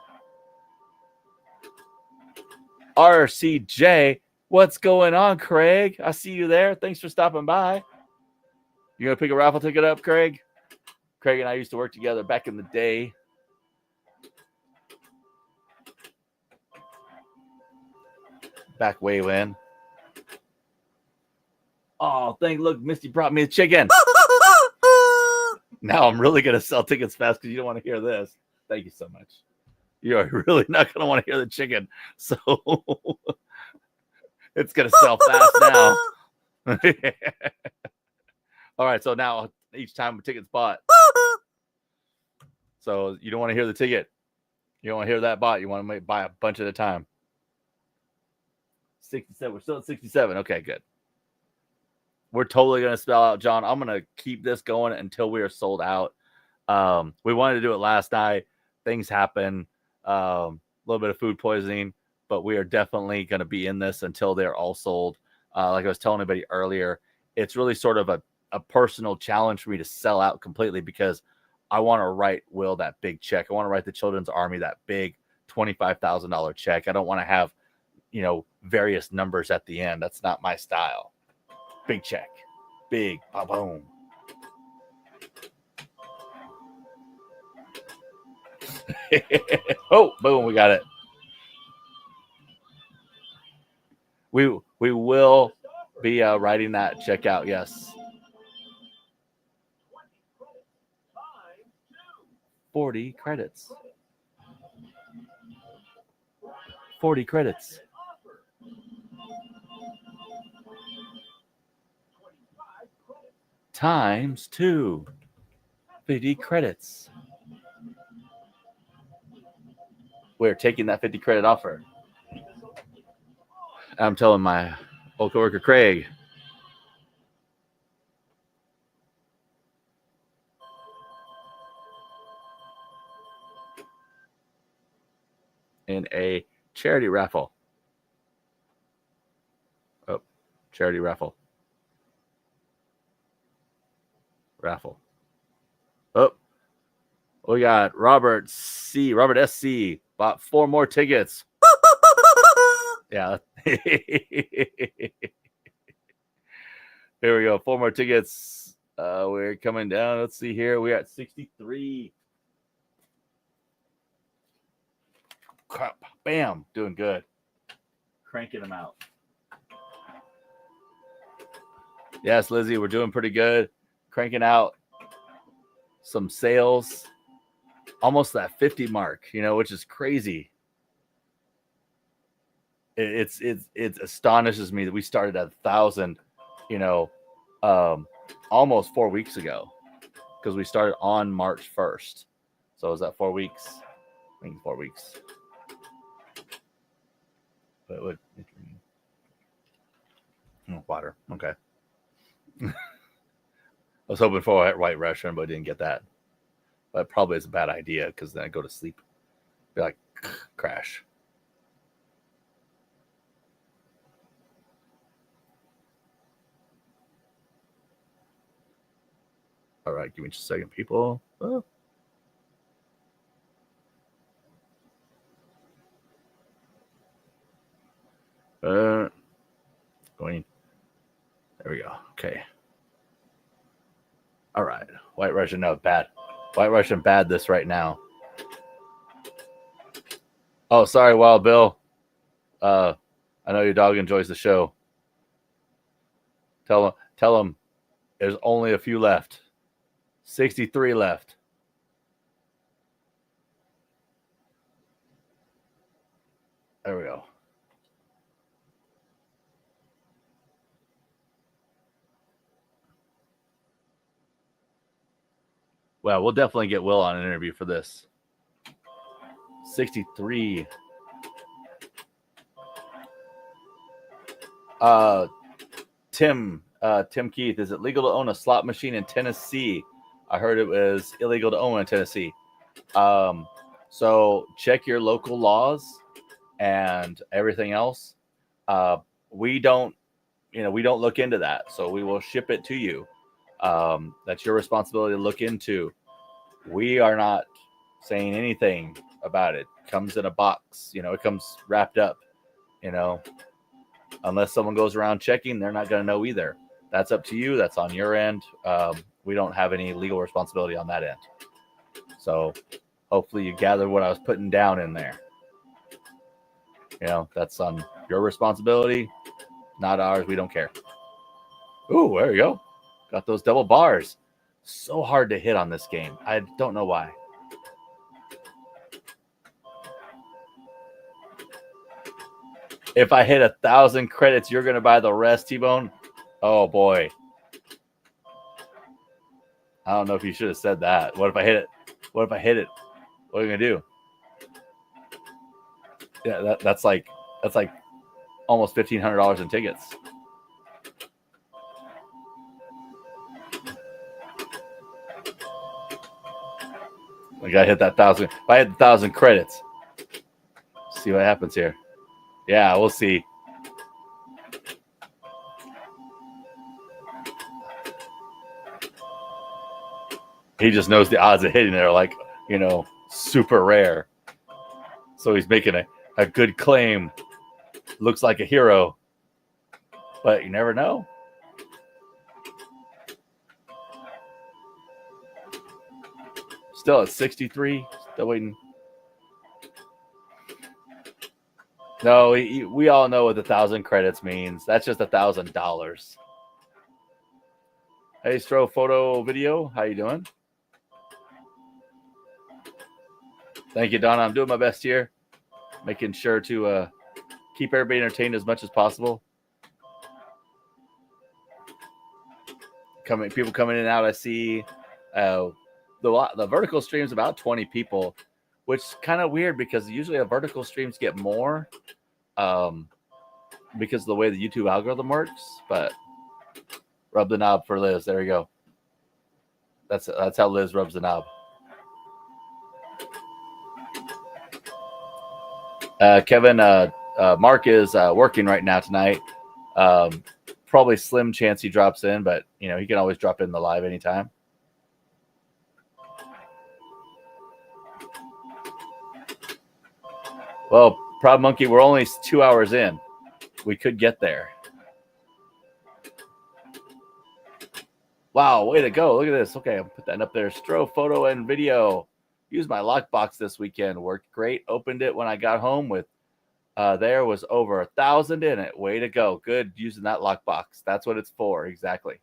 [SPEAKER 1] RCJ, what's going on, Craig? I see you there. Thanks for stopping by. You going to pick a raffle ticket up, Craig? Craig and I used to work together back in the day. Back way when. Oh, look, Misty brought me a chicken. Now I'm really going to sell tickets fast because you don't want to hear this. Thank you so much. You're really not going to want to hear the chicken. So it's going to sell fast now. All right. So now each time a ticket's bought. So you don't want to hear the ticket. You don't want to hear that bot. You want to buy a bunch at a time. 67. We're still at 67. Okay, good. We're totally going to spell out, John. I'm going to keep this going until we are sold out. We wanted to do it last night. Things happen. A little bit of food poisoning, but we are definitely going to be in this until they're all sold. Like I was telling anybody earlier, it's really sort of a personal challenge for me to sell out completely because I want to write Will that big check. I want to write the Children's Army that big $25,000 check. I don't want to have, various numbers at the end. That's not my style. Big check. Big. Boom. Oh, boom. We got it. We will be writing that check out. Yes. 40 credits. 40 credits. Times 2. 50 credits. We're taking that 50 credit offer. I'm telling my old coworker Craig. In a charity raffle. Oh, charity raffle. Raffle. Oh, we got Robert SC bought 4 more tickets. Yeah. Here we go. 4 more tickets. We're coming down. Let's see here. We're at 63. Crap. Bam. Doing good. Cranking them out. Yes, Lizzie, we're doing pretty good. Cranking out some sales. Almost that 50 mark, which is crazy. It astonishes me that we started at 1,000, almost 4 weeks ago, because we started on March 1st. So is that 4 weeks? I think 4 weeks. But what? Water. Okay. I was hoping for a white Russian, but I didn't get that. But probably is a bad idea because then I go to sleep. Be like, crash. All right, give me just a second, people. Oh. Going. There we go. Okay. All right. White Russian, no, bad. White Russian, bad this right now. Oh, sorry, Wild Bill. I know your dog enjoys the show. Tell him there's only a few left. 63 left. There we go. Well, we'll definitely get Will on an interview for this. 63. Tim Keith, is it legal to own a slot machine in Tennessee? I heard it was illegal to own in Tennessee. So check your local laws and everything else. We don't look into that. So we will ship it to you. That's your responsibility to look into. We are not saying anything about it. It comes in a box, it comes wrapped up, unless someone goes around checking, they're not going to know either. That's up to you. That's on your end. We don't have any legal responsibility on that end. So hopefully you gather what I was putting down in there. That's on your responsibility, not ours. We don't care. Ooh, there you go. Got those double bars. So hard to hit on this game. I don't know why. If I hit 1,000 credits, you're going to buy the rest, T-Bone? Oh, boy. I don't know if you should have said that. What if I hit it? What are you going to do? Yeah, that's like almost $1,500 in tickets. Like I hit that 1,000. If I hit 1,000 credits, see what happens here. Yeah, we'll see. He just knows the odds of hitting it are like, super rare. So he's making a good claim. Looks like a hero. But you never know. Still at 63. Still waiting. No, we all know what the 1,000 credits means. That's just $1,000. Hey, Stro Photo Video, how you doing? Thank you, Donna. I'm doing my best here, making sure to keep everybody entertained as much as possible. People coming in and out. I see the vertical streams about 20 people, which is kind of weird because usually a vertical streams get more because of the way the YouTube algorithm works. But rub the knob for Liz. There we go. That's how Liz rubs the knob. Kevin, Mark is working right now tonight. Probably slim chance he drops in, but he can always drop in the live anytime. Well, Proud Monkey, we're only 2 hours in. We could get there. Wow, way to go. Look at this. Okay, I'll put that up there. Stro Photo and Video. Used my lockbox this weekend. Worked great. Opened it when I got home with there was over 1,000 in it. Way to go. Good using that lockbox. That's what it's for. Exactly.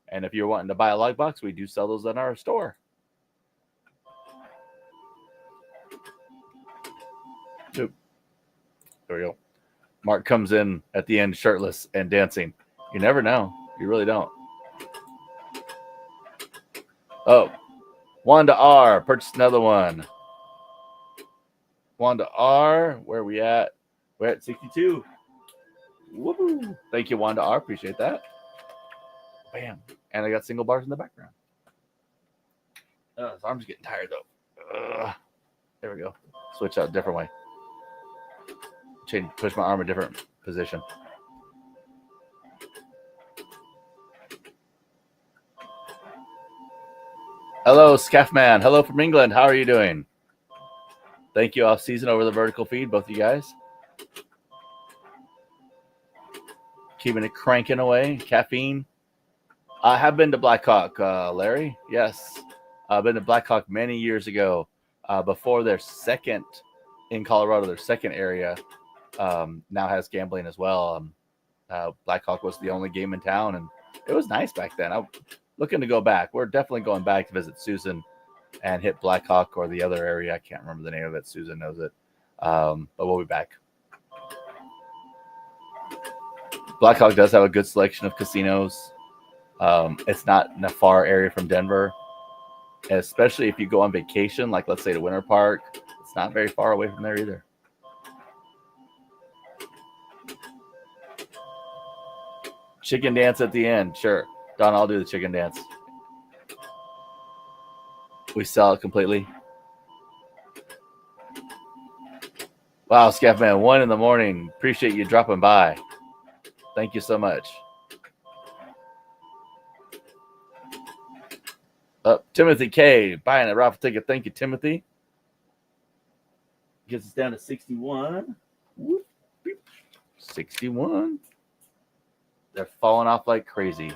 [SPEAKER 1] And if you're wanting to buy a lockbox, we do sell those in our store. There we go. Mark comes in at the end shirtless and dancing. You never know. You really don't. Oh, Wanda R. Purchased another one. Wanda R. Where are we at? We're at 62. Woohoo. Thank you, Wanda R. Appreciate that. Bam. And I got single bars in the background. His arm's getting tired, though. There we go. Switch out a different way. Push my arm a different position. Hello, Scaffman. Hello from England. How are you doing? Thank you off season over the vertical feed, both of you guys. Keeping it cranking away. Caffeine. I have been to Blackhawk, Larry. Yes. I've been to Blackhawk many years ago, before their second in Colorado, their second area now has gambling as well. Blackhawk was the only game in town, and it was nice back then. I'm looking to go back. We're definitely going back to visit Susan and hit Blackhawk or the other area. I can't remember the name of it. Susan knows it. But we'll be back. Blackhawk does have a good selection of casinos. It's not in a far area from Denver, especially if you go on vacation, like let's say to Winter Park. It's not very far away from there either. Chicken dance at the end. Sure. Don, I'll do the chicken dance. We sell it completely. Wow, Scaffman, 1 a.m. Appreciate you dropping by. Thank you so much. Timothy K buying a raffle ticket. Thank you, Timothy. Gets us down to 61. 61. They're falling off like crazy.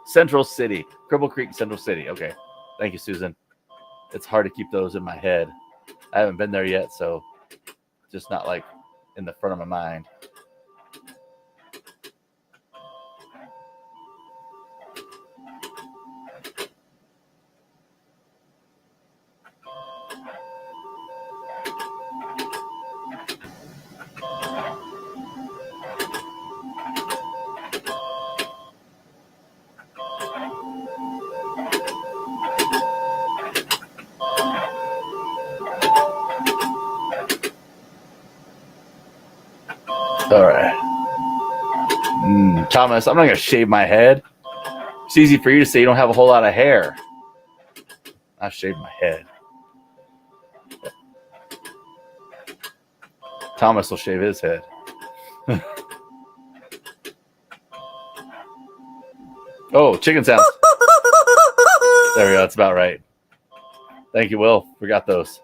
[SPEAKER 1] Central City. Cripple Creek, Central City. Okay. Thank you, Susan. It's hard to keep those in my head. I haven't been there yet, so just not like in the front of my mind. All right. Thomas, I'm not going to shave my head. It's easy for you to say you don't have a whole lot of hair. I shaved my head. Thomas will shave his head. Oh, chicken sounds. There we go. That's about right. Thank you, Will. Forgot those.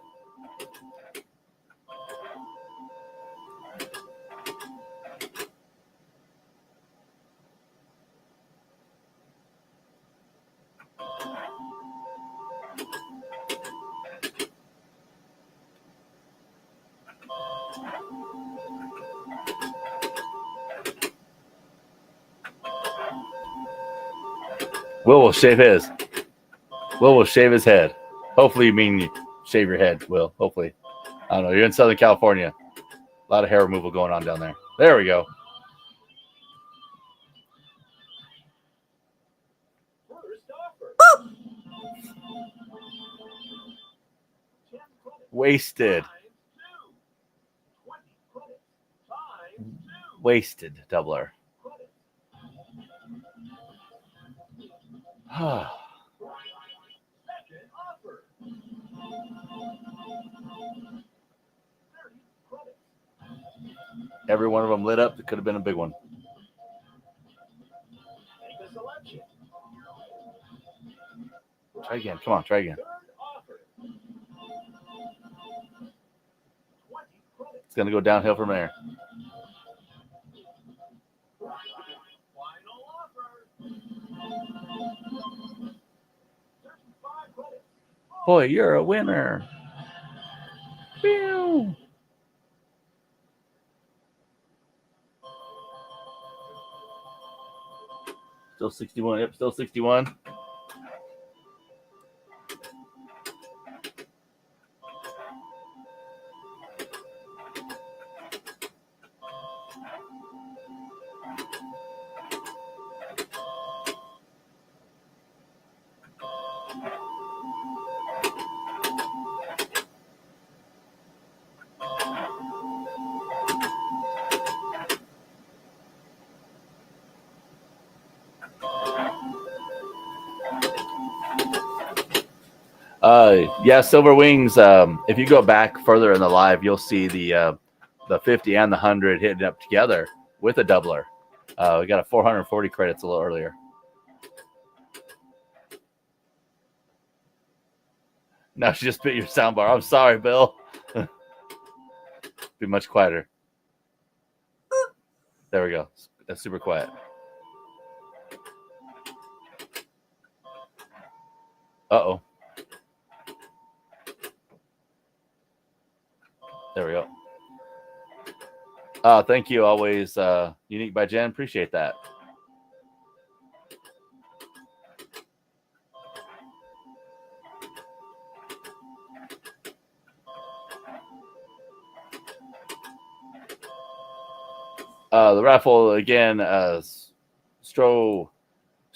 [SPEAKER 1] Will shave his. Will shave his head. Hopefully you mean you shave your head, Will. Hopefully. I don't know. You're in Southern California. A lot of hair removal going on down there. There we go.
[SPEAKER 2] First offer. 10 credits.
[SPEAKER 1] Wasted.
[SPEAKER 2] Times 2. 20 credits. Times 2.
[SPEAKER 1] Wasted doubler.
[SPEAKER 2] Credits. Second offer. 30 credits.
[SPEAKER 1] Every one of them lit up. It could have been a big one.
[SPEAKER 2] Make a selection.
[SPEAKER 1] Try again. Come on. Try again.
[SPEAKER 2] Third offer. 20 credits.
[SPEAKER 1] It's going to go downhill from there.
[SPEAKER 2] Final offer. 35 credits.
[SPEAKER 1] Boy, you're a winner. Pew. Still 61. Yep, still 61. Yeah, Silver Wings. If you go back further in the live, you'll see the 50 and the 100 hitting up together with a doubler. We got a 440 credits a little earlier. Now she just bit your soundbar. I'm sorry, Bill. Be much quieter. There we go. That's super quiet. Uh-oh. There we go. Thank you. Always unique by Jen. Appreciate that. The raffle again, Stro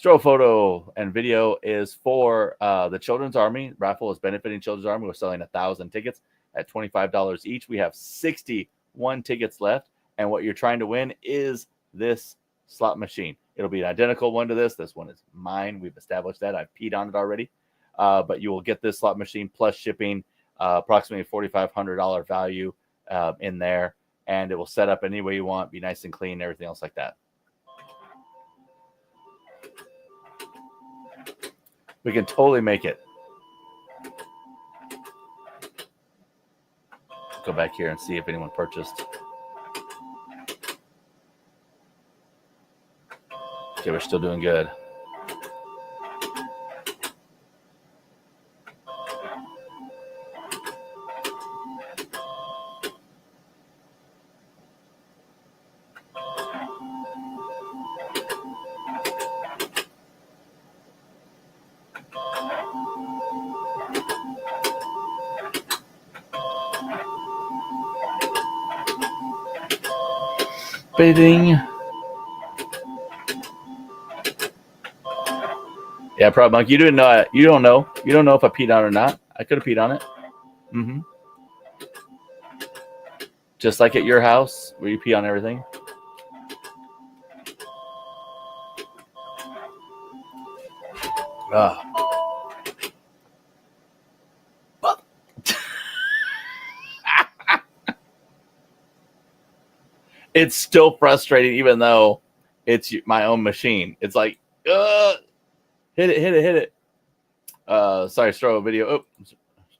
[SPEAKER 1] photo and video is for the Children's Army. Raffle is benefiting Children's Army. We're selling 1,000 tickets at $25 each. We have 61 tickets left, and what you're trying to win is this slot machine. It'll be an identical one to this. This one is mine. We've established that. I've peed on it already. But you will get this slot machine plus shipping, approximately $4,500 value in there, and it will set up any way you want, be nice and clean, everything else like that. We can totally make it. Go back here and see if anyone purchased. Okay, we're still doing good. Bidding. Yeah, probably, Monk. You didn't know. You don't know. You don't know if I peed on it or not. I could have peed on it. Mm-hmm. Just like at your house where you pee on everything. It's still frustrating, even though it's my own machine. It's like, hit it. Sorry, throw a video. Oh,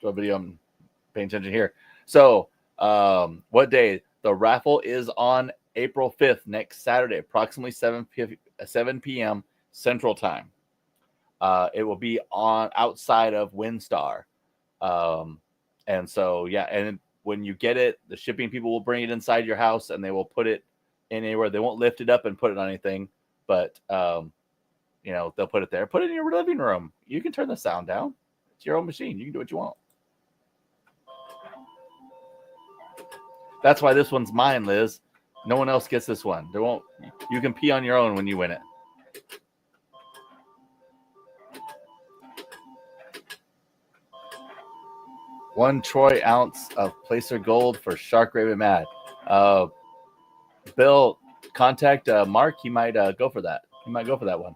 [SPEAKER 1] throw a video. I'm paying attention here. So, what day? The raffle is on April 5th, next Saturday, approximately 7 p.m. Central Time. It will be on outside of Windstar. And so, yeah, and when you get it, the shipping people will bring it inside your house and they will put it in anywhere. They won't lift it up and put it on anything, but you know, they'll put it there. Put it in your living room. You can turn the sound down. It's your own machine. You can do what you want. That's why this one's mine, Liz. No one else gets this one. There won't. You can pee on your own when you win it. One troy ounce of placer gold for Shark Raven Mad. Bill, contact Mark. He might go for that. He might go for that one.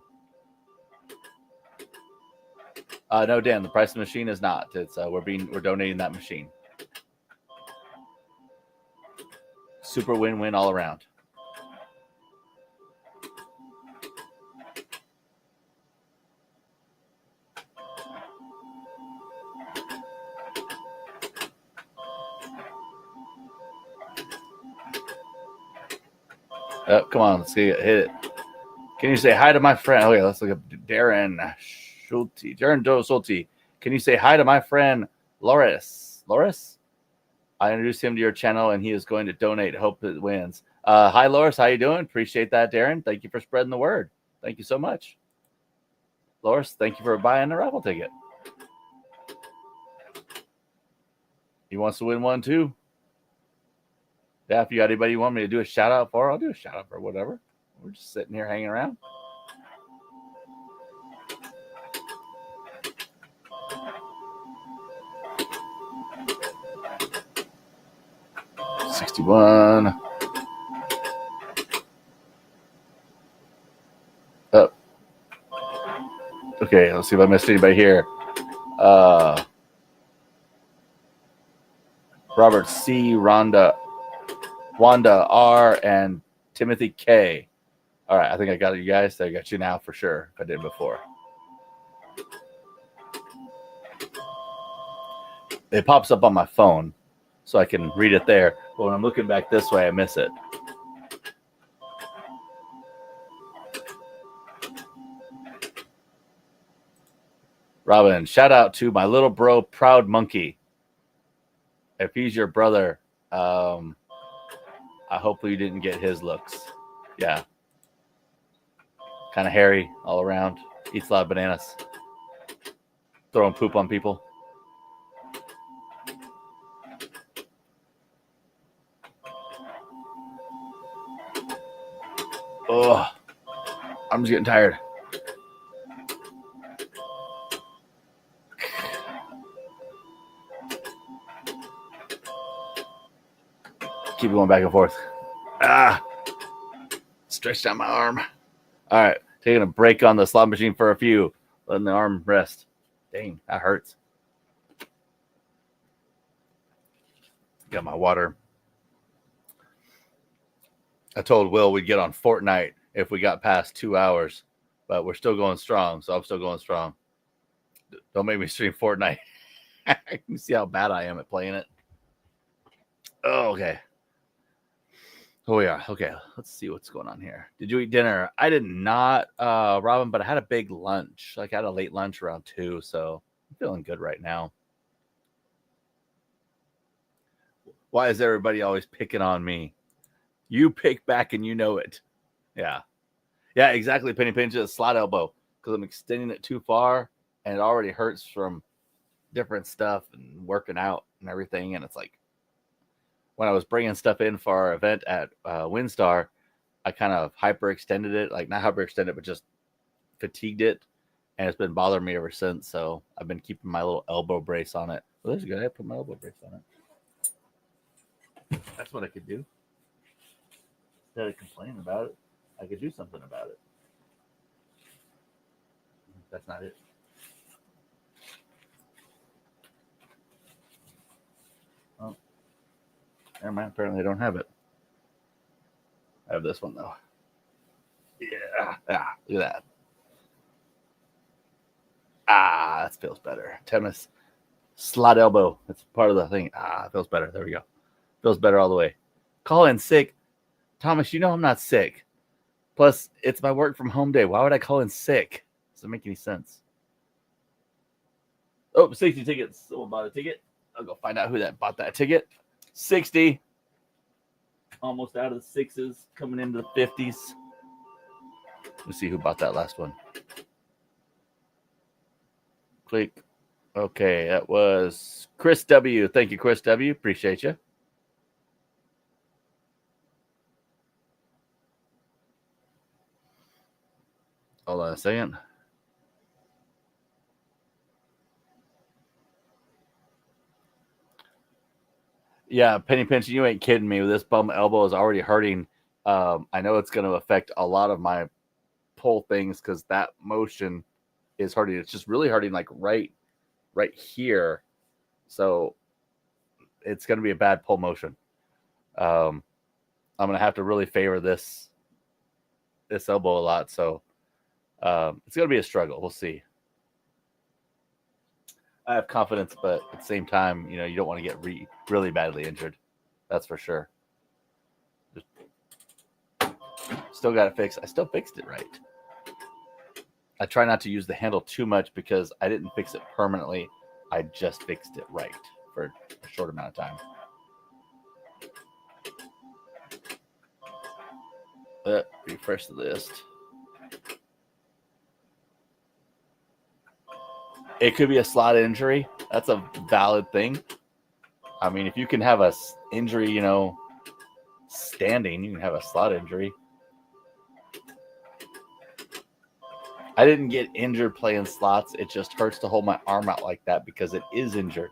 [SPEAKER 1] No, Dan. The price of the machine is not. It's we're donating that machine. Super win-win all around. Oh, come on, let's see it. Hit it. Can you say hi to my friend? Okay, let's look up Darren Schulte. Darren Doe Schulte. Can you say hi to my friend Loris? Loris? I introduced him to your channel and he is going to donate. Hope it wins. Hi, Loris. How you doing? Appreciate that, Darren. Thank you for spreading the word. Thank you so much. Loris, thank you for buying the raffle ticket. He wants to win one too. Yeah, if you got anybody you want me to do a shout out for, I'll do a shout out for whatever. We're just sitting here hanging around. $61. Oh. Okay, let's see if I missed anybody here. Robert C, Wanda R, and Timothy K. All right, I think I got you guys. I got you now for sure. If I did before. It pops up on my phone, so I can read it there. But when I'm looking back this way, I miss it. Robin, shout out to my little bro, Proud Monkey. If he's your brother, I hopefully you didn't get his looks. Yeah. Kind of hairy all around. Eats a lot of bananas. Throwing poop on people. Oh, I'm just getting tired. Keep going back and forth. Stretched out my arm. All right, taking a break on the slot machine for a few. Letting the arm rest. Dang, that hurts. Got my water. I told Will we'd get on Fortnite if we got past 2 hours, but we're still going strong, so I'm still going strong. Don't make me stream Fortnite. You see how bad I am at playing it. Oh, okay. Oh, yeah. Okay, let's see what's going on here. Did you eat dinner? I did not, Robin, but I had a big lunch. Like, I had a late lunch around 2, so I'm feeling good right now. Why is everybody always picking on me? You pick back and you know it. Yeah. Yeah, exactly. Penny pinch is a slot elbow because I'm extending it too far and it already hurts from different stuff and working out and everything. And it's like when I was bringing stuff in for our event at Windstar, I kind of hyperextended it, like not hyperextended, but just fatigued it. And it's been bothering me ever since. So I've been keeping my little elbow brace on it. Well, that's good. I put my elbow brace on it. That's what I could do. Instead of complaining about it, I could do something about it. That's not it. Never mind. Apparently, I don't have it. I have this one though. Yeah. Look at that. That feels better. Tennis slot elbow. That's part of the thing. It feels better. There we go. Feels better all the way. Call in sick. Thomas, you know I'm not sick. Plus, it's my work from home day. Why would I call in sick? Doesn't make any sense. Oh, 60 tickets. Someone bought a ticket. I'll go find out who that bought that ticket. 60. Almost out of the sixes. Coming into the 50s. Let's see who bought that last one. Click. Okay, that was Chris W. Thank you, Chris W. Appreciate you. Hold on a second. Yeah, Penny Pinch, you ain't kidding me. This bum elbow is already hurting. I know it's going to affect a lot of my pull things because that motion is hurting. It's just really hurting like right here. So it's going to be a bad pull motion. I'm going to have to really favor this elbow a lot. So it's going to be a struggle. We'll see. I have confidence, but at the same time, you don't want to get really badly injured. That's for sure. Still got it fixed. I still fixed it right. I try not to use the handle too much because I didn't fix it permanently. I just fixed it right for a short amount of time. Refresh the list. It could be a slot injury. That's a valid thing. I mean, if you can have a injury, standing, you can have a slot injury. I didn't get injured playing slots. It just hurts to hold my arm out like that because it is injured.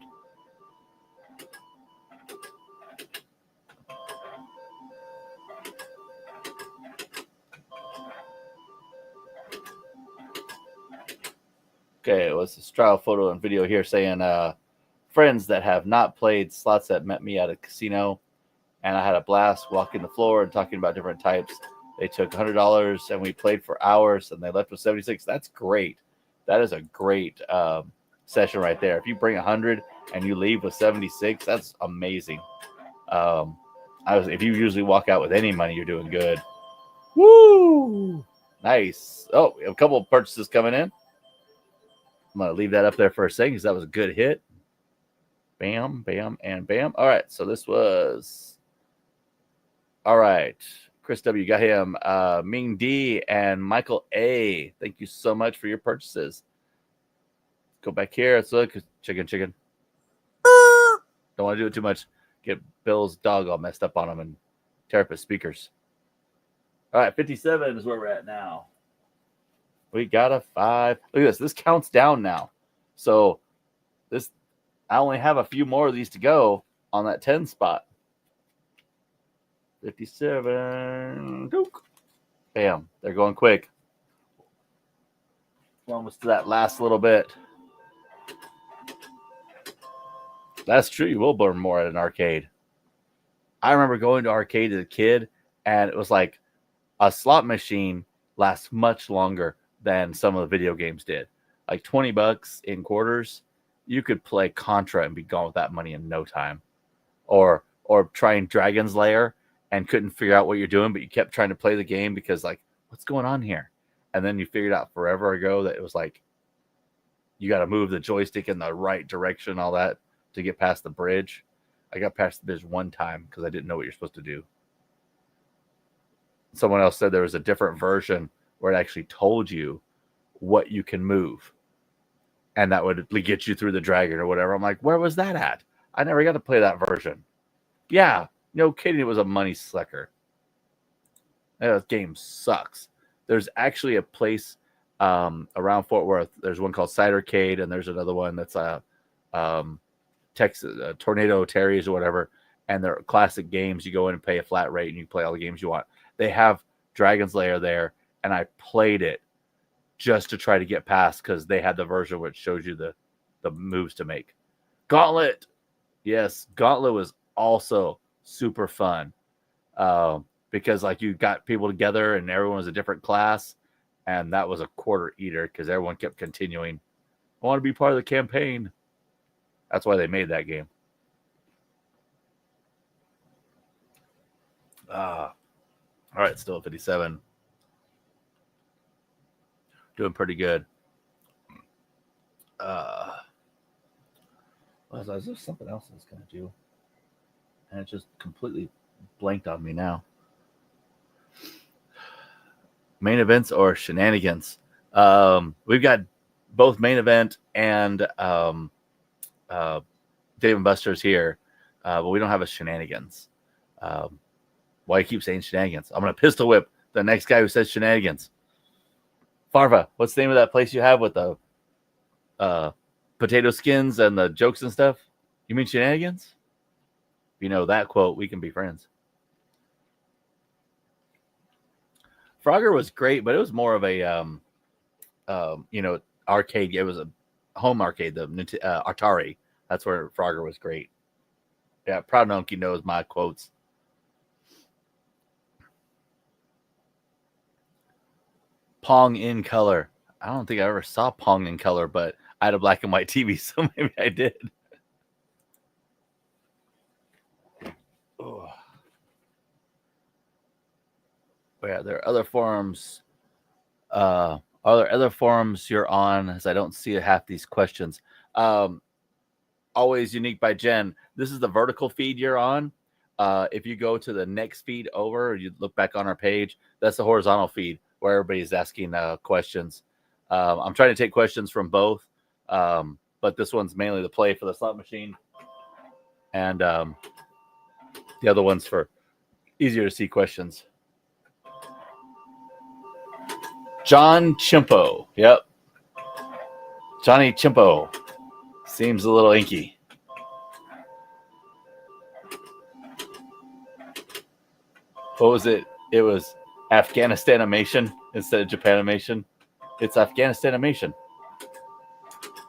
[SPEAKER 1] Okay, it was a trial photo and video here saying friends that have not played slots that met me at a casino, and I had a blast walking the floor and talking about different types. They took $100 and we played for hours and they left with 76. That's great. That is a great session right there. If you bring 100 and you leave with 76, that's amazing. If you usually walk out with any money, you're doing good. Woo! Nice. Oh, we have a couple of purchases coming in. I'm going to leave that up there for a second because that was a good hit. Bam, bam, and bam. All right, so this was... All right. Chris W. got him. Ming D and Michael A. Thank you so much for your purchases. Go back here. Let's look. Chicken. Don't want to do it too much. Get Bill's dog all messed up on him and tear up his speakers. All right, 57 is where we're at now. We got a 5. Look at this. This counts down now. So I only have a few more of these to go on that 10 spot. 57. Bam. They're going quick. Almost to that last little bit. That's true. You will burn more at an arcade. I remember going to arcade as a kid, and it was like a slot machine lasts much longer than some of the video games did. Like $20 in quarters, you could play Contra and be gone with that money in no time. Or trying Dragon's Lair and couldn't figure out what you're doing, but you kept trying to play the game because, like, what's going on here? And then you figured out forever ago that it was like you got to move the joystick in the right direction, all that, to get past the bridge. I got past the bridge one time because I didn't know what you're supposed to do. Someone else said there was a different version where it actually told you what you can move. And that would get you through the dragon or whatever. I'm like, where was that at? I never got to play that version. Yeah, no kidding. It was a money sucker. That game sucks. There's actually a place around Fort Worth. There's one called Cidercade, and there's another one that's Texas Tornado Terry's or whatever. And they're classic games. You go in and pay a flat rate, and you play all the games you want. They have Dragon's Lair there, and I played it just to try to get past because they had the version which shows you the moves to make. Gauntlet. Yes, Gauntlet was also super fun. Because like you got people together and everyone was a different class, and that was a quarter eater because everyone kept continuing. I want to be part of the campaign. That's why they made that game. All right, still at 57. Doing pretty good. Was there something else I was going to do? And it just completely blanked on me now. Main events or shenanigans? We've got both main event and Dave and Buster's here, but we don't have a shenanigans. Why you keep saying shenanigans? I'm going to pistol whip the next guy who says shenanigans. Farva, what's the name of that place you have with the potato skins and the jokes and stuff? You mean shenanigans? If you know that quote, we can be friends. Frogger was great, but it was more of a arcade. It was a home arcade, the Atari. That's where Frogger was great. Yeah, Proud Donkey knows my quotes. Pong in color. I don't think I ever saw Pong in color, but I had a black and white TV, so maybe I did. Oh. Yeah, there are other forums. Are there other forums you're on? As I don't see half these questions. Always unique by Jen. This is the vertical feed you're on. If you go to the next feed over, you look back on our page. That's the horizontal feed where everybody's asking questions. I'm trying to take questions from both, but this one's mainly the play for the slot machine, and the other one's for easier to see questions. John Chimpo. Yep. Johnny Chimpo. Seems a little inky. What was it? It was Afghanistanimation instead of Japanimation. It's Afghanistanimation.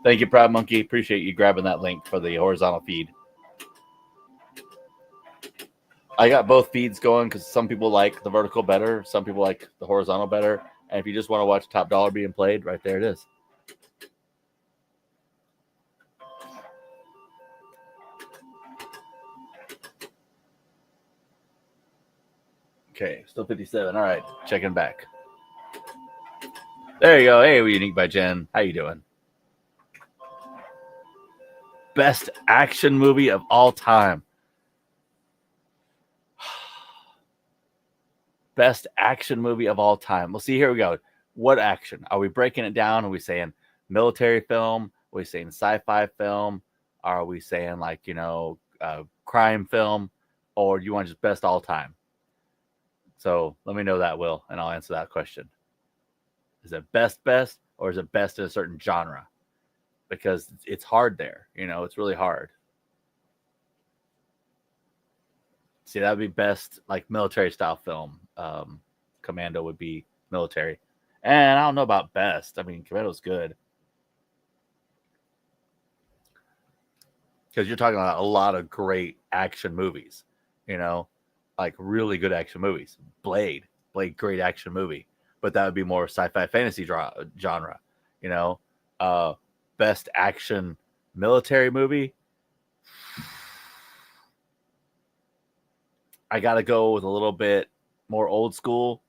[SPEAKER 1] Thank you, Proud Monkey. Appreciate you grabbing that link for the horizontal feed. I got both feeds going because some people like the vertical better. Some people like the horizontal better. And if you just want to watch Top Dollar being played, right there it is. Okay, still 57. All right, checking back. There you go. Hey, Unique by Jen. How you doing? Best action movie of all time. Best action movie of all time. Well, see, here we go. What action? Are we breaking it down? Are we saying military film? Are we saying sci-fi film? Are we saying crime film? Or do you want just best all time? So let me know that, Will, and I'll answer that question. Is it best, or is it best in a certain genre? Because it's hard there. It's really hard. See, that would be best, like military style film. Commando would be military. And I don't know about best. I mean, Commando's good. Because you're talking about a lot of great action movies, like really good action movies. Blade, great action movie. But that would be more sci-fi fantasy genre, best action military movie. I got to go with a little bit more old school.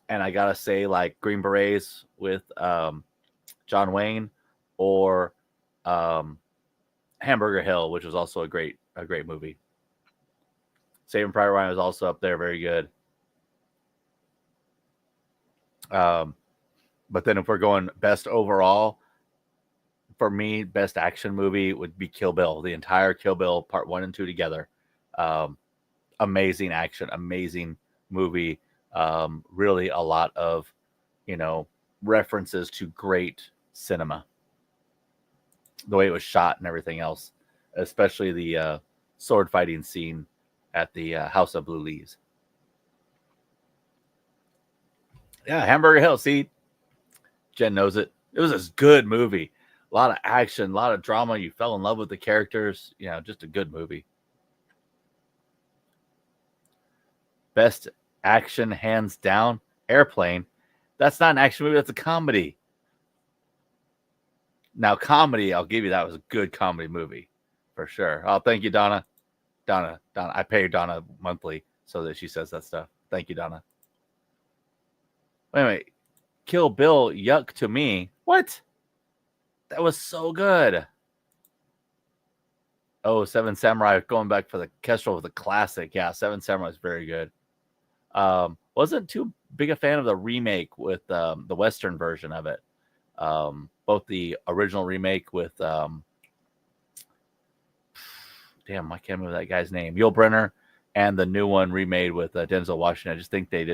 [SPEAKER 1] And I got to say like Green Berets with John Wayne or Hamburger Hill, which was also a great movie. Saving Private Ryan was also up there. Very good. But then if we're going best overall, for me, best action movie would be Kill Bill. The entire Kill Bill part 1 and 2 together. Amazing action, amazing movie. Really a lot of, references to great cinema. The way it was shot and everything else, especially the sword fighting scene at the House of Blue Leaves. Yeah, Hamburger Hill. See, Jen knows it. It was a good movie. A lot of action, a lot of drama. You fell in love with the characters. Just a good movie. Best action, hands down, Airplane. That's not an action movie. That's a comedy. Now, comedy, I'll give you that was a good comedy movie for sure. Oh, thank you, Donna. Donna. I pay Donna monthly so that she says that stuff. Thank you, Donna. Wait. Kill Bill, yuck to me. What? That was so good. Oh, Seven Samurai, going back for the Kestrel with the classic. Yeah, Seven Samurai is very good. Wasn't too big a fan of the remake with the Western version of it. Both the original remake with damn, I can't remember that guy's name, Yul Brynner, and the new one remade with Denzel Washington. I just think they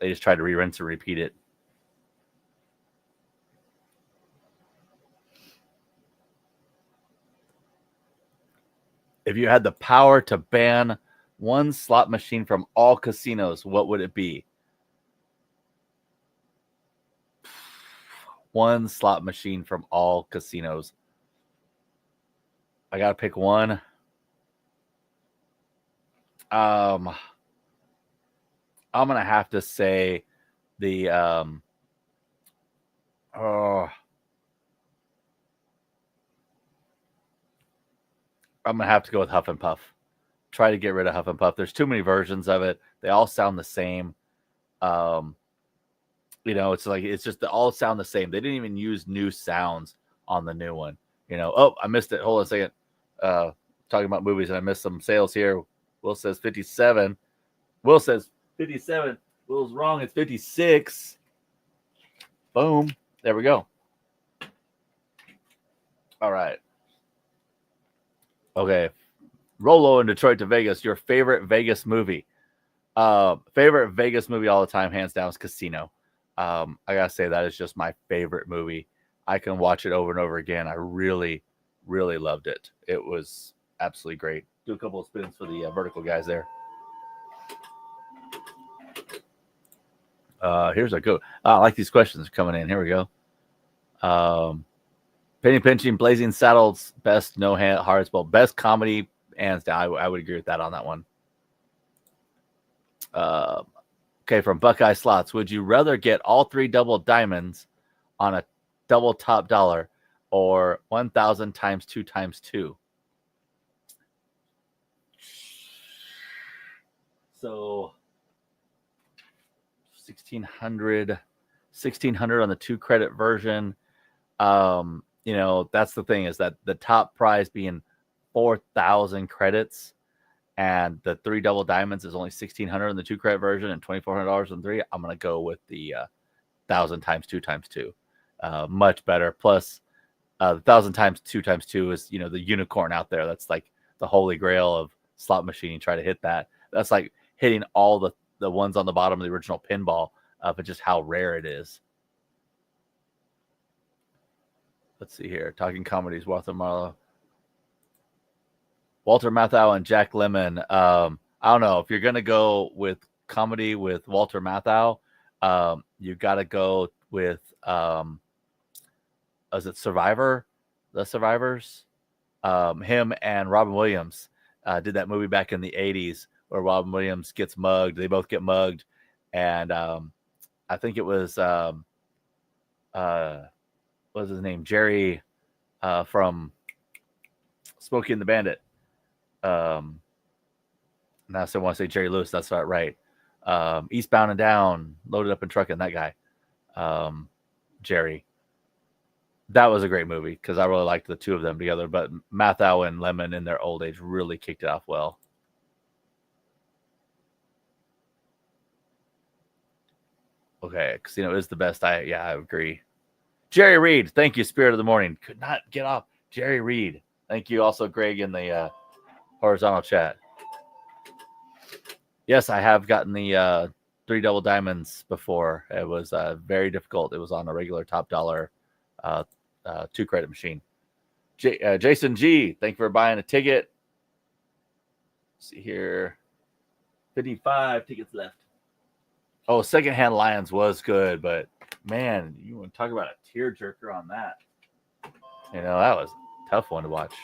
[SPEAKER 1] just tried to rinse and repeat it. If you had the power to ban one slot machine from all casinos, what would it be? One slot machine from all casinos. I gotta pick one. I'm gonna have to say the I'm gonna have to go with Huff and Puff. Try to get rid of Huff and Puff. There's too many versions of it. They all sound the same. It's just they all sound the same. They didn't even use new sounds on the new one. Oh, I missed it. Hold on a second. Talking about movies, and I missed some sales here. Will says 57. Will says 57. Will's wrong. It's 56. Boom. There we go. All right. Okay. Rolo in Detroit to Vegas. Your favorite Vegas movie? Favorite Vegas movie all the time, hands down, is Casino. I gotta say that is just my favorite movie. I can watch it over and over again. I really, really loved it. It was absolutely great. Do a couple of spins for the vertical guys there. Here's a go. I like these questions coming in. Here we go. Penny Pinching, Blazing Saddles, best no hearts, well, best comedy, hands down. I would agree with that on that one. Okay, from Buckeye Slots, would you rather get all 3 double diamonds on a double top dollar or 1,000 times 2 times 2? So 1,600 on the 2 credit version. That's the thing, is that the top prize being 4,000 credits and the 3 double diamonds is only 1,600 in the 2 credit version and $2,400 on 3. I'm going to go with the 1,000 times 2 times 2. Much better. Plus, 1,000 times 2 times 2 is, the unicorn out there. That's like the holy grail of slot machine. Try to hit that. That's like hitting all the ones on the bottom of the original pinball, but just how rare it is. Let's see here. Talking comedies, Walter Matthau and Jack Lemmon. I don't know. If you're going to go with comedy with Walter Matthau, you got to go with, is it Survivor? The Survivors? Him and Robin Williams did that movie back in the 80s where Robin Williams gets mugged. They both get mugged. And I think it was, what was his name? Jerry from Smokey and the Bandit. Now I still want to say Jerry Lewis. That's not right. Eastbound and Down, Loaded Up and Truckin', that guy. Jerry. That was a great movie because I really liked the two of them together. But Matthau and Lemmon in their old age really kicked it off well. Okay, Casino is the best. I agree. Jerry Reed, thank you, Spirit of the Morning. Could not get off. Jerry Reed. Thank you also, Greg, in the horizontal chat. Yes, I have gotten the 3 double diamonds before. It was very difficult. It was on a regular top dollar 2 credit machine. Jason G, thank you for buying a ticket. Let's see here. 55 tickets left. Oh, Secondhand Lions was good, but man, you want to talk about a tearjerker on that. That was a tough one to watch.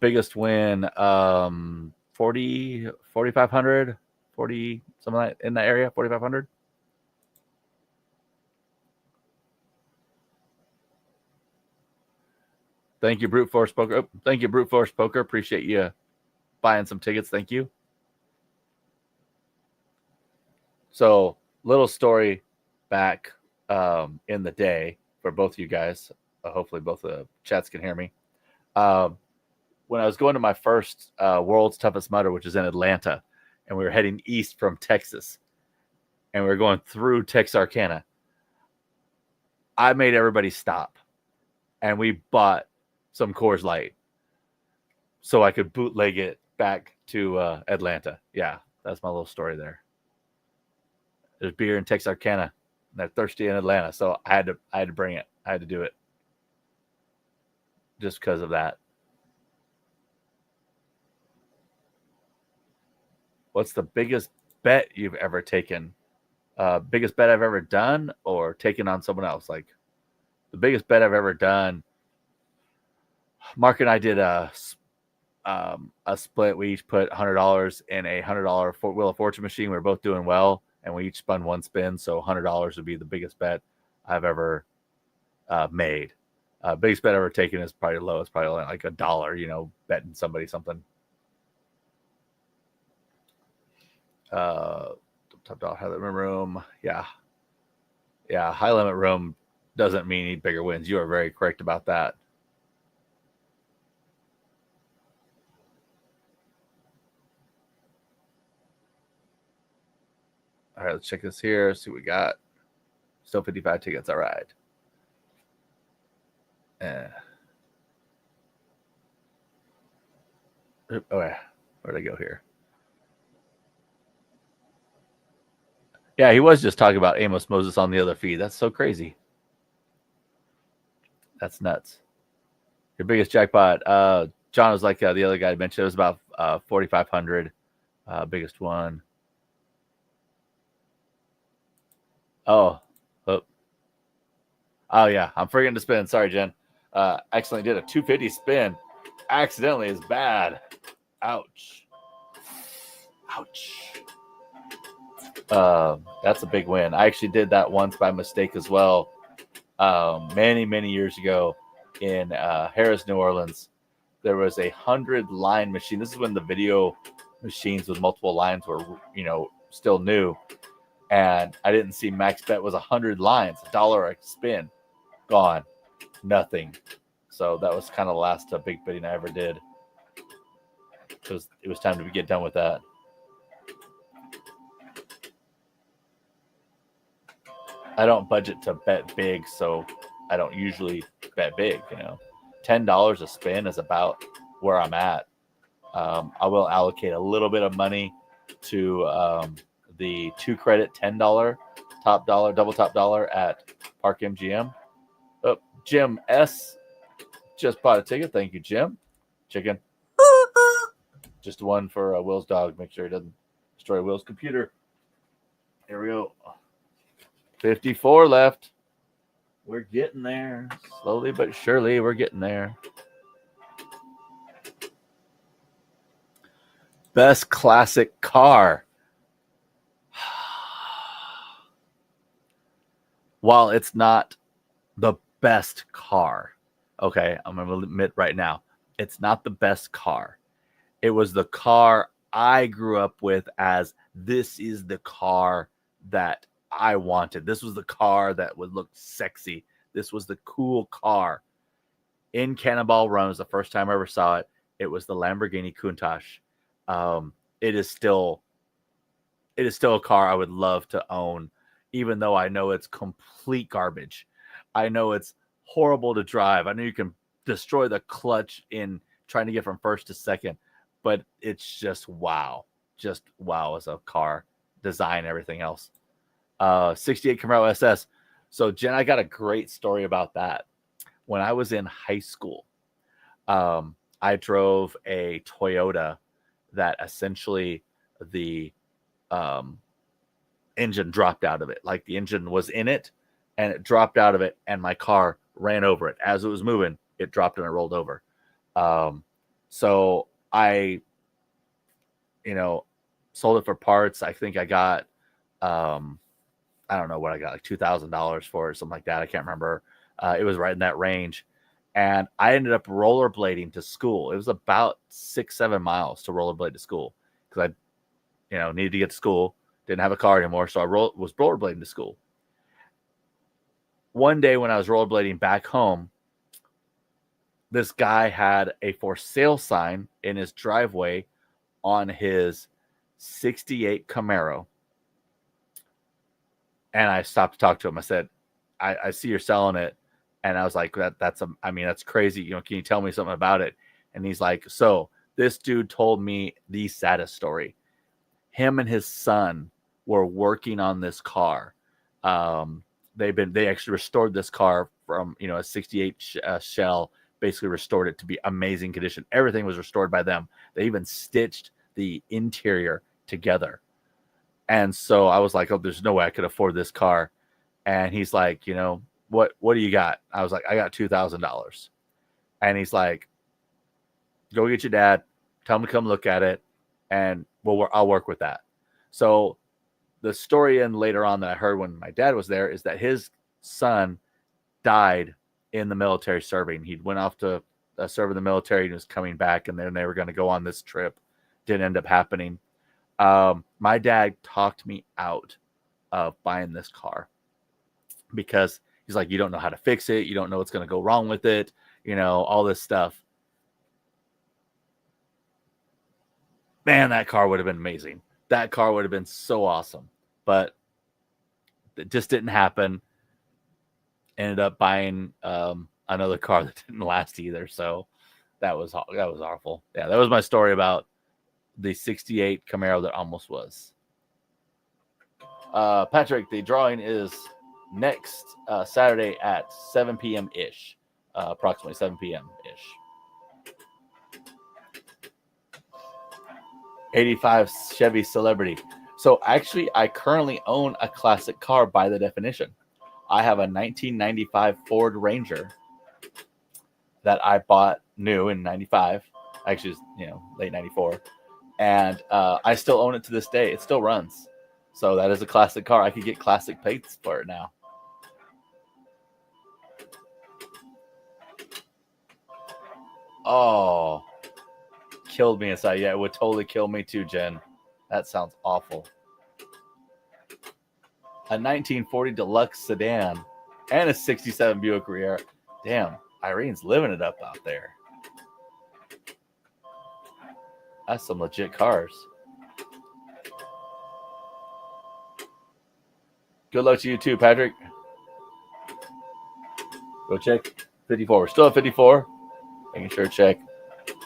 [SPEAKER 1] Biggest win, 40, 4,500, 40, something like in that area, 4,500. Thank you, Brute Force Poker. Oh, thank you, Brute Force Poker. Appreciate you buying some tickets. Thank you. So, little story back in the day for both of you guys. Hopefully, both the chats can hear me. When I was going to my first World's Toughest Mudder, which is in Atlanta, and we were heading east from Texas, and we were going through Texarkana, I made everybody stop, and we bought some Coors Light so I could bootleg it back to Atlanta. Yeah, that's my little story there. There's beer in Texarkana, and they're thirsty in Atlanta, so I had to bring it. I had to do it just because of that. What's the biggest bet you've ever taken? Biggest bet I've ever done, or taken on someone else? Like the biggest bet I've ever done. Mark and I did a split. We each put $100 in a $100 Wheel of Fortune machine. We were both doing well, and we each spun one spin. So $100 would be the biggest bet I've ever made. Biggest bet I've ever taken is probably low. It's probably like $1, betting somebody something. Top dollar high limit room. Yeah. High limit room doesn't mean need bigger wins. You are very correct about that. All right, let's check this here. See what we got. Still 55 tickets. All right. Oh, yeah. Where'd I go here? Yeah, he was just talking about Amos Moses on the other feed. That's so crazy. That's nuts. Your biggest jackpot, John, was like the other guy mentioned. It was about 4,500. Biggest one. Oh, yeah. I'm forgetting to spin. Sorry, Jen. Accidentally did a 250 spin. Accidentally is bad. Ouch. That's a big win. I actually did that once by mistake as well. Many years ago in Harris, New Orleans, there was a 100-line machine. This is when the video machines with multiple lines were, still new. And I didn't see max bet was 100 lines, $1 a spin, gone, nothing. So that was kind of the last big bidding I ever did. It was time to get done with that. I don't budget to bet big, so I don't usually bet big. $10 a spin is about where I'm at. I will allocate a little bit of money to the 2-credit $10 double top dollar at Park MGM. Oh, Jim S just bought a ticket. Thank you, Jim. Chicken. Just one for Will's dog. Make sure he doesn't destroy Will's computer. Here we go. 54 left. We're getting there. Slowly but surely, we're getting there. Best classic car. While it's not the best car, okay, I'm going to admit right now, it's not the best car. It was the car I grew up with as this is the car that I wanted. This was the car that would look sexy. This was the cool car. In Cannonball Run was the first time I ever saw it. It was the Lamborghini Countach. It is still a car I would love to own, even though I know it's complete garbage. I know it's horrible to drive. I know you can destroy the clutch in trying to get from first to second, but it's just wow. Just wow as a car. Design, everything else. 68 Camaro SS. So, Jen, I got a great story about that. When I was in high school, I drove a Toyota that essentially the engine dropped out of it. Like the engine was in it and it dropped out of it, and my car ran over it. As it was moving, it dropped and it rolled over. So I, sold it for parts. I think I got, I don't know what I got, like $2,000 for it, something like that. I can't remember. It was right in that range. And I ended up rollerblading to school. It was about 6-7 miles to rollerblade to school because I, needed to get to school. Didn't have a car anymore, so I was rollerblading to school. One day when I was rollerblading back home, this guy had a for sale sign in his driveway on his 68 Camaro. And I stopped to talk to him. I said, I see you're selling it. And I was like, that's crazy. Can you tell me something about it? And he's like, so this dude told me the saddest story. Him and his son were working on this car. They actually restored this car from, a 68 shell, basically restored it to be amazing condition. Everything was restored by them. They even stitched the interior together. And so I was like, oh, there's no way I could afford this car. And he's like, what do you got? I was like, I got $2,000. And he's like, go get your dad, tell him to come look at it, and I'll work with that. So the story and later on that I heard when my dad was there is that his son died in the military serving. He went off to serve in the military and was coming back, and then they were going to go on this trip. Didn't end up happening. My dad talked me out of buying this car because he's like, you don't know how to fix it. You don't know what's going to go wrong with it. All this stuff. Man, that car would have been amazing. That car would have been so awesome, but it just didn't happen. Ended up buying another car that didn't last either. So that was awful. Yeah, that was my story about the 68 Camaro that almost was. Patrick, the drawing is next Saturday at 7 p.m. ish, approximately 7 p.m. ish. 85 Chevy Celebrity. So actually, I currently own a classic car by the definition. I have a 1995 Ford Ranger that I bought new in 95. Actually, late 94. And I still own it to this day. It still runs. So that is a classic car. I could get classic plates for it now. Oh, killed me inside. Yeah, it would totally kill me too, Jen. That sounds awful. A 1940 deluxe sedan and a 67 Buick Riviera. Damn, Irene's living it up out there. That's some legit cars. Good luck to you too, Patrick. Go check 54. We're still at 54. Making sure to check.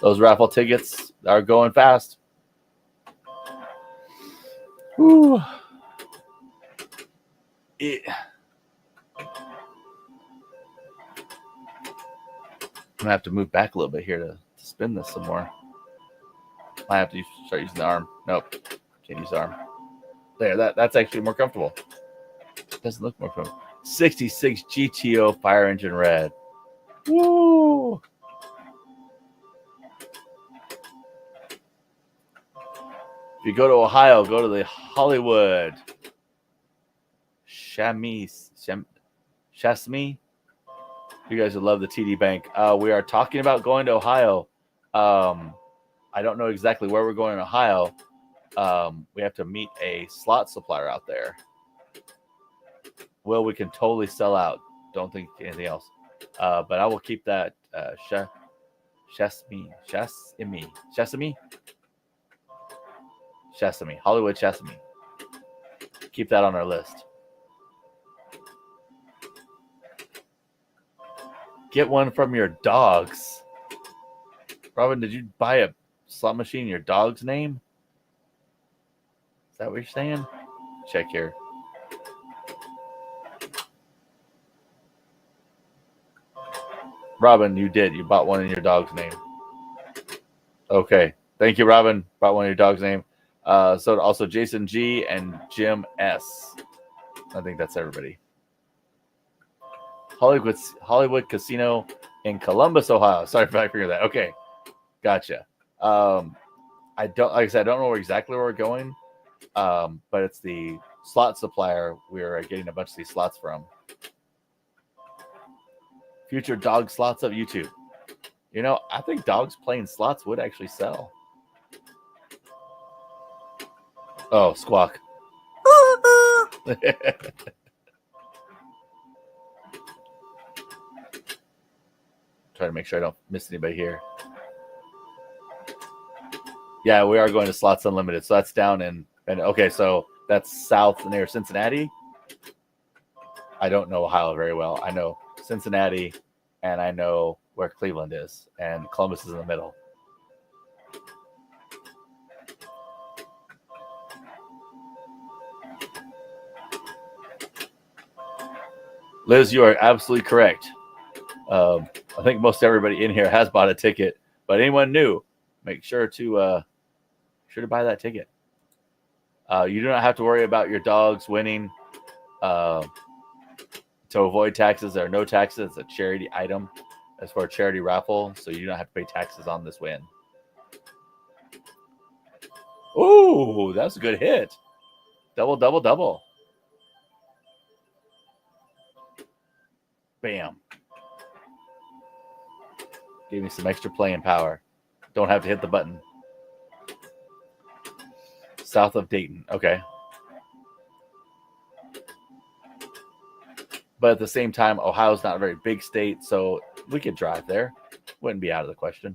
[SPEAKER 1] Those raffle tickets are going fast. Whew. I'm gonna have to move back a little bit here to spin this some more. I have to start using the arm. Nope, can't use the arm. There, that's actually more comfortable. It doesn't look more comfortable. 66 GTO Fire Engine Red. Woo! If you go to Ohio, go to the Hollywood Chassis. You guys would love the TD Bank. We are talking about going to Ohio. I don't know exactly where we're going in Ohio. We have to meet a slot supplier out there. Well, we can totally sell out. Don't think anything else. But I will keep that Sesame, Hollywood Sesame. Keep that on our list. Get one from your dogs. Robin, did you buy a slot machine in your dog's name? Is that what you're saying? Check here. Robin, you did. You bought one in your dog's name. Okay. Thank you, Robin. Bought one in your dog's name. So also Jason G and Jim S. I think that's everybody. Hollywood Casino in Columbus, Ohio. Sorry if I figured that. Okay. Gotcha. I don't, like I said, I don't know exactly where we're going, but it's the slot supplier we're getting a bunch of these slots from. Future dog slots of YouTube. You know, I think dogs playing slots would actually sell. Oh, squawk. Try to make sure I don't miss anybody here. Yeah, we are going to Slots Unlimited. So that's down in, and okay, so that's south near Cincinnati. I don't know Ohio very well. I know Cincinnati, and I know where Cleveland is, and Columbus is in the middle. Liz, you are absolutely correct. I think most everybody in here has bought a ticket, but anyone new, make sure to buy that ticket. You do not have to worry about your dogs winning. To avoid taxes, there are no taxes. It's a charity item. As for a charity raffle, so you do not have to pay taxes on this win. Ooh, that's a good hit. Double, double, double. Bam. Gave me some extra playing power. Don't have to hit the button. South of Dayton. Okay. But at the same time, Ohio's not a very big state, so we could drive there. Wouldn't be out of the question.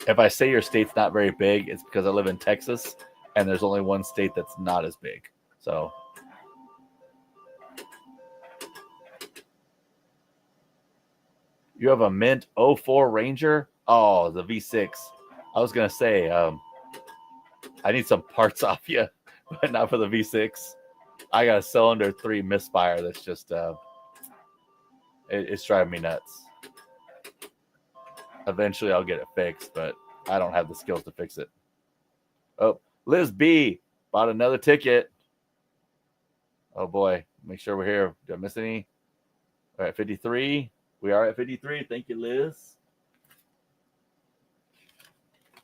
[SPEAKER 1] If I say your state's not very big, it's because I live in Texas, and there's only one state that's not as big. So you have a mint 04 Ranger? Oh, the V6. I was going to say, I need some parts off you, but not for the V6. I got a cylinder 3 misfire that's just, it's driving me nuts. Eventually I'll get it fixed, but I don't have the skills to fix it. Oh, Liz B bought another ticket. Oh boy, make sure we're here. Did I miss any? All right, 53. We are at 53. Thank you, Liz.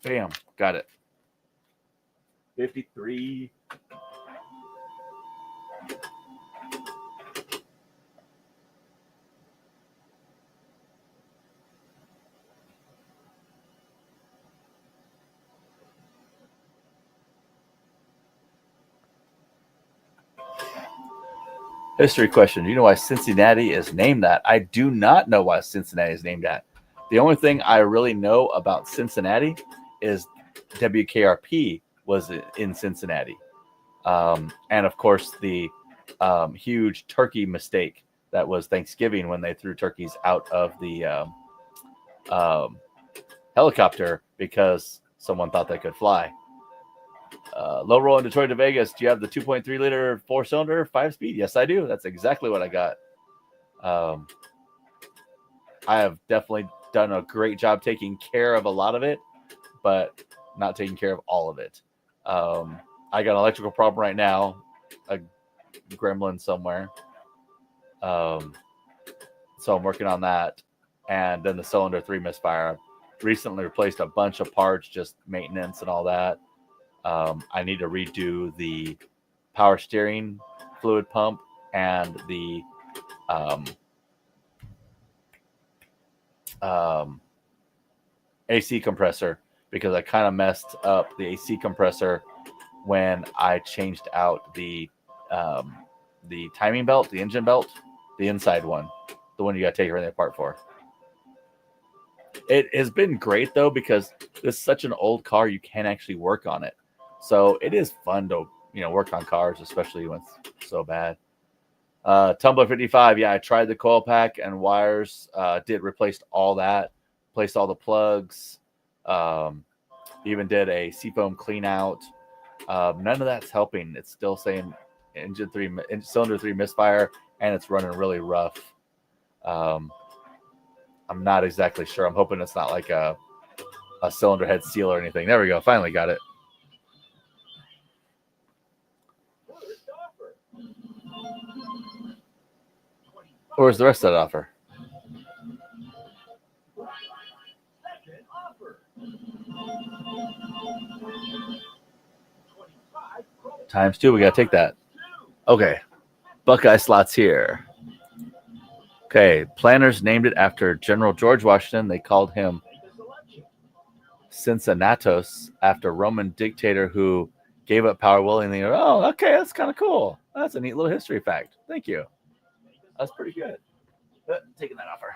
[SPEAKER 1] Bam, got it. 53. History question. Do you know why Cincinnati is named that? I do not know why Cincinnati is named that. The only thing I really know about Cincinnati is WKRP was in Cincinnati. And of course, the huge turkey mistake that was Thanksgiving when they threw turkeys out of the helicopter because someone thought they could fly. Low roll in Detroit to Vegas. Do you have the 2.3 liter 4-cylinder 5-speed? Yes, I do. That's exactly what I got. I have definitely done a great job taking care of a lot of it, but not taking care of all of it. I got an electrical problem right now, a gremlin somewhere. So I'm working on that. And then the cylinder 3 misfire. Recently replaced a bunch of parts, just maintenance and all that. I need to redo the power steering fluid pump and the AC compressor because I kind of messed up the AC compressor when I changed out the timing belt, the engine belt, the inside one, the one you got to take everything apart for. It has been great though because this is such an old car, you can actually work on it. So it is fun to work on cars, especially when it's so bad. Tumbler 55, yeah, I tried the coil pack and wires. Did replaced all that, replaced all the plugs. Even did a seafoam clean out. None of that's helping. It's still saying cylinder 3 misfire, and it's running really rough. I'm not exactly sure. I'm hoping it's not like a cylinder head seal or anything. There we go. Finally got it. Or is the rest of that offer? ×2. We got to take that. Okay. Buckeye slots here. Okay. Planners named it after General George Washington. They called him Cincinnatus after Roman dictator who gave up power willingly. Oh, okay. That's kind of cool. That's a neat little history fact. Thank you. That's pretty good. Taking that offer.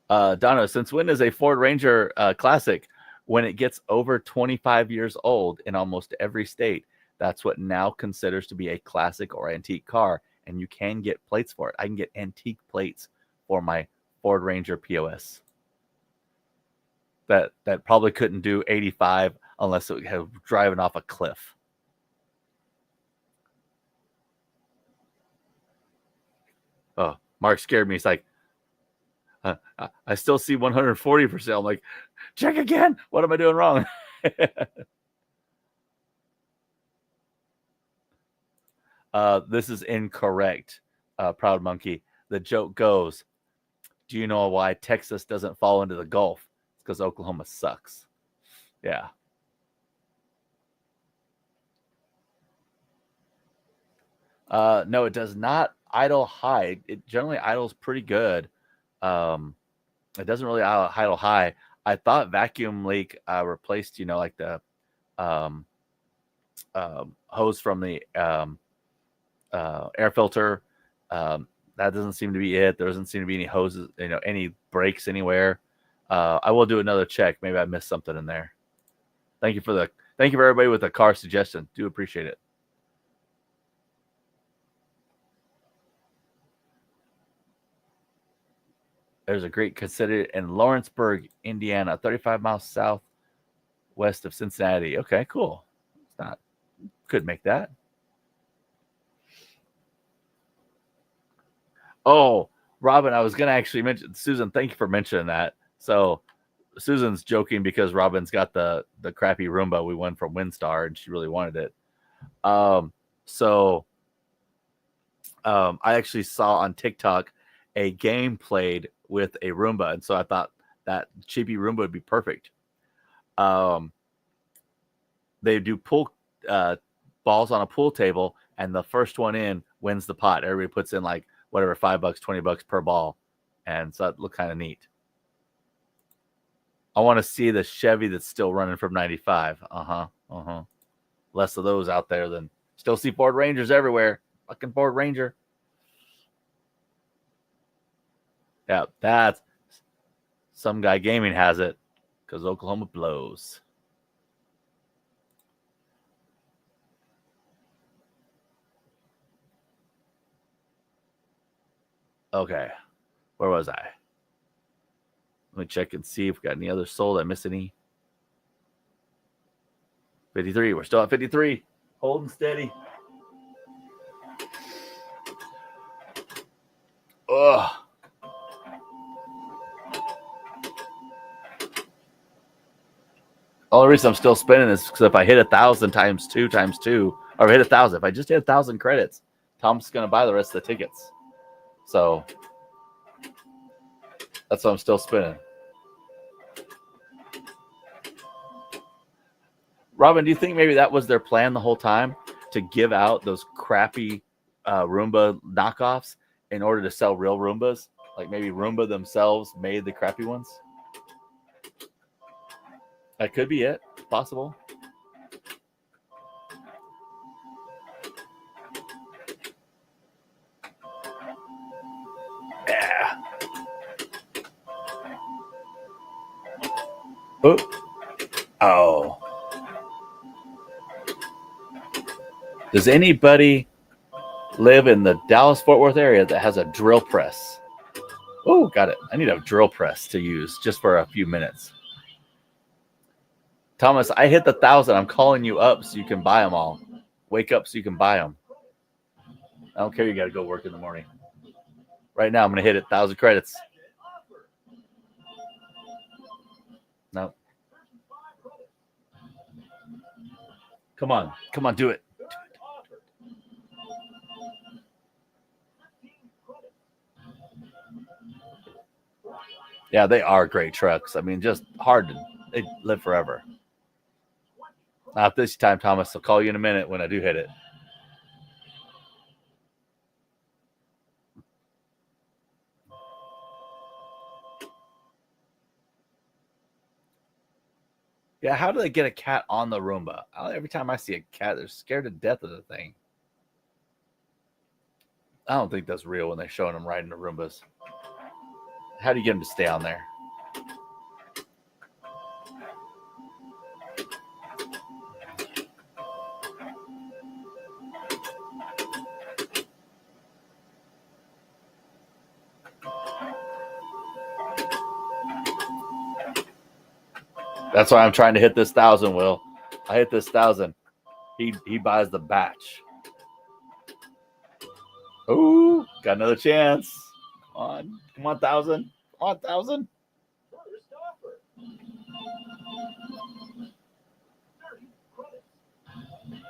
[SPEAKER 1] Dono, since when is a Ford Ranger classic? When it gets over 25 years old in almost every state, that's what now considers to be a classic or antique car, and you can get plates for it. I can get antique plates for my Ford Ranger POS. That probably couldn't do 85 unless it was driving off a cliff. Oh, Mark scared me. He's like, I still see 140 for sale. I'm like, check again. What am I doing wrong? This is incorrect, Proud Monkey. The joke goes, do you know why Texas doesn't fall into the Gulf? It's because Oklahoma sucks. Yeah. No, it does not idle high. It generally idles pretty good. It doesn't really idle high. I thought vacuum leak replaced, like the hose from the air filter. That doesn't seem to be it. There doesn't seem to be any hoses, any breaks anywhere. I will do another check. Maybe I missed something in there. Thank you for everybody with the car suggestion. Do appreciate it. There's a great consider in Lawrenceburg, Indiana, 35 miles southwest of Cincinnati. Okay, cool. It's not, could make that. Oh, Robin, I was going to actually mention, Susan, thank you for mentioning that. So Susan's joking because Robin's got the crappy Roomba we won from WinStar, and she really wanted it. I actually saw on TikTok a game played with a Roomba, and so I thought that cheapy Roomba would be perfect. They do pool balls on a pool table, and the first one in wins the pot. Everybody puts in like whatever, $5, $20 per ball, and so it looked kind of neat. I want to see the Chevy that's still running from 95. Less of those out there than still see Ford Rangers everywhere. Fucking Ford Ranger. Yeah, that's some guy gaming has it because Oklahoma blows. Okay, where was I? Let me check and see if we got any others sold. I missed any. 53. We're still at 53. Holding steady. Ugh. Only reason I'm still spinning is because if I hit 1,000 times 2, or hit 1,000, if I just hit 1,000 credits, Tom's going to buy the rest of the tickets. So that's why I'm still spinning. Robin, do you think maybe that was their plan the whole time, to give out those crappy Roomba knockoffs in order to sell real Roombas? Like maybe Roomba themselves made the crappy ones? That could be it. It's possible. Yeah. Oh. Does anybody live in the Dallas-Fort Worth area that has a drill press? Oh, got it. I need a drill press to use just for a few minutes. Thomas, I hit the 1,000. I'm calling you up so you can buy them all. Wake up so you can buy them. I don't care. You got to go work in the morning. Right now, I'm going to hit it 1,000 credits. No. Come on. Come on, do it. Do it. Yeah, they are great trucks. I mean, just hard to they live forever. Not this time, Thomas. I'll call you in a minute when I do hit it. Yeah, how do they get a cat on the Roomba? Every time I see a cat, they're scared to death of the thing. I don't think that's real when they're showing them riding the Roombas. How do you get them to stay on there? That's why I'm trying to hit this 1,000, Will. I hit this 1,000. He buys the batch. Ooh, got another chance. Come on, 1,000. Come on, 1,000.
[SPEAKER 2] First offer. 30 credits.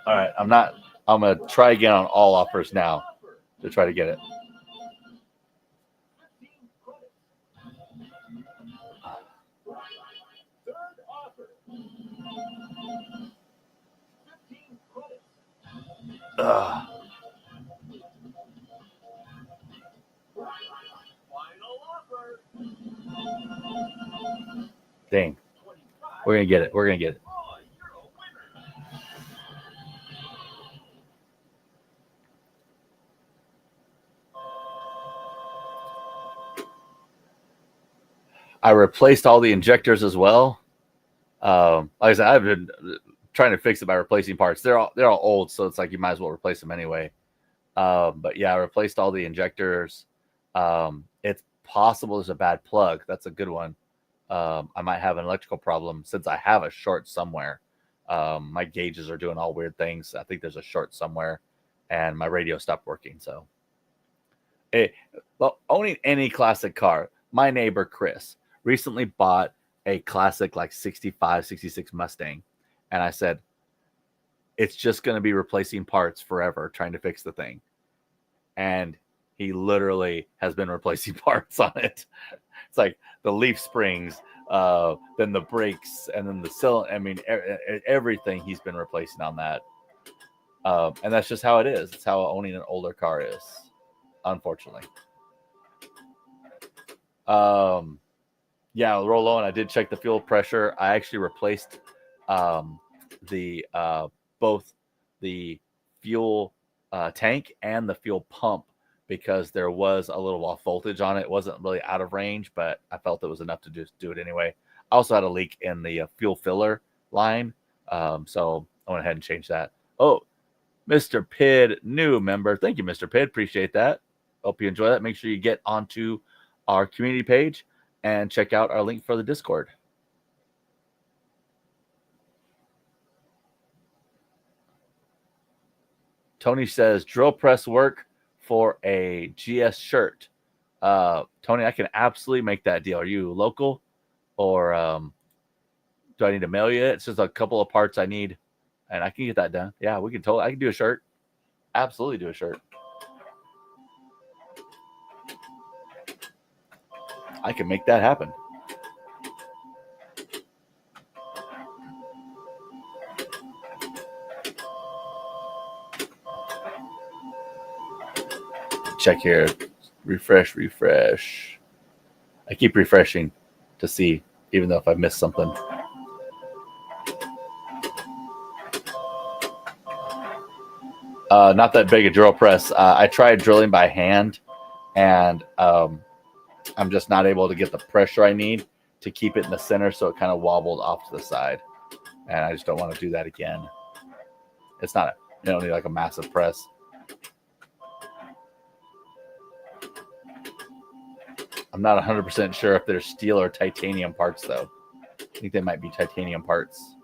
[SPEAKER 1] All right, I'm gonna try again on all offers now
[SPEAKER 2] Offer.
[SPEAKER 1] to try to get it.
[SPEAKER 2] 15 credits. Third offer. 15 credits.
[SPEAKER 1] Ugh.
[SPEAKER 2] Final offer.
[SPEAKER 1] Dang,
[SPEAKER 2] 25.
[SPEAKER 1] we're gonna get it. We're gonna get it.
[SPEAKER 2] Oh, you're a winner.
[SPEAKER 1] I replaced all the injectors as well. Like I said, I've been trying to fix it by replacing parts. They're all old, so it's like you might as well replace them anyway. But yeah, I replaced all the injectors. It's possible there's a bad plug. That's a good one. I might have an electrical problem since I have a short somewhere. My gauges are doing all weird things. I think there's a short somewhere, and my radio stopped working. So, well, owning any classic car, my neighbor Chris recently bought a classic like 65, 66 Mustang. And I said, it's just going to be replacing parts forever, trying to fix the thing. And he literally has been replacing parts on it. It's like the leaf springs, then the brakes, and then the cylinder. I mean, everything he's been replacing on that. And that's just how it is. It's how owning an older car is, unfortunately. Yeah, roll on. I did check the fuel pressure. I actually replaced the both the fuel tank and the fuel pump because there was a little off voltage on it. It wasn't really out of range, but I felt it was enough to just do it anyway. I also had a leak in the fuel filler line, so I went ahead and changed that. Oh, Mr. Pid, new member. Thank you, Mr. Pid. Appreciate that. Hope you enjoy that. Make sure you get onto our community page and check out our link for the Discord. Tony says drill press work for a GS shirt. Tony, I can absolutely make that deal. Are you local, or do I need to mail you it? It's just a couple of parts I need, and I can get that done. Yeah, we can totally. I can do a shirt. Absolutely do a shirt. I can make that happen. Check here. Refresh. I keep refreshing to see, even though if I missed something. Not that big a drill press. I tried drilling by hand, and I'm just not able to get the pressure I need to keep it in the center, so it kind of wobbled off to the side. And I just don't want to do that again. It's not, you don't need like a massive press. I'm not 100% sure if they're steel or titanium parts, though. I think they might be titanium parts.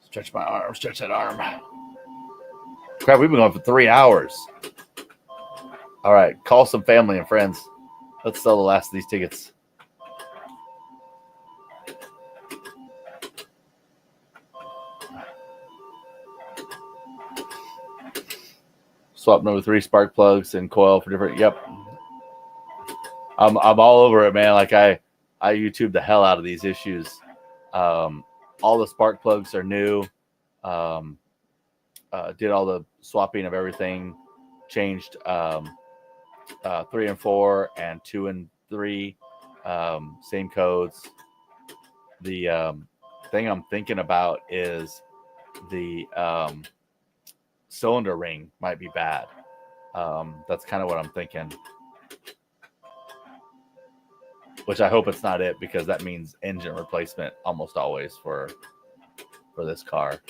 [SPEAKER 1] Stretch my arm, stretch that arm. Crap, we've been going for 3 hours. All right, call some family and friends. Let's sell the last of these tickets. Swap number 3 spark plugs and coil for different. Yep. I'm all over it, man. Like I YouTube the hell out of these issues. All the spark plugs are new. Did all the swapping of everything. Changed 3 and 4 and 2 and 3. Same codes. The thing I'm thinking about is the cylinder ring might be bad. That's kind of what I'm thinking. Which I hope it's not it, because that means engine replacement almost always for this car.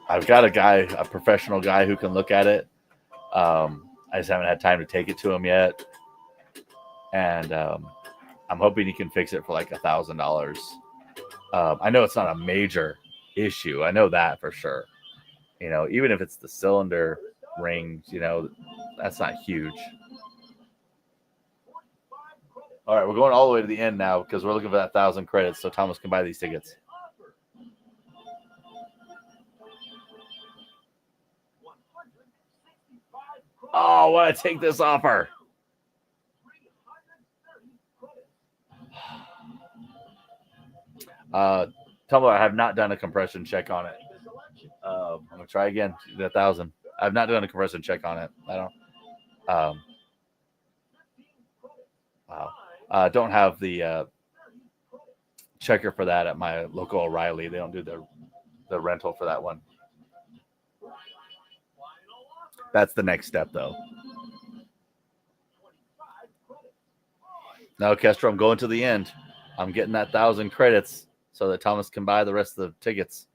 [SPEAKER 1] I've got a professional guy who can look at it. I just haven't had time to take it to him yet. And I'm hoping he can fix it for like $1,000. I know it's not a major issue. I know that for sure. You know, even if it's the cylinder rings, you know, that's not huge. All right, we're going all the way to the end now because we're looking for that 1,000 credits so Thomas can buy these tickets. Oh, I want to take this offer. Tumblr, I have not done a compression check on it. I'm gonna try again. The 1,000. I've not done a compression check on it. I don't. Wow. Don't have the checker for that at my local O'Reilly. They don't do the rental for that one. That's the next step, though. No, Kester, I'm going to the end. I'm getting that 1,000 credits so that Thomas can buy the rest of the tickets.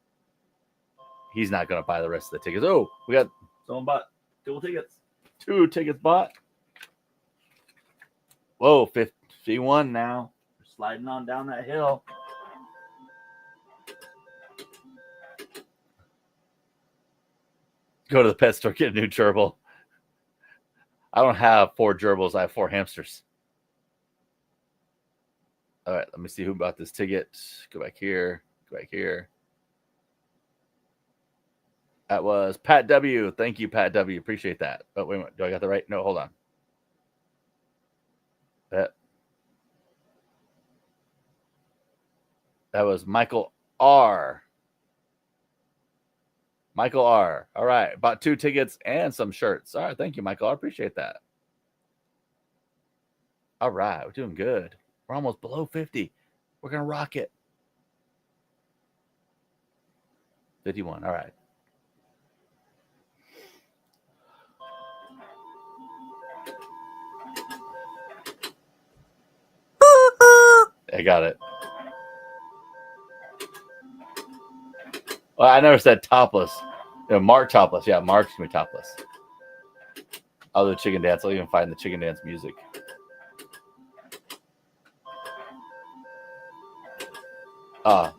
[SPEAKER 1] He's not going to buy the rest of the tickets. Oh, we got someone bought 2 tickets. 2 tickets bought. Whoa, 51 now. We're sliding on down that hill. Go to the pet store, get a new gerbil. I don't have 4 gerbils. I have 4 hamsters. All right, let me see who bought this ticket. Go back here. Go back here. That was Pat W. Thank you, Pat W. Appreciate that. But wait a minute. Do I got the right? No, hold on. That was Michael R. Michael R. All right. Bought 2 tickets and some shirts. All right. Thank you, Michael. I appreciate that. All right. We're doing good. We're almost below 50. We're going to rock it. 51. All right. I got it. Well, I never said topless. Mark topless. Yeah, Mark's going to be topless. I'll do chicken dance. I'll even find the chicken dance music.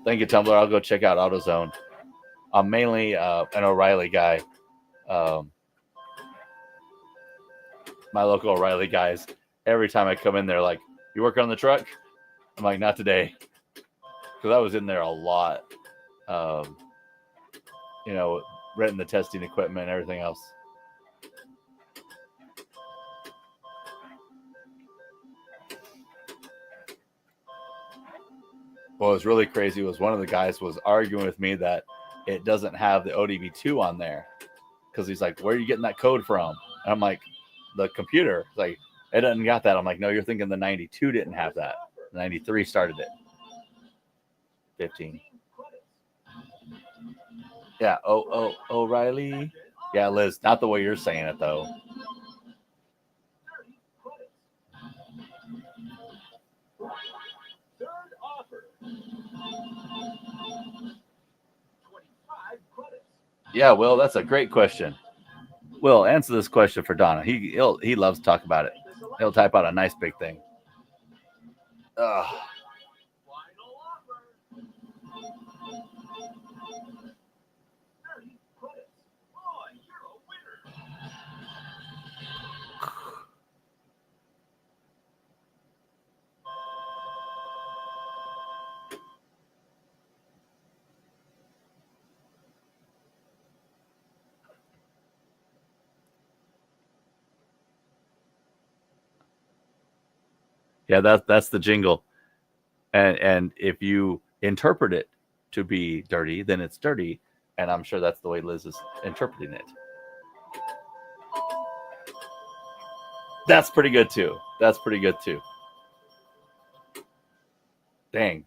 [SPEAKER 1] Thank you, Tumblr. I'll go check out AutoZone. I'm mainly an O'Reilly guy. My local O'Reilly guys, every time I come in there, like, you working on the truck? I'm like, not today. Because I was in there a lot. Renting the testing equipment and everything else. What was really crazy was one of the guys was arguing with me that it doesn't have the ODB2 on there. Because he's like, where are you getting that code from? And I'm like, the computer. It's like, it doesn't got that. I'm like, no, you're thinking the 92 didn't have that. The 93 started it. 15. Yeah. O'Reilly. Yeah, Liz, not the way you're saying it, though. Yeah, Will, that's a great question. Will, answer this question for Donna. He loves to talk about it. He'll type out a nice big thing. Yeah, that's the jingle. And if you interpret it to be dirty, then it's dirty. And I'm sure that's the way Liz is interpreting it. That's pretty good too. That's pretty good too. Dang.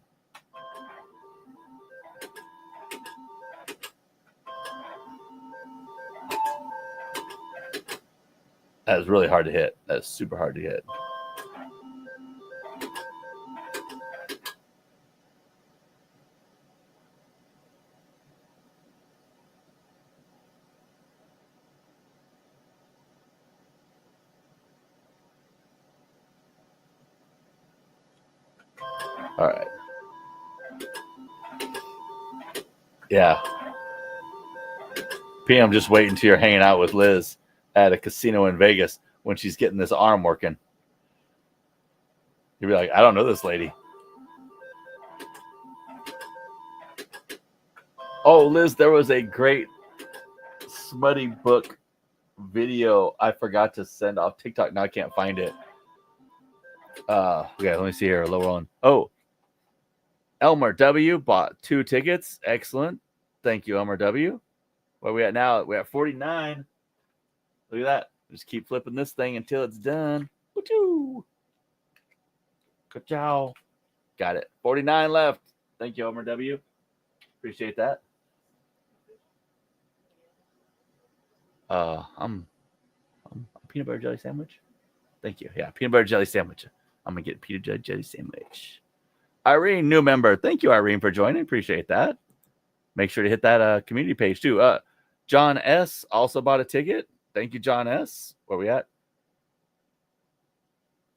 [SPEAKER 1] That is really hard to hit. That's super hard to hit. All right. Yeah. PM, just waiting until you're hanging out with Liz at a casino in Vegas when she's getting this arm working. You'll be like, I don't know this lady. Oh, Liz, there was a great smutty book video I forgot to send off TikTok. Now I can't find it. Okay, let me see here. Lower on. Oh, Elmer W bought 2 tickets. Excellent. Thank you, Elmer W. Where are we at now? We're at 49. Look at that. Just keep flipping this thing until it's done. Woo-choo. Good job. Got it. 49 left. Thank you, Elmer W. Appreciate that. I'm peanut butter jelly sandwich. Thank you. Yeah, peanut butter jelly sandwich. I'm gonna get peanut butter jelly sandwich. Irene, new member. Thank you, Irene, for joining. Appreciate that. Make sure to hit that community page too. John S also bought a ticket. Thank you, John S. Where we at?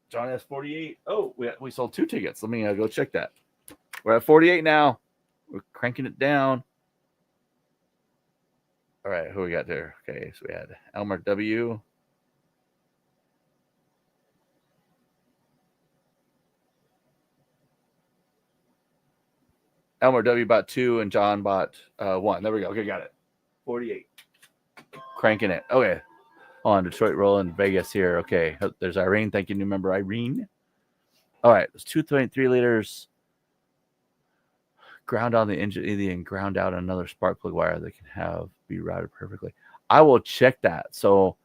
[SPEAKER 1] John S 48. Oh, we sold 2 tickets. Let me go check that. We're at 48 now. We're cranking it down. All right, who we got there? Okay, so we had Elmer W. Elmer W bought 2 and John bought 1. There we go. Okay, got it. 48. Cranking it. Okay. On Detroit rolling Vegas here. Okay. There's Irene. Thank you, new member Irene. All right. There's 2.3 liters. Ground on the engine and ground out another spark plug wire that can be routed perfectly. I will check that. So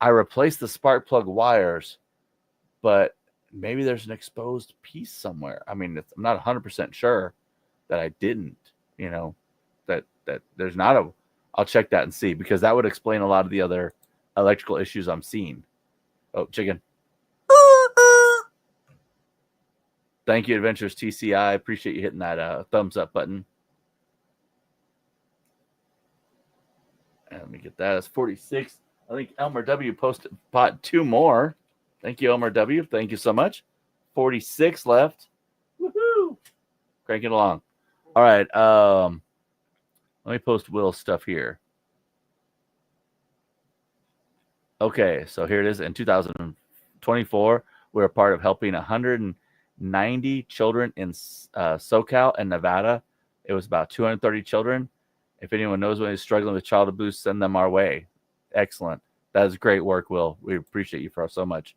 [SPEAKER 1] I replaced the spark plug wires, but maybe there's an exposed piece somewhere. I mean, I'm not 100% sure that I didn't, that there's not a, I'll check that and see, because that would explain a lot of the other electrical issues I'm seeing. Oh, chicken. Thank you, Adventures TCI. Appreciate you hitting that thumbs up button. And let me get that. It's 46. I think Elmer W bought 2 more. Thank you, Elmer W. Thank you so much. 46 left. Woohoo! Crank it along. All right. Let me post Will's stuff here. Okay, so here it is. In 2024, we're a part of helping 190 children in SoCal and Nevada. It was about 230 children. If anyone knows when is struggling with child abuse, send them our way. Excellent. That is great work, Will. We appreciate you for so much.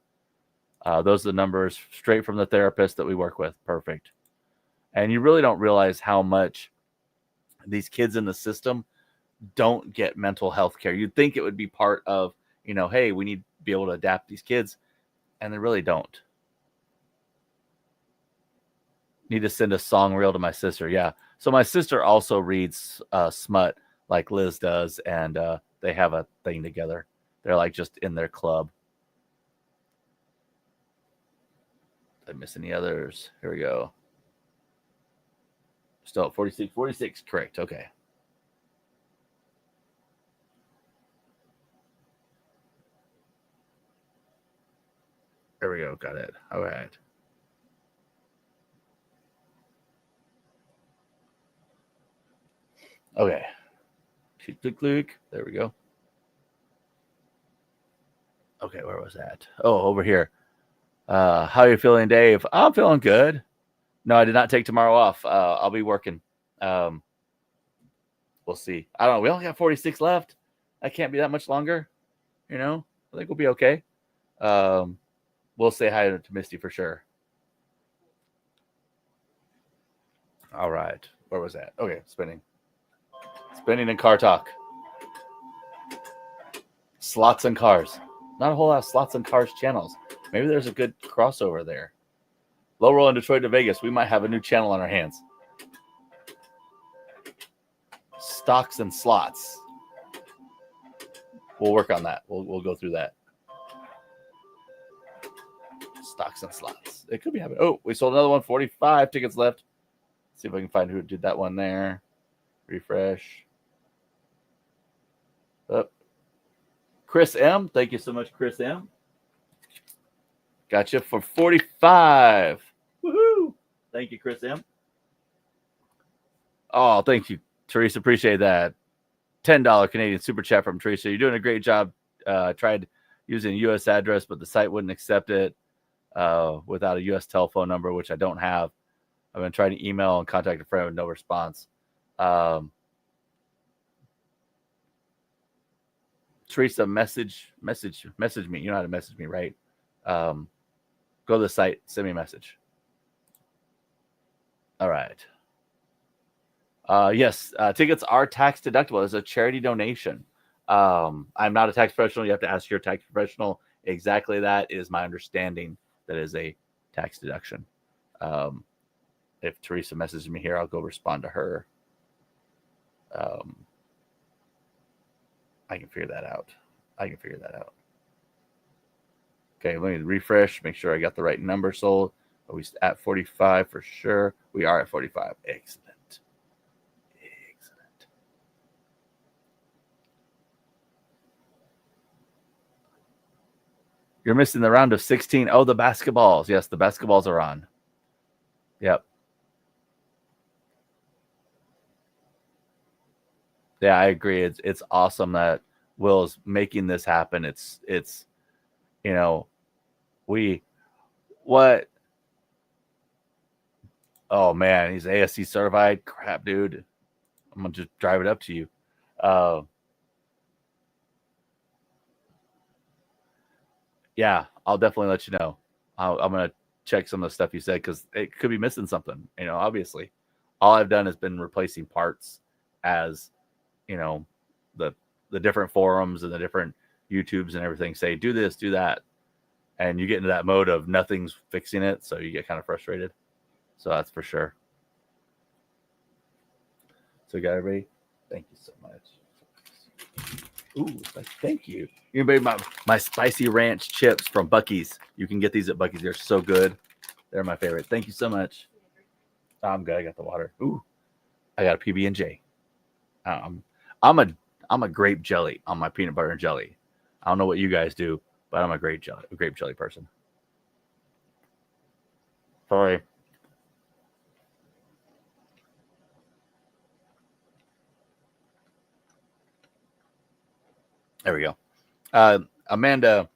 [SPEAKER 1] Those are the numbers straight from the therapist that we work with. Perfect. And you really don't realize how much these kids in the system don't get mental health care. You'd think it would be part of, hey, we need to be able to adapt these kids, and they really don't. Need to send a song reel to my sister. Yeah. So my sister also reads smut like Liz does, and they have a thing together. They're like just in their club. Did I miss any others? Here we go. Still at 46. 46, correct. Okay. There we go. Got it. All right. Okay. Click, click. There we go. Okay, where was that? Oh, over here. How are you feeling, Dave? I'm feeling good. No, I did not take tomorrow off. I'll be working. We'll see. I don't know. We only have 46 left. I can't be that much longer. I think we'll be okay. We'll say hi to Misty for sure. All right. Where was that? Okay, spinning. Spinning and car talk. Slots and cars. Not a whole lot of slots and cars channels. Maybe there's a good crossover there. Low roll in Detroit to Vegas. We might have a new channel on our hands. Stocks and slots. We'll work on that. We'll go through that. Stocks and slots. It could be happening. Oh, we sold another one. 45 tickets left. Let's see if I can find who did that one there. Refresh. Up. Chris M. Thank you so much, Chris M. Gotcha for 45. Woohoo! Thank you, Chris M. Oh, thank you, Teresa. Appreciate that. $10 Canadian super chat from Teresa. You're doing a great job. Tried using a U.S. address, but the site wouldn't accept it without a U.S. telephone number, which I don't have. I've been trying to email and contact a friend with no response. Teresa, message me. You know how to message me, right? Go to the site, send me a message. All right. Yes, tickets are tax deductible. It's a charity donation. I'm not a tax professional. You have to ask your tax professional. Exactly that is my understanding. That is a tax deduction. If Teresa messages me here, I'll go respond to her. I can figure that out. Okay, let me refresh, make sure I got the right number sold. Are we at 45 for sure? We are at 45. Excellent. You're missing the round of 16. Oh, the basketballs. Yes, the basketballs are on. Yep. Yeah, I agree. It's awesome that Will's making this happen. It's what? Oh man, he's ASC certified. Crap, dude. I'm gonna just drive it up to you. Yeah, I'll definitely let you know. I'm gonna check some of the stuff you said because it could be missing something. Obviously, all I've done has been replacing parts as the different forums and the different YouTubes and everything say do this, do that, and you get into that mode of nothing's fixing it, so you get kind of frustrated. So that's for sure. So, got everybody. Thank you so much. Ooh, thank you. You made my spicy ranch chips from Buc-ee's. You can get these at Buc-ee's. They're so good. They're my favorite. Thank you so much. I'm good. I got the water. Ooh, I got a PB&J. I'm a grape jelly on my peanut butter and jelly. I don't know what you guys do, but I'm a grape jelly person. Sorry. There we go. Amanda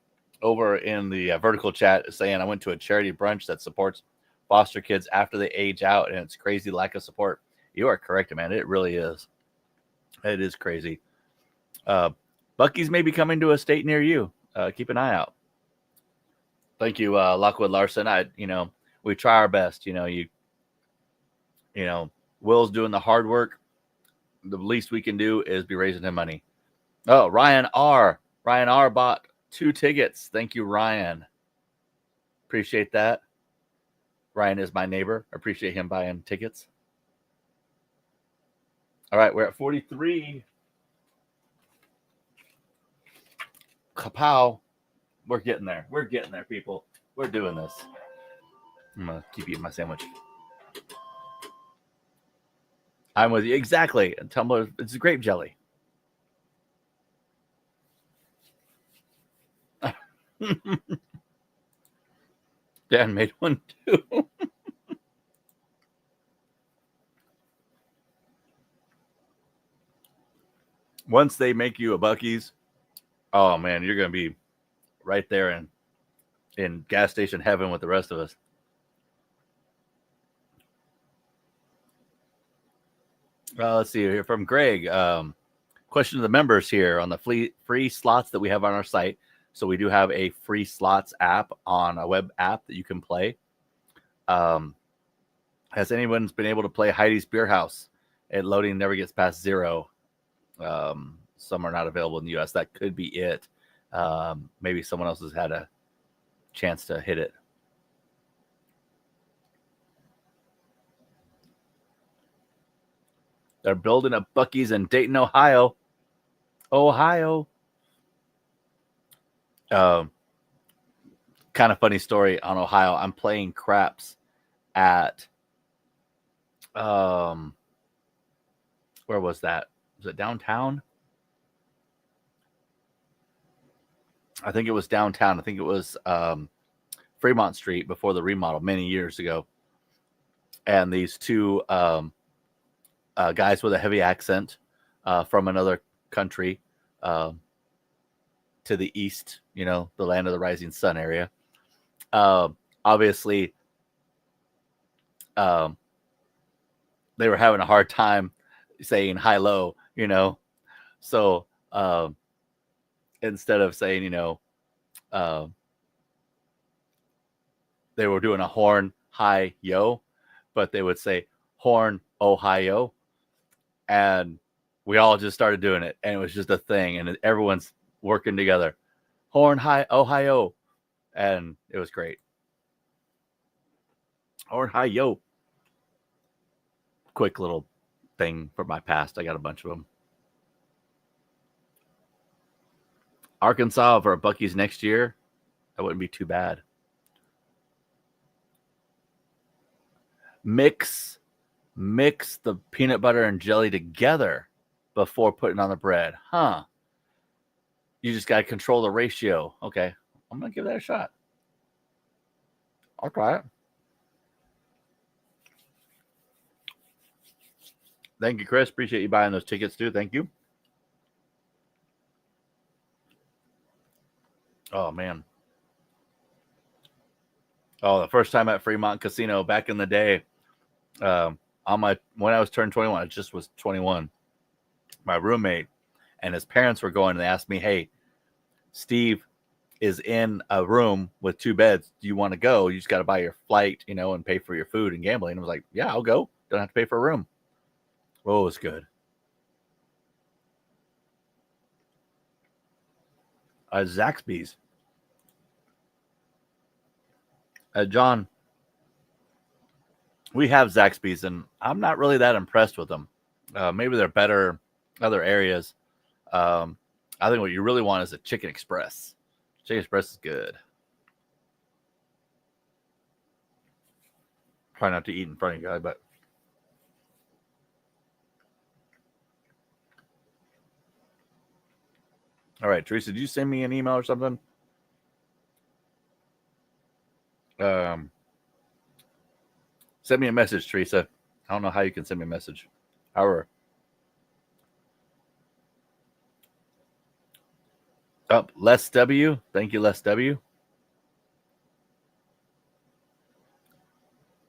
[SPEAKER 1] over in the vertical chat is saying, I went to a charity brunch that supports foster kids after they age out, and it's crazy lack of support. You are correct, Amanda. It really is. It is crazy. Buc-ee's may be coming to a state near you. Keep an eye out. Thank you, Lockwood Larson. We try our best. Will's doing the hard work. The least we can do is be raising him money. Oh, Ryan R. Ryan R. bought 2 tickets. Thank you, Ryan. Appreciate that. Ryan is my neighbor. I appreciate him buying tickets. All right, we're at 43. Kapow. We're getting there. We're getting there, people. We're doing this. I'm going to keep eating my sandwich. I'm with you. Exactly. And Tumblr, it's grape jelly. Dan made one too. Once they make you a Buc-ee's, oh man, you're going to be right there in gas station heaven with the rest of us. Let's see here from Greg. Question to the members here on the free slots that we have on our site. So we do have a free slots app on a web app that you can play. Has anyone been able to play Heidi's Beer House? It loading never gets past 0. Some are not available in the US. That could be it. Maybe someone else has had a chance to hit it. They're building a Buc-ee's in Dayton, Ohio. Kind of funny story on Ohio. I'm playing craps at where was that? Was it downtown? I think it was downtown. I think it was Fremont Street before the remodel many years ago. And these two guys with a heavy accent from another country to the east, the land of the rising sun area. Obviously, they were having a hard time saying high-low, So instead of saying, they were doing a horn, hi, yo, but they would say horn, Ohio. And we all just started doing it. And it was just a thing. And everyone's working together. Horn, hi, Ohio. And it was great. Horn, hi, yo. Quick little thing from my past. I got a bunch of them. Arkansas for a Buc-ee's next year. That wouldn't be too bad. Mix the peanut butter and jelly together before putting on the bread. Huh. You just got to control the ratio. Okay. I'm going to give that a shot. I'll try it. Thank you, Chris. Appreciate you buying those tickets, too. Thank you. Oh, man. Oh, the first time at Fremont Casino back in the day, when I was turned 21, I just was 21. My roommate and his parents were going, and they asked me, hey, Steve is in a room with 2 beds. Do you want to go? You just got to buy your flight, and pay for your food and gambling. And I was like, yeah, I'll go. Don't have to pay for a room. Oh, it was good. Zaxby's. John, we have Zaxby's, and I'm not really that impressed with them. Maybe they're better other areas. I think what you really want is a Chicken Express. Chicken Express is good. Try not to eat in front of you guys, but all right, Teresa, did you send me an email or something? Send me a message, Teresa. I don't know how you can send me a message. However, Les W. Thank you, Les W.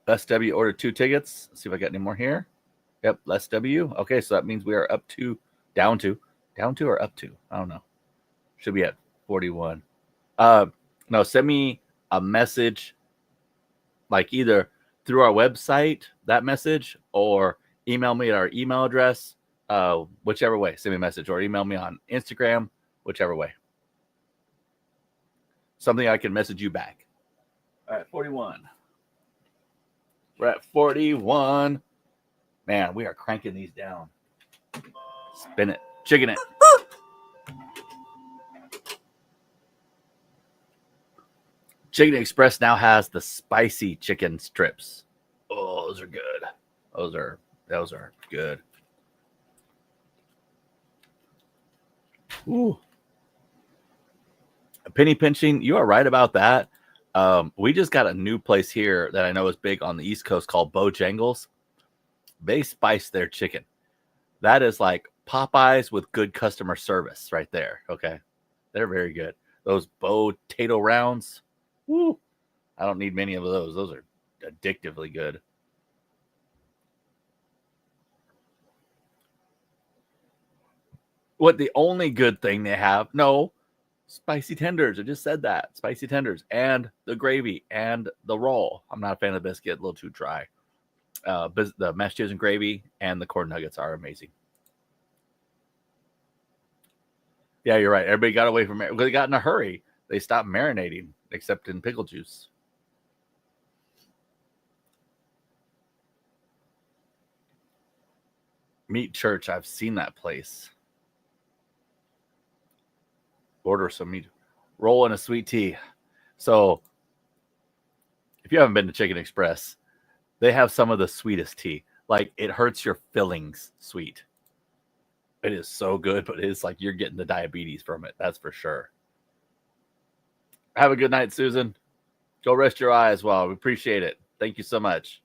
[SPEAKER 1] Les W ordered 2 tickets. Let's see if I got any more here. Yep, Les W. Okay, so that means we are down to, or up to? I don't know. Should be at 41. No, send me a message, like either through our website, that message, or email me at our email address, whichever way. Send me a message or email me on Instagram, whichever way. Something I can message you back. All right, 41. We're at 41. Man, we are cranking these down. Spin it. Chicken it. Chicken Express now has the spicy chicken strips. Oh, those are good. Those are good. Ooh. Penny pinching, you are right about that. We just got a new place here that I know is big on the East Coast called Bojangles. They spice their chicken. That is like Popeyes with good customer service right there. Okay. They're very good. Those potato rounds. Woo. I don't need many of those. Those are addictively good. What the only good thing they have? No, spicy tenders. I just said that. Spicy tenders and the gravy and the roll. I'm not a fan of the biscuit. A little too dry. The mashed potatoes and gravy and the corn nuggets are amazing. Yeah, you're right. Everybody got away from it. They got in a hurry. They stopped marinating, except in pickle juice. Meat Church. I've seen that place. Order some meat. Roll in a sweet tea. So, if you haven't been to Chicken Express, they have some of the sweetest tea. Like, it hurts your fillings sweet. It is so good, but it's like you're getting the diabetes from it. That's for sure. Have a good night, Susan. Go rest your eyes well. We appreciate it. Thank you so much.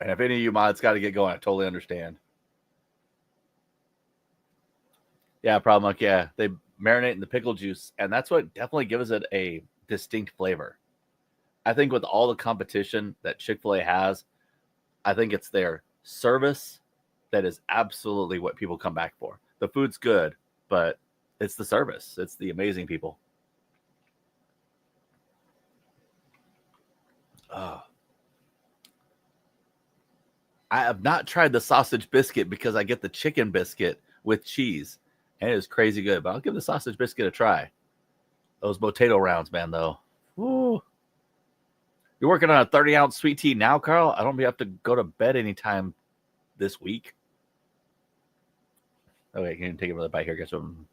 [SPEAKER 1] And if any of you mods got to get going, I totally understand. Yeah, problem. Like, yeah, they marinate in the pickle juice, and that's what definitely gives it a distinct flavor. I think with all the competition that Chick-fil-A has, I think it's their service that is absolutely what people come back for. The food's good, but it's the service. It's the amazing people. I have not tried the sausage biscuit because I get the chicken biscuit with cheese, and it is crazy good. But I'll give the sausage biscuit a try. Those potato rounds, man, though. Woo. You're working on a 30-ounce sweet tea now, Carl? I don't have to go to bed anytime this week. Okay, can you take another bite here? Get some.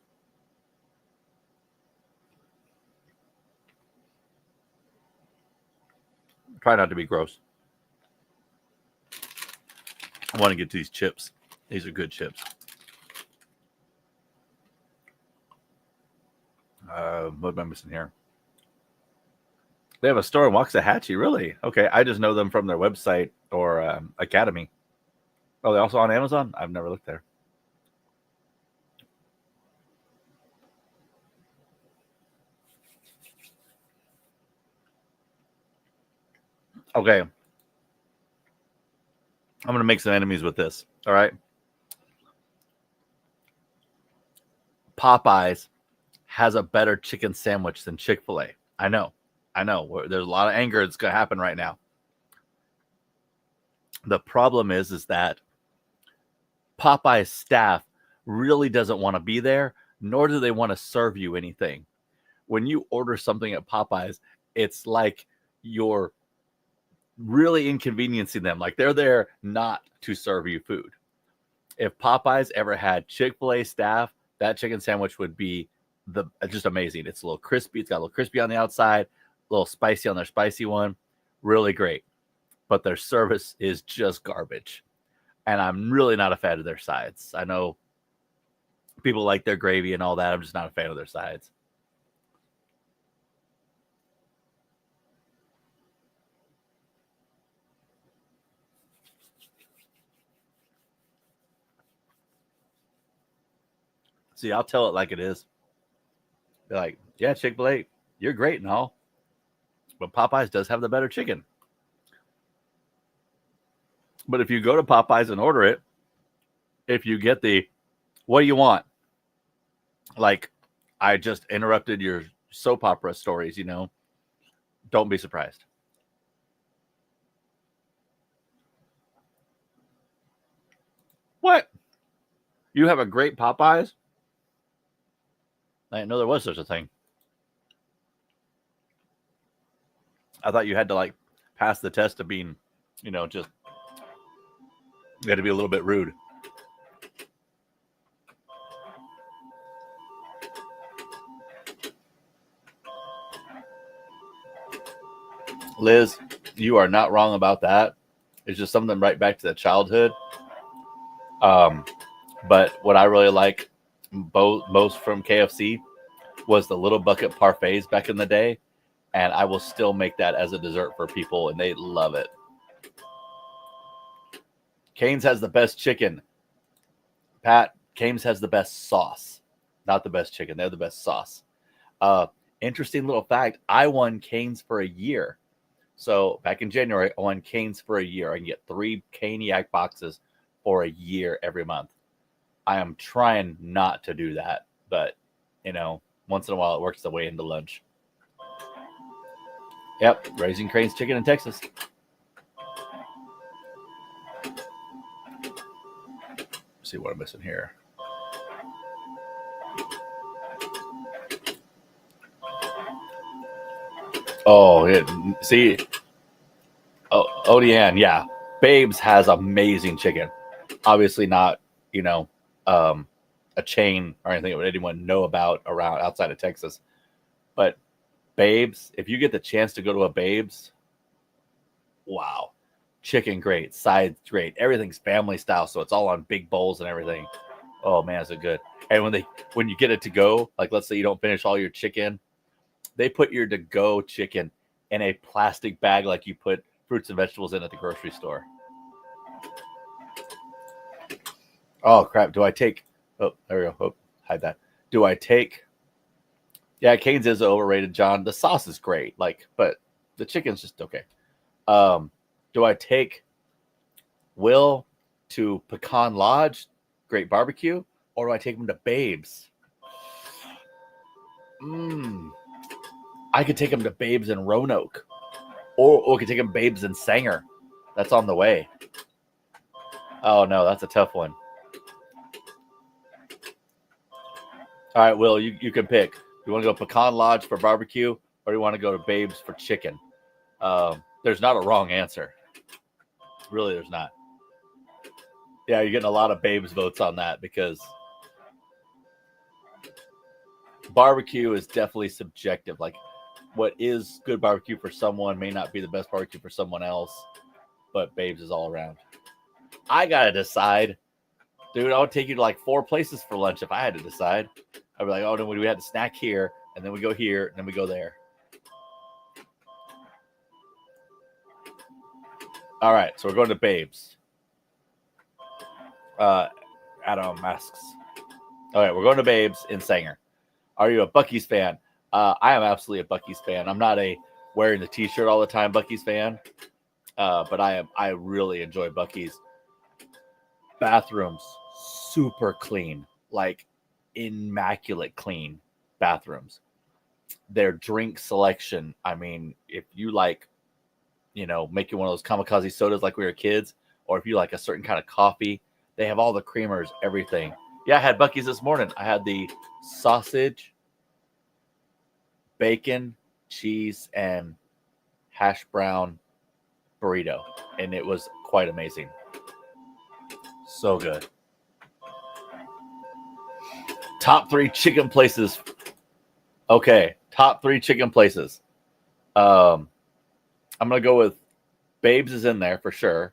[SPEAKER 1] Try not to be gross. I want to get to these chips. These are good chips. What am I missing here? They have a store in Waxahachie, really? Okay, I just know them from their website or Academy. Oh, they're also on Amazon? I've never looked there. Okay. I'm going to make some enemies with this. All right. Popeyes has a better chicken sandwich than Chick-fil-A. I know. There's a lot of anger that's going to happen right now. The problem is that Popeye's staff really doesn't want to be there, nor do they want to serve you anything. When you order something at Popeyes, it's like you're really inconveniencing them. Like they're there not to serve you food. If Popeyes ever had Chick-fil-A staff, that chicken sandwich would be just amazing. It's a little crispy. It's got a little crispy on the outside, a little spicy on their spicy one. Really great. But their service is just garbage. And I'm really not a fan of their sides. I know people like their gravy and all that. I'm just not a fan of their sides. See, I'll tell it like it is. They're like, yeah, Chick-fil-A, you're great and all, but Popeyes does have the better chicken. But if you go to Popeyes and order it, if you get what do you want? Like, I just interrupted your soap opera stories, don't be surprised. What? You have a great Popeyes? I didn't know there was such a thing. I thought you had to pass the test of being, just you had to be a little bit rude. Liz, you are not wrong about that. It's just something right back to the childhood. But what I really like most from KFC was the little bucket parfaits back in the day. And I will still make that as a dessert for people, and they love it. Cane's has the best chicken. Pat, Cane's has the best sauce. Not the best chicken. They're the best sauce. Interesting little fact. I won Cane's for a year. So back in January, I won Cane's for a year. I can get 3 Caniac boxes for a year every month. I am trying not to do that, but, once in a while it works the way into lunch. Yep, Raising Crane's Chicken in Texas. see what I'm missing here. Oh, see, Odian, yeah. Babes has amazing chicken. Obviously not, a chain or anything that would anyone know about around outside of Texas. But Babes, if you get the chance to go to a Babes, wow. Chicken great, sides great. Everything's family style, so it's all on big bowls and everything. Oh man, is it good. And when you get it to go, like let's say you don't finish all your chicken, they put your to-go chicken in a plastic bag like you put fruits and vegetables in at the grocery store. Oh crap! Do I take? Oh, there we go. Oh, hide that. Do I take? Yeah, Cane's is overrated, John. The sauce is great, but the chicken's just okay. Do I take Will to Pecan Lodge, Great Barbecue, or do I take him to Babes? I could take him to Babes in Roanoke, or I could take him Babes in Sanger. That's on the way. Oh no, that's a tough one. All right, Will, you can pick. Do you want to go Pecan Lodge for barbecue, or do you want to go to Babes for chicken? There's not a wrong answer. Really, there's not. Yeah, you're getting a lot of Babes votes on that because barbecue is definitely subjective. Like, what is good barbecue for someone may not be the best barbecue for someone else, but Babes is all around. I got to decide. Dude, I would take you to like 4 places for lunch if I had to decide. I'd be like, oh, no, we had to snack here, and then we go here, and then we go there. All right, so we're going to Babes. Adam asks. All right, we're going to Babes in Sanger. Are you a Buc-ee's fan? I am absolutely a Buc-ee's fan. I'm not a wearing the T-shirt all the time Buc-ee's fan, but I really enjoy Buc-ee's. Bathrooms super clean, like immaculate clean bathrooms. Their drink selection, I mean, if you like, making one of those kamikaze sodas like we were kids, or if you like a certain kind of coffee, they have all the creamers, everything. Yeah, I had Buc-ee's this morning. I had the sausage, bacon, cheese, and hash brown burrito, and it was quite amazing. So good. Top 3 chicken places. Okay, top 3 chicken places. I'm gonna go with Babes is in there for sure.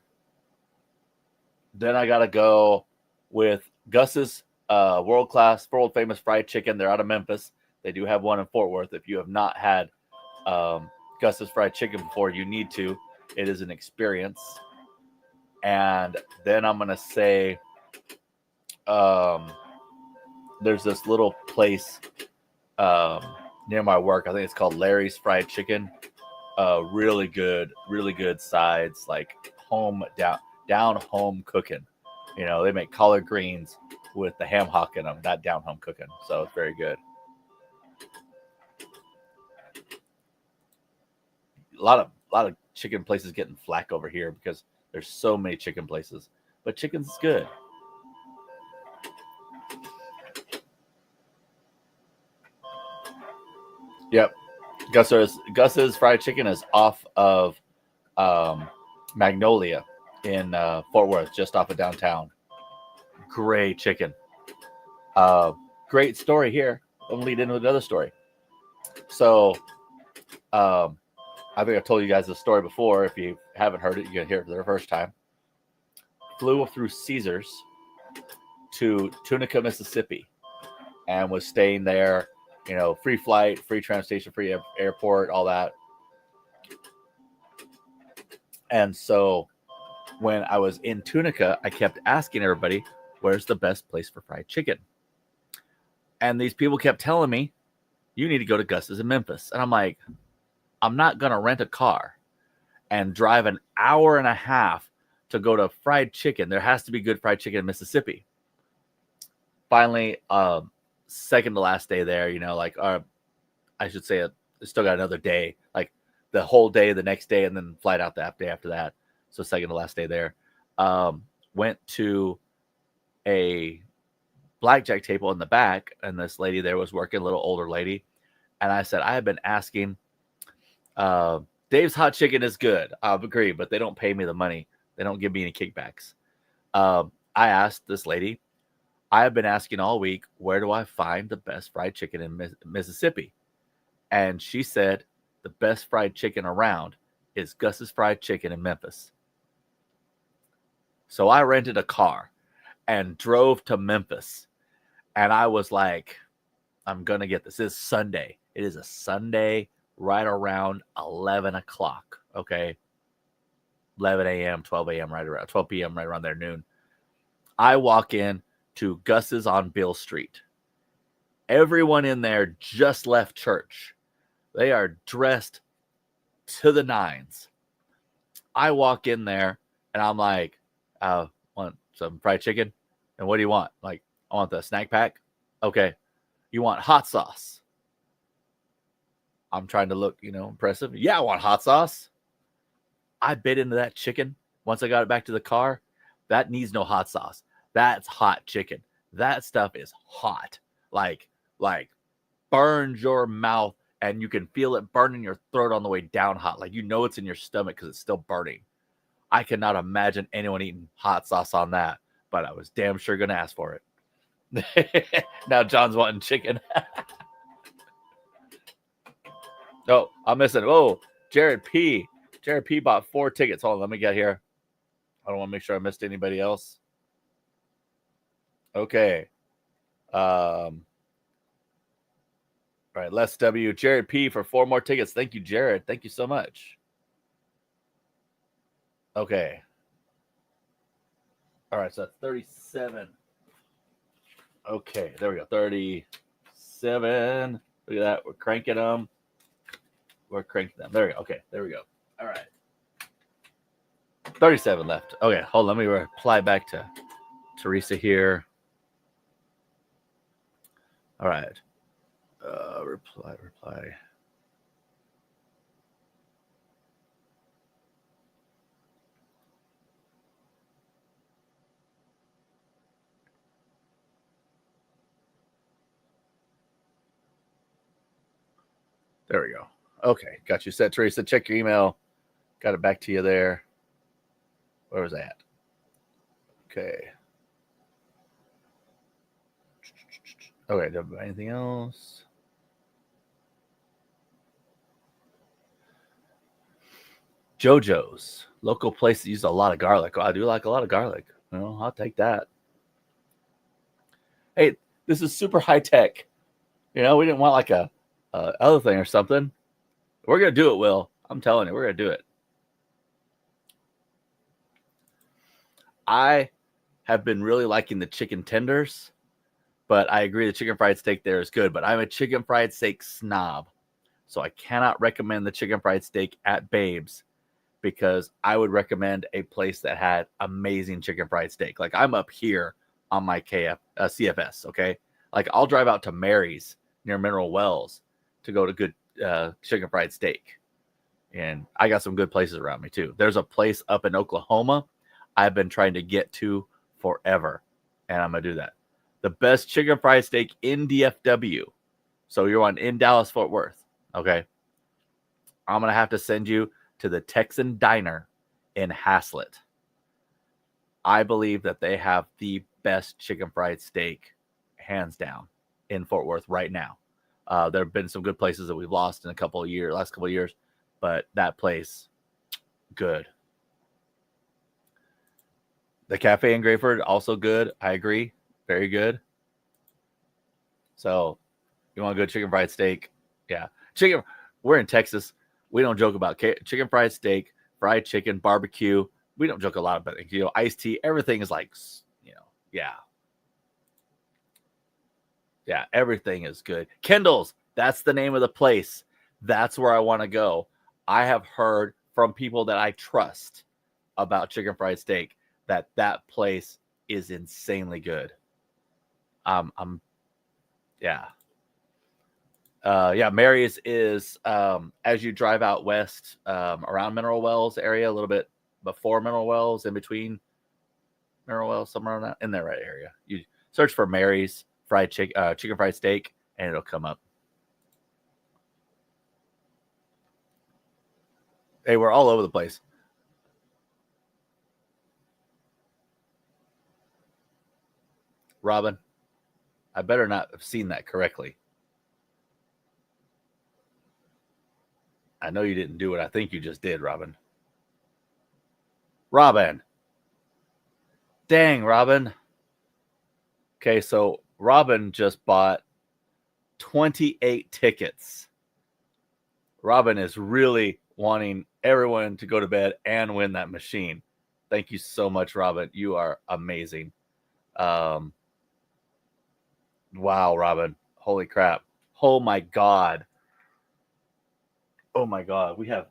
[SPEAKER 1] Then I gotta go with Gus's world famous fried chicken. They're out of Memphis. They do have one in Fort Worth. If you have not had Gus's fried chicken before, you need to. It is an experience. And then I'm gonna say there's this little place near my work. I think it's called Larry's Fried Chicken. Really good sides, like down home cooking. They make collard greens with the ham hock in them, that down home cooking. So it's very good. A lot of chicken places getting flack over here because there's so many chicken places, but chicken's good. Yep. Gus's fried chicken is off of Magnolia in Fort Worth, just off of downtown. Great chicken. Great story here. I'm gonna lead into another story. So, I think I've told you guys this story before. If you haven't heard it, you're gonna hear it for the first time. Flew through Caesars to Tunica, Mississippi, and was staying there. Free flight, free transportation, free airport, all that. And so when I was in Tunica, I kept asking everybody, where's the best place for fried chicken? And these people kept telling me, you need to go to Gus's in Memphis. And I'm like, I'm not going to rent a car and drive an hour and a half to go to fried chicken. There has to be good fried chicken in Mississippi. Finally, second to last day there, I should say I still got another day, like the whole day, the next day, and then flight out the day after that. So second to last day there. Went to a blackjack table in the back, and this lady there was working, a little older lady. And I said, I have been asking, Dave's Hot Chicken is good. I agree, but they don't pay me the money. They don't give me any kickbacks. I asked this lady, I have been asking all week, where do I find the best fried chicken in Mississippi? And she said, the best fried chicken around is Gus's Fried Chicken in Memphis. So I rented a car and drove to Memphis. And I was like, I'm going to get this. This is Sunday. It is a Sunday right around 11 o'clock. Okay. 11 a.m., 12 a.m., right around 12 p.m., right around there, noon. I walk in to Gus's on Beale Street. Everyone in there just left church. They are dressed to the nines. I walk in there and I'm like, want some fried chicken? And what do you want? Like, I want the snack pack. Okay. You want hot sauce? I'm trying to look, impressive. Yeah, I want hot sauce. I bit into that chicken. Once I got it back to the car, that needs no hot sauce. That's hot chicken. That stuff is hot. Like burns your mouth, and you can feel it burning your throat on the way down hot. Like, it's in your stomach because it's still burning. I cannot imagine anyone eating hot sauce on that, but I was damn sure going to ask for it. Now John's wanting chicken. Oh, I'm missing. Oh, Jared P. Jared P bought 4 tickets. Hold on, let me get here. I don't want to make sure I missed anybody else. Okay. All right, Les W. Jared P for 4 more tickets. Thank you, Jared. Thank you so much. Okay. All right, so that's 37. Okay, there we go. 37. Look at that. We're cranking them. We're cranking them. There we go. Okay, there we go. All right. 37 left. Okay, hold on. Let me reply back to Teresa here. All right. Reply. There we go. Okay, got you set, Teresa. Check your email. Got it back to you there. Where was that? Okay. Okay, anything else? JoJo's. Local place that uses a lot of garlic. Oh, I do like a lot of garlic. I'll take that. Hey, this is super high tech. We didn't want like a other thing or something. We're going to do it, Will. I'm telling you, we're going to do it. I have been really liking the chicken tenders, but I agree the chicken fried steak there is good, but I'm a chicken fried steak snob. So I cannot recommend the chicken fried steak at Babe's because I would recommend a place that had amazing chicken fried steak. Like, I'm up here on my CFS, okay? Like, I'll drive out to Mary's near Mineral Wells to go to good chicken fried steak. And I got some good places around me too. There's a place up in Oklahoma I've been trying to get to forever, and I'm going to do that. The best chicken fried steak in DFW. So you're in Dallas, Fort Worth, okay? I'm going to have to send you to the Texan Diner in Haslett. I believe that they have the best chicken fried steak, hands down, in Fort Worth right now. There have been some good places that we've lost in last couple of years, but that place, good. The Cafe in Grayford, also good. I agree. Very good. So, you want a good chicken fried steak? Yeah. We're in Texas. We don't joke about chicken fried steak, fried chicken, barbecue. We don't joke a lot about it. Iced tea. Everything is like, yeah. Yeah, everything is good. Kendall's, that's the name of the place. That's where I want to go. I have heard from people that I trust about chicken fried steak that place is insanely good. Mary's is as you drive out west around Mineral Wells area, a little bit before Mineral Wells, in between Mineral Wells, somewhere around that, in that right area. You search for Mary's fried chicken fried steak, and it'll come up. Hey, we're all over the place. Robin, I better not have seen that correctly. I know you didn't do what I think you just did, Robin. Robin. Dang, Robin. Okay, so Robin just bought 28 tickets. Robin is really wanting everyone to go to bed and win that machine. Thank you so much, Robin. You are amazing. Wow, Robin. Holy crap. Oh my God. Oh my God. We have.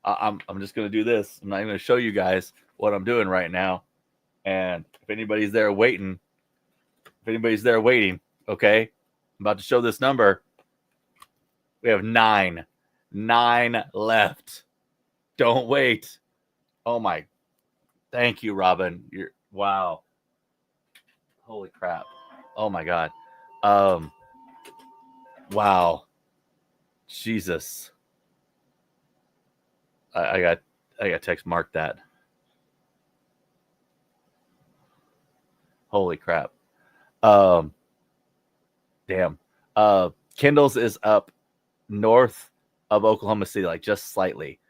[SPEAKER 1] I'm just going to do this. I'm not even going to show you guys what I'm doing right now. And if anybody's there waiting, okay, I'm about to show this number. We have 9 left. Don't wait. Oh my. Thank you, Robin. Wow. Holy crap. Oh my God. Wow. Jesus. I got text mark that. Holy crap. Damn. Kindles is up north of Oklahoma City, like just slightly.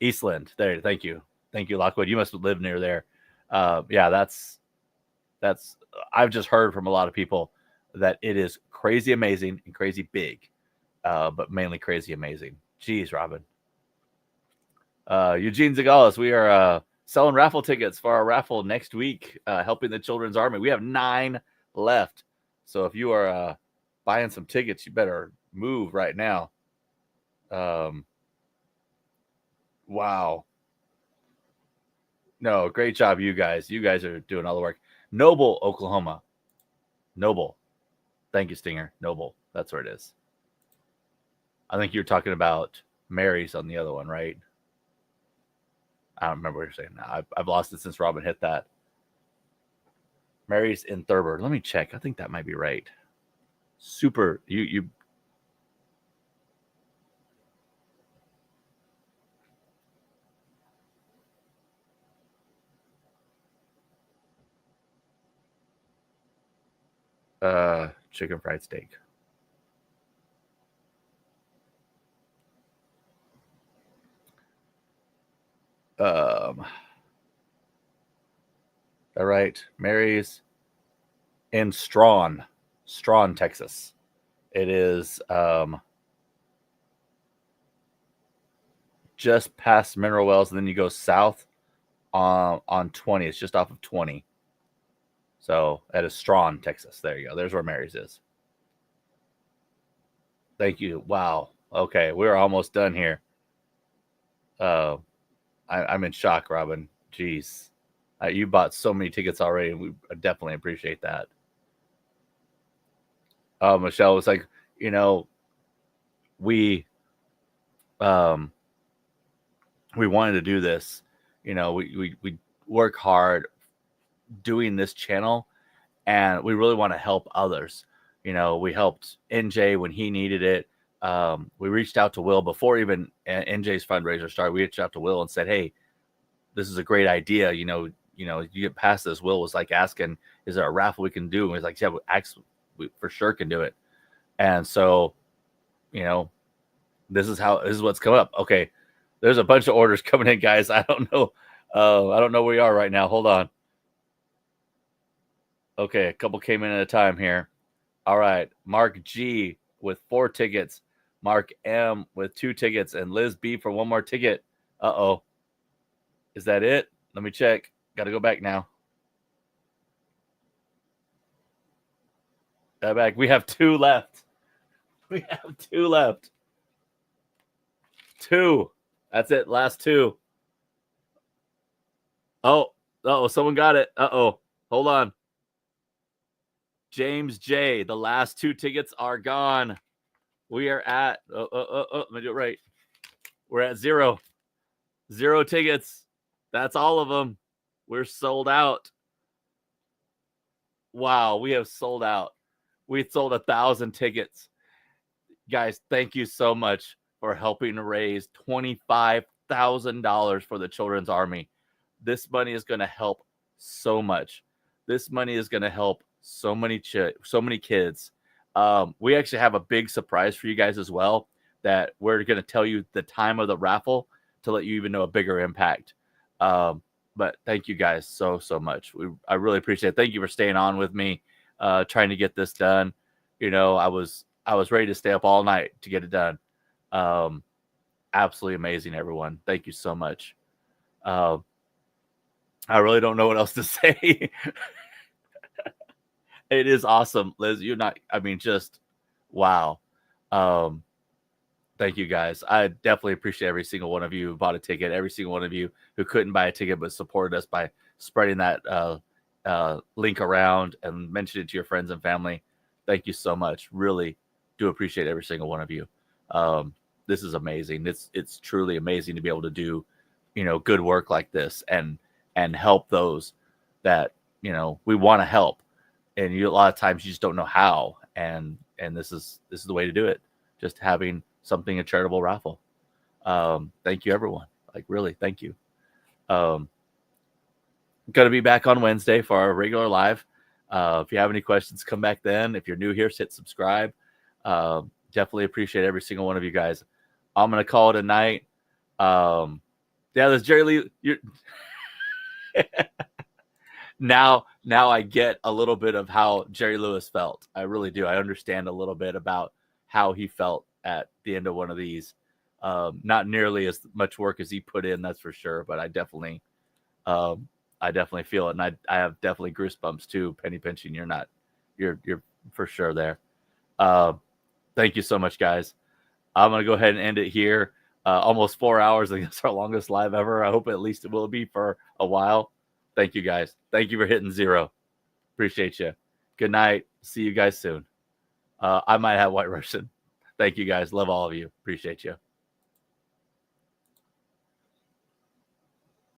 [SPEAKER 1] Eastland. There, thank you. Thank you, Lockwood. You must live near there. Yeah, that's I've just heard from a lot of people that it is crazy amazing and crazy big. But mainly crazy amazing. Jeez, Robin. Eugene Zagalis, we are selling raffle tickets for our raffle next week, helping the Children's Army. We have 9 left. So if you are buying some tickets, you better move right now. Wow. No, great job, you guys. You guys are doing all the work. Noble, Oklahoma. Noble. Thank you, Stinger. Noble. That's where it is. I think you're talking about Mary's on the other one, right? I don't remember what you're saying now. I've lost it since Robin hit that. Mary's in Thurber. Let me check. I think that might be right. Super. You. Chicken fried steak. All right, Mary's in Strawn, Texas. It is just past Mineral Wells, and then you go south on 20. It's just off of 20. So that is Strawn, Texas. There you go. There's where Mary's is. Thank you. Wow. Okay, we're almost done here. I'm in shock, Robin. Jeez. You bought so many tickets already, and we definitely appreciate that. Michelle was like, we wanted to do this. We work hard doing this channel, and we really want to help others. We helped NJ when he needed it. We reached out to Will before even NJ's fundraiser started. We reached out to Will and said, "Hey, this is a great idea. You get past this." Will was like asking, "Is there a raffle we can do?" And he's like, "Yeah, we for sure can do it." And so, this is what's coming up. Okay, there's a bunch of orders coming in, guys. I don't know. I don't know where we are right now. Hold on. Okay, a couple came in at a time here. All right, Mark G with 4 tickets, Mark M with 2 tickets, and Liz B for 1 more ticket. Uh-oh. Is that it? Let me check. Got to go back now. Back. We have 2 left. 2. That's it. Last 2. Oh, someone got it. Uh-oh. Hold on. James J. The last 2 tickets are gone. We are at let me do it right. We're at 0. 0 tickets. That's all of them. We're sold out. Wow, we have sold out. We sold 1,000 tickets. Guys, thank you so much for helping to raise $25,000 for the Children's Army. This money is going to help so much. This money is going to help so many kids. We actually have a big surprise for you guys as well, that we're going to tell you the time of the raffle to let you even know a bigger impact. But thank you guys so much. I really appreciate it. Thank you for staying on with me, trying to get this done. You know, I was ready to stay up all night to get it done. Absolutely amazing, everyone. Thank you so much. I really don't know what else to say. It is awesome, Liz. Just wow. Thank you guys. I definitely appreciate every single one of you who bought a ticket, every single one of you who couldn't buy a ticket but supported us by spreading that link around and mentioning it to your friends and family. Thank you so much. Really do appreciate every single one of you. This is amazing. It's truly amazing to be able to do, good work like this and help those that, we want to help. And a lot of times you just don't know how. And this is the way to do it. Just having something, a charitable raffle. Thank you, everyone. Really, thank you. Going to be back on Wednesday for our regular live. If you have any questions, come back then. If you're new here, hit subscribe. Definitely appreciate every single one of you guys. I'm going to call it a night. There's Jerry Lee. Now I get a little bit of how Jerry Lewis felt. I really do. I understand a little bit about how he felt at the end of one of these. Not nearly as much work as he put in, that's for sure. But I definitely feel it, and I have definitely goosebumps too. Penny pinching, you're for sure there. Thank you so much, guys. I'm gonna go ahead and end it here. Almost 4 hours. I think it's our longest live ever. I hope at least it will be for a while. Thank you, guys. Thank you for hitting 0. Appreciate you. Good night. See you guys soon. I might have White Russian. Thank you, guys. Love all of you. Appreciate you.